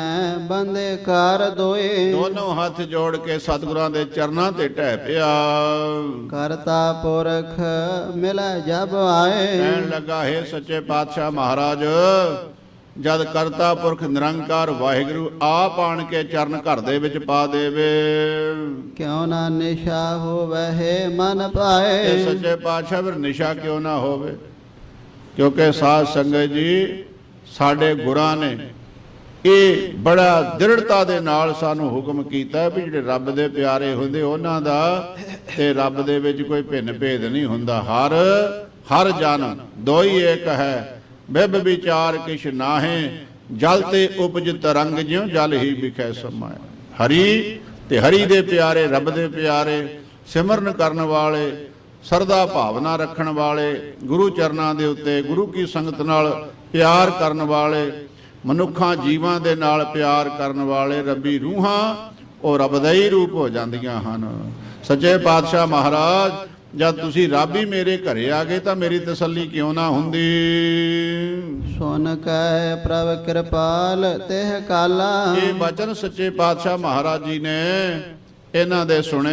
ਬੰਦੇ ਕਾਰ ਦੋਏ। ਦੋਨੋਂ ਹੱਥ ਜੋੜ ਕੇ ਸਤਿਗੁਰਾਂ ਦੇ ਚਰਨਾਂ ਤੇ ਢਹਿ ਪਿਆ। ਕਰਤਾ ਪੁਰਖ ਮਿਲੈ ਜਬ ਆਏ। ਕਹਿਣ ਲੱਗਾ, ਹੈ ਸੱਚੇ ਪਾਤਸ਼ਾਹ ਮਹਾਰਾਜ, ਜਦ ਕਰਤਾ ਪੁਰਖ ਨਿਰੰਕਾਰ ਵਾਹਿਗੁਰੂ ਆਪ ਆਣ ਕੇ ਚਰਨ ਘਰ ਦੇ ਵਿੱਚ ਪਾ ਦੇਵੇ, ਕਿਉਂ ਨਾ ਨਿਸ਼ਾ ਹੋਵਹਿ ਮਨ ਪਾਏ। ਤੇ ਸੱਚੇ ਪਾਤਸ਼ਾਹ ਫਿਰ ਨਿਸ਼ਾ ਕਿਉਂ ਨਾ ਹੋਵੇ? ਕਿਉਂਕਿ ਸਾਧ ਸੰਗਤ ਜੀ, ਸਾਡੇ ਗੁਰਾਂ ਨੇ ਇਹ ਬੜਾ ਦ੍ਰਿੜਤਾ ਦੇ ਨਾਲ ਸਾਨੂੰ ਹੁਕਮ ਕੀਤਾ ਵੀ ਜਿਹੜੇ ਰੱਬ ਦੇ ਪਿਆਰੇ ਹੁੰਦੇ ਉਹਨਾਂ ਦਾ ਤੇ ਰੱਬ ਦੇ ਵਿੱਚ ਕੋਈ ਭਿੰਨ ਭੇਦ ਨਹੀਂ ਹੁੰਦਾ। ਹਰ ਜਨ ਦੋਈ ਏਕ ਹੈ, ਬਿਬ ਵਿਚਾਰ ਕਿਛ ਨਾਹੀਂ, ਜਲ ਤੇ ਉਪਜ ਤਰੰਗ ਜਿਉ ਜਲ ਹੀ ਵਿਖੇ ਸਮਾਏ। ਹਰੀ ਤੇ ਹਰੀ ਦੇ ਪਿਆਰੇ, ਰੱਬ ਦੇ ਪਿਆਰੇ, ਸਿਮਰਨ ਕਰਨ ਵਾਲੇ, ਸਰਦਾ ਭਾਵਨਾ ਰੱਖਣ ਵਾਲੇ, ਗੁਰੂ ਚਰਨਾਂ ਦੇ ਉੱਤੇ ਗੁਰੂ ਕੀ ਸੰਗਤ ਨਾਲ ਪਿਆਰ ਕਰਨ ਵਾਲੇ, ਮਨੁੱਖਾਂ ਜੀਵਾਂ ਦੇ ਨਾਲ ਪਿਆਰ ਕਰਨ ਵਾਲੇ ਰੱਬੀ ਰੂਹਾਂ ਉਹ ਰੱਬ ਦਾ ਹੀ ਰੂਪ ਹੋ ਜਾਂਦੀਆਂ ਹਨ। ਸੱਚੇ ਪਾਤਸ਼ਾਹ ਮਹਾਰਾਜ, ਜਦ ਤੁਸੀਂ ਰੱਬ ਹੀ ਮੇਰੇ ਘਰੇ ਆ ਗਏ ਤਾਂ ਮੇਰੀ ਤਸੱਲੀ ਕਿਉਂ ਨਾ ਹੁੰਦੀ? ਸੁਨ ਕੈ ਪ੍ਰਭ ਕਿਰਪਾਲ ਤਿਹ ਕਾਲਾ। ਇਹ ਬਚਨ ਸੱਚੇ ਪਾਤਸ਼ਾਹ ਮਹਾਰਾਜ ਜੀ ਨੇ ਇਹਨਾਂ ਦੇ ਸੁਣੇ।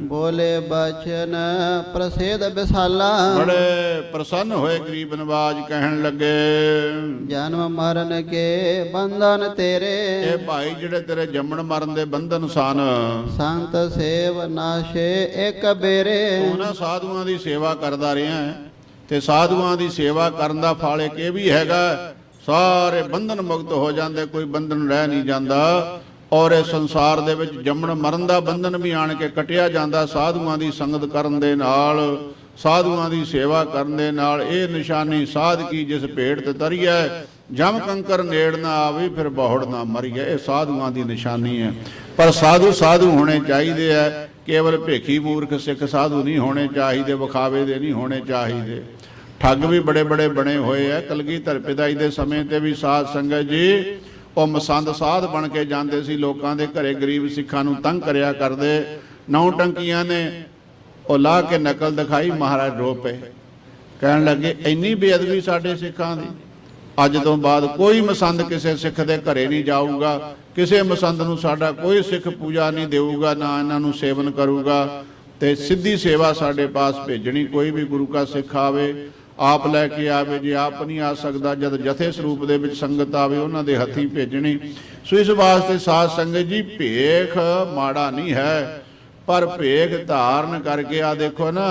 ਬੋਲੇ ਬਚਨ ਪ੍ਰਸਿੱਧ ਵਿਸਾਲਾ। ਬੜੇ ਪ੍ਰਸੰਨ ਹੋਏ ਗਰੀਬ ਨਵਾਜ, ਕਹਿਣ ਲੱਗੇ, ਜਨਮ ਮਰਨ ਕੇ ਬੰਧਨ ਤੇਰੇ। ਇਹ ਭਾਈ ਜਿਹੜੇ ਤੇਰੇ ਜੰਮਣ ਮਰਨ ਦੇ ਬੰਧਨ ਸਨ, ਸੰਤ ਸੇਵ ਨਾਸ਼ੇ ਇੱਕ ਬੇਰੇ। ਉਹਨਾਂ ਸਾਧੂਆਂ ਦੀ ਸੇਵਾ ਕਰਦਾ ਰਿਹਾ ਤੇ ਸਾਧੂਆਂ ਦੀ ਸੇਵਾ ਕਰਨ ਦਾ ਫਲ ਇੱਕ ਇਹ ਵੀ ਹੈਗਾ, ਸਾਰੇ ਬੰਧਨ ਮੁਕਤ ਹੋ ਜਾਂਦੇ, ਕੋਈ ਬੰਧਨ ਰਹਿ ਨਹੀਂ ਜਾਂਦਾ। ਔਰ ਇਸ ਸੰਸਾਰ ਦੇ ਵਿੱਚ ਜੰਮਣ ਮਰਨ ਦਾ ਬੰਧਨ ਵੀ ਆਣ ਕੇ ਕਟਿਆ ਜਾਂਦਾ ਸਾਧੂਆਂ ਦੀ ਸੰਗਤ ਕਰਨ ਦੇ ਨਾਲ, ਸਾਧੂਆਂ ਦੀ ਸੇਵਾ ਕਰਨ ਦੇ ਨਾਲ। ਇਹ ਨਿਸ਼ਾਨੀ ਸਾਧ ਕੀ ਜਿਸ ਭੇਟ ਤੇ ਤਰੀਐ, ਜਮ ਕੰਕਰ ਨੇੜ ਨਾ ਆਵੇ ਫਿਰ ਬਹੁੜ ਨਾ ਮਰੀਐ। ਇਹ ਸਾਧੂਆਂ ਦੀ ਨਿਸ਼ਾਨੀ ਹੈ। ਪਰ ਸਾਧੂ ਹੋਣੇ ਚਾਹੀਦੇ ਐ, ਕੇਵਲ ਭੇਖੀ ਮੂਰਖ ਸਿੱਖ ਸਾਧੂ ਨਹੀਂ ਹੋਣੇ ਚਾਹੀਦੇ, ਵਿਖਾਵੇ ਦੇ ਨਹੀਂ ਹੋਣੇ ਚਾਹੀਦੇ। ਠੱਗ ਵੀ ਬੜੇ ਬੜੇ ਬਣੇ ਹੋਏ ਐ। ਕਲਗੀਧਰ ਪਿਦਾਈ ਦੇ ਸਮੇਂ ਤੇ ਵੀ ਸਾਧ ਸੰਗਤ ਜੀ ਉਹ ਮਸੰਦ ਸਾਧ ਬਣ ਕੇ ਜਾਂਦੇ ਸੀ, ਲੋਕਾਂ ਦੇ ਘਰੇ ਗਰੀਬ ਸਿੱਖਾਂ ਨੂੰ ਤੰਗ ਕਰਿਆ ਕਰਦੇ। ਨੌ ਟੰਕੀਆਂ ਨੇ ਉਹ ਲਾ ਕੇ ਨਕਲ ਦਿਖਾਈ, ਮਹਾਰਾਜ ਰੋ ਪਏ, ਕਹਿਣ ਲੱਗੇ ਇੰਨੀ ਬੇਅਦਬੀ ਸਾਡੇ ਸਿੱਖਾਂ ਦੀ, ਅੱਜ ਤੋਂ ਬਾਅਦ ਕੋਈ ਮਸੰਦ ਕਿਸੇ ਸਿੱਖ ਦੇ ਘਰੇ ਨਹੀਂ ਜਾਊਗਾ, ਕਿਸੇ ਮਸੰਦ ਨੂੰ ਸਾਡਾ ਕੋਈ ਸਿੱਖ ਪੂਜਾ ਨਹੀਂ ਦੇਊਗਾ, ਨਾ ਇਹਨਾਂ ਨੂੰ ਸੇਵਨ ਕਰੂਗਾ, ਤੇ ਸਿੱਧੀ ਸੇਵਾ ਸਾਡੇ ਪਾਸ ਭੇਜਣੀ। ਕੋਈ ਵੀ ਗੁਰੂ ਕਾ ਸਿੱਖ ਆਵੇ ਆਪ ਲੈ ਕੇ ਆਵੇ, ਜੇ ਆਪ ਨਹੀਂ ਆ ਸਕਦਾ ਜਦ ਜਥੇ ਸਰੂਪ ਦੇ ਵਿੱਚ ਸੰਗਤ ਆਵੇ ਉਹਨਾਂ ਦੇ ਹੱਥੀਂ ਭੇਜਣੀ। ਸੋ ਇਸ ਵਾਸਤੇ ਸਾਧ ਸੰਗਤ ਜੀ, ਭੇਖ ਮਾੜਾ ਨਹੀਂ ਹੈ, ਪਰ ਭੇਖ ਧਾਰਨ ਕਰਕੇ ਆ ਦੇਖੋ ਨਾ,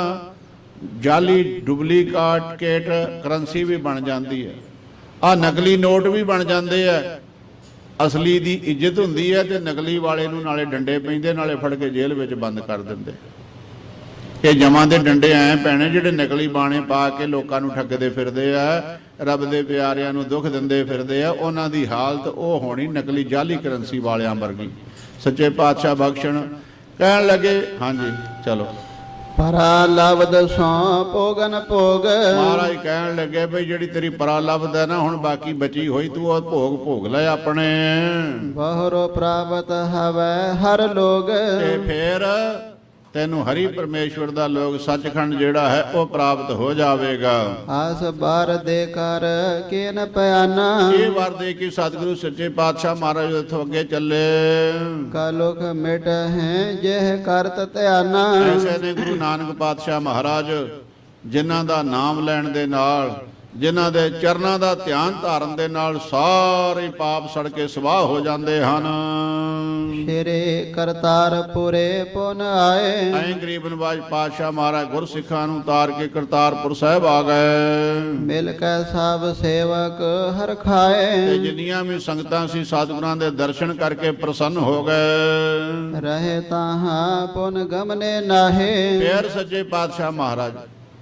ਜਾਲੀ ਡੁਪਲੀਕੇਟ ਕਰੰਸੀ ਵੀ ਬਣ ਜਾਂਦੀ ਹੈ, ਆ ਨਕਲੀ ਨੋਟ ਵੀ ਬਣ ਜਾਂਦੇ ਆ। ਅਸਲੀ ਦੀ ਇੱਜ਼ਤ ਹੁੰਦੀ ਹੈ ਤੇ ਨਕਲੀ ਵਾਲੇ ਨੂੰ ਨਾਲੇ ਡੰਡੇ ਪੈਂਦੇ, ਨਾਲੇ ਫੜ ਕੇ ਜੇਲ੍ਹ ਵਿੱਚ ਬੰਦ ਕਰ ਦਿੰਦੇ। ਇਹ ਜਮਾਂ ਦੇ ਡੰਡੇ ਐ ਪੈਣੇ ਜਿਹੜੇ ਨਕਲੀ ਬਾਣੇ ਪਾ ਕੇ ਲੋਕਾਂ ਨੂੰ ਠੱਗਦੇ ਫਿਰਦੇ ਆ, ਰੱਬ ਦੇ ਪਿਆਰਿਆਂ ਨੂੰ ਦੁੱਖ ਦਿੰਦੇ ਫਿਰਦੇ ਆ। ਉਹਨਾਂ ਦੀ ਹਾਲਤ ਉਹ ਹੋਣੀ ਨਕਲੀ ਜਾਲੀ ਕਰੰਸੀ ਵਾਲਿਆਂ ਵਰਗੀ। ਸੱਚੇ ਪਾਤਸ਼ਾਹ ਬਖਸ਼ਣ। ਕਹਿਣ ਲੱਗੇ, ਹਾਂਜੀ ਚਲੋ। ਪਰਾ ਲਬਦ ਸੋ ਭੋਗਨ ਭੋਗ। ਮਹਾਰਾਜ ਕਹਿਣ ਲੱਗੇ ਬਈ ਜਿਹੜੀ ਤੇਰੀ ਪਰਾ ਲਬਦ ਹੈ ਨਾ, ਹੁਣ ਬਾਕੀ ਬਚੀ ਹੋਈ ਤੂੰ ਉਹ ਭੋਗ ਭੋਗ ਲੈ ਆਪਣੇ। ਬਹਰੋ ਪ੍ਰਾਪਤ ਹਵੈ ਹਰ ਲੋਗ। ਤੇ ਫੇਰ ਤੈਨੂੰ ਹਰੀ ਪਰਮੇਸ਼ਵਰ ਦਾ ਲੋਕ ਸੱਚਖੰਡ ਜਿਹੜਾ ਹੈ ਉਹ ਪ੍ਰਾਪਤ ਹੋ ਜਾਵੇਗਾ। ਆਸ ਬਾਰ ਦੇ ਕਰ ਕੇਨ ਪਿਆਨਾ। ਇਹ ਵਰ ਦੇ ਕਿ ਸਤਿਗੁਰੂ ਸੱਚੇ ਪਾਤਸ਼ਾਹ ਮਹਾਰਾਜ ਉੱਥੋਂ ਅੱਗੇ ਚੱਲੇ। ਕਲੁਖ ਮਿਟ ਹੈ ਜਿਹ ਕਰਤ ਧਿਆਨਾ। ਐਸੇ ਨੇ ਗੁਰੂ ਨਾਨਕ ਪਾਤਸ਼ਾਹ ਮਹਾਰਾਜ, ਜਿਨ੍ਹਾਂ ਦਾ ਨਾਮ ਲੈਣ ਦੇ ਨਾਲ ਜਿਨ੍ਹਾਂ ਦੇ ਚਰਨਾਂ ਦਾ ਧਿਆਨ ਧਾਰਨ ਦੇ ਨਾਲ ਸਾਰੇ ਪਾਪ ਸੜ ਕੇ ਸਵਾਹ ਹੋ ਜਾਂਦੇ ਹਨ। ਸ਼੍ਰੀ ਕਰਤਾਰਪੁਰੇ ਪੁਨ ਆਏ, ਐਂ ਗਰੀਬ ਨਵਾਜ ਪਾਤਸ਼ਾਹ ਮਹਾਰਾਜ ਗੁਰਸਿੱਖਾਂ ਨੂੰ ਤਾਰ ਕੇ ਕਰਤਾਰਪੁਰ ਸਾਹਿਬ ਆ ਗਏ। ਮਿਲ ਕੇ ਸਭ ਸੇਵਕ ਹਰ ਤੇ ਖਾਏ, ਜਿੰਨੀਆਂ ਵੀ ਸੰਗਤਾਂ ਸੀ ਸਤਿਗੁਰਾਂ ਦੇ ਦਰਸ਼ਨ ਕਰਕੇ ਪ੍ਰਸੰਨ ਹੋ ਗਏ। ਰਹੇ ਤਾਹਾਂ ਪੁਨ ਗਮਨੇ ਨਾਹੇ। ਫੇਰ ਸੱਚੇ ਪਾਤਸ਼ਾਹ ਮਹਾਰਾਜ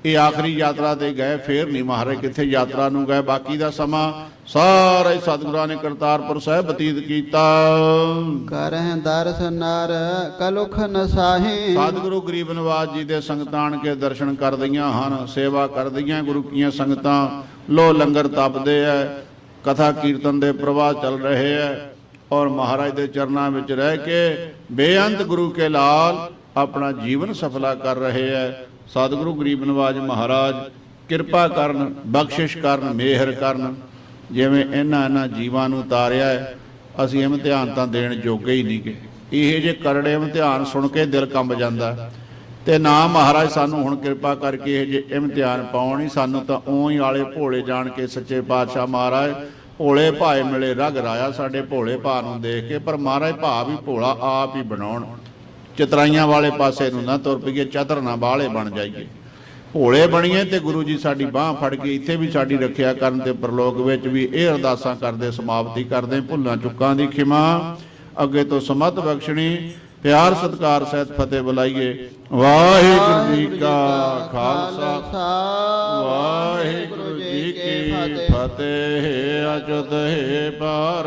ਇਹ ਆਖਰੀ ਯਾਤਰਾ ਤੇ ਗਏ, ਫੇਰ ਨਹੀਂ ਮਹਾਰਾਜ ਕਿੱਥੇ ਯਾਤਰਾ ਨੂੰ ਗਏ। ਬਾਕੀ ਦਾ ਸਮਾਂ ਸਾਰਾ ਹੀ ਸਤਿਗੁਰਾਂ ਨੇ ਕਰਤਾਰਪੁਰ ਸਾਹਿਬ ਬਤੀਤ ਕੀਤਾ। ਕਰਹਿ ਦਰਸ਼ਨ ਨਰ ਕਲੁਖ ਨਸਾਹੇ, ਸਤਿਗੁਰੂ ਗਰੀਬ ਨਵਾਜ ਜੀ ਦੇ ਸੰਗਤਾਂ ਆਣ ਕੇ ਦਰਸ਼ਨ ਕਰਦੀਆਂ ਹਨ, ਸੇਵਾ ਕਰਦੀਆਂ। ਗੁਰੂ ਕੀਆਂ ਸੰਗਤਾਂ ਲੋ ਲੰਗਰ ਤਪਦੇ ਐ, ਕਥਾ ਕੀਰਤਨ ਦੇ ਪ੍ਰਵਾਹ ਚੱਲ ਰਹੇ ਐ, ਔਰ ਮਹਾਰਾਜ ਦੇ ਚਰਨਾਂ ਵਿੱਚ ਰਹਿ ਕੇ ਬੇਅੰਤ ਗੁਰੂ ਕੇ ਲਾਲ ਆਪਣਾ ਜੀਵਨ ਸਫਲਾ ਕਰ ਰਹੇ ਐ। ਸਤਿਗੁਰੂ ਗਰੀਬ ਨਵਾਜ ਮਹਾਰਾਜ ਕਿਰਪਾ ਕਰਨ, ਬਖਸ਼ਿਸ਼ ਕਰਨ, ਮਿਹਰ ਕਰਨ। ਜਿਵੇਂ ਇਹਨਾਂ ਜੀਵਾਂ ਨੂੰ ਤਾਰਿਆ ਹੈ, ਅਸੀਂ ਇਮਤਿਹਾਨ ਤਾਂ ਦੇਣ ਜੋਗੇ ਹੀ ਨਹੀਂ ਗੇ। ਇਹ ਜੇ ਕਰੜੇ ਇਮਤਿਹਾਨ ਸੁਣ ਕੇ ਦਿਲ ਕੰਬ ਜਾਂਦਾ। ਤੇ ਨਾ ਮਹਾਰਾਜ ਸਾਨੂੰ ਹੁਣ ਕਿਰਪਾ ਕਰਕੇ ਇਹ ਜੇ ਇਮਤਿਹਾਨ ਪਾਉਣ ਹੀ, ਸਾਨੂੰ ਤਾਂ ਊਂ ਹੀ ਆਲੇ ਭੋਲੇ ਜਾਣ ਕੇ ਸੱਚੇ ਪਾਤਸ਼ਾਹ ਮਹਾਰਾਜ ਭੋਲੇ ਭਾਏ ਮਿਲੇ ਰਗ ਰਾਇਆ ਸਾਡੇ ਭੋਲੇ ਭਾ ਨੂੰ ਦੇਖ ਕੇ। ਪਰ ਮਹਾਰਾਜ ਭਾ ਵੀ ਭੋਲਾ ਆਪ ਹੀ ਬਣਾਉਣ, ਚਤਰਾਈਆਂ ਵਾਲੇ ਪਾਸੇ ਨੂੰ ਨਾ ਤੁਰ ਪਈਏ, ਚਤਰ ਨਾ ਬਾਹਲੇ ਬਣ ਜਾਈਏ, ਭੋਲੇ ਬਣੀਏ। ਤੇ ਗੁਰੂ ਜੀ ਸਾਡੀ ਬਾਹ ਫੜ ਕੇ ਇੱਥੇ ਵੀ ਸਾਡੀ ਰੱਖਿਆ ਕਰਨ ਤੇ ਪਰਲੋਕ ਵਿੱਚ ਵੀ ਇਹ ਅਰਦਾਸਾਂ ਕਰਦੇ, ਸਮਾਪਤੀ ਕਰਦੇ। ਭੁੱਲਾਂ ਚੁੱਕਾਂ ਦੀ ਖਿਮਾ, ਅੱਗੇ ਤੋਂ ਸਮਤ ਬਖਸ਼ਣੀ। ਪਿਆਰ ਸਤਿਕਾਰ ਸਹਿਤ ਫਤਿਹ ਬੁਲਾਈਏ। ਵਾਹਿਗੁਰੂ ਜੀ ਕਾ ਖਾਲਸਾ, ਵਾਹਿਗੁਰੂ ਜੀ ਕੀ ਫਤਿਹ। ਅਚੁਤ ਹੈ ਪਾਰ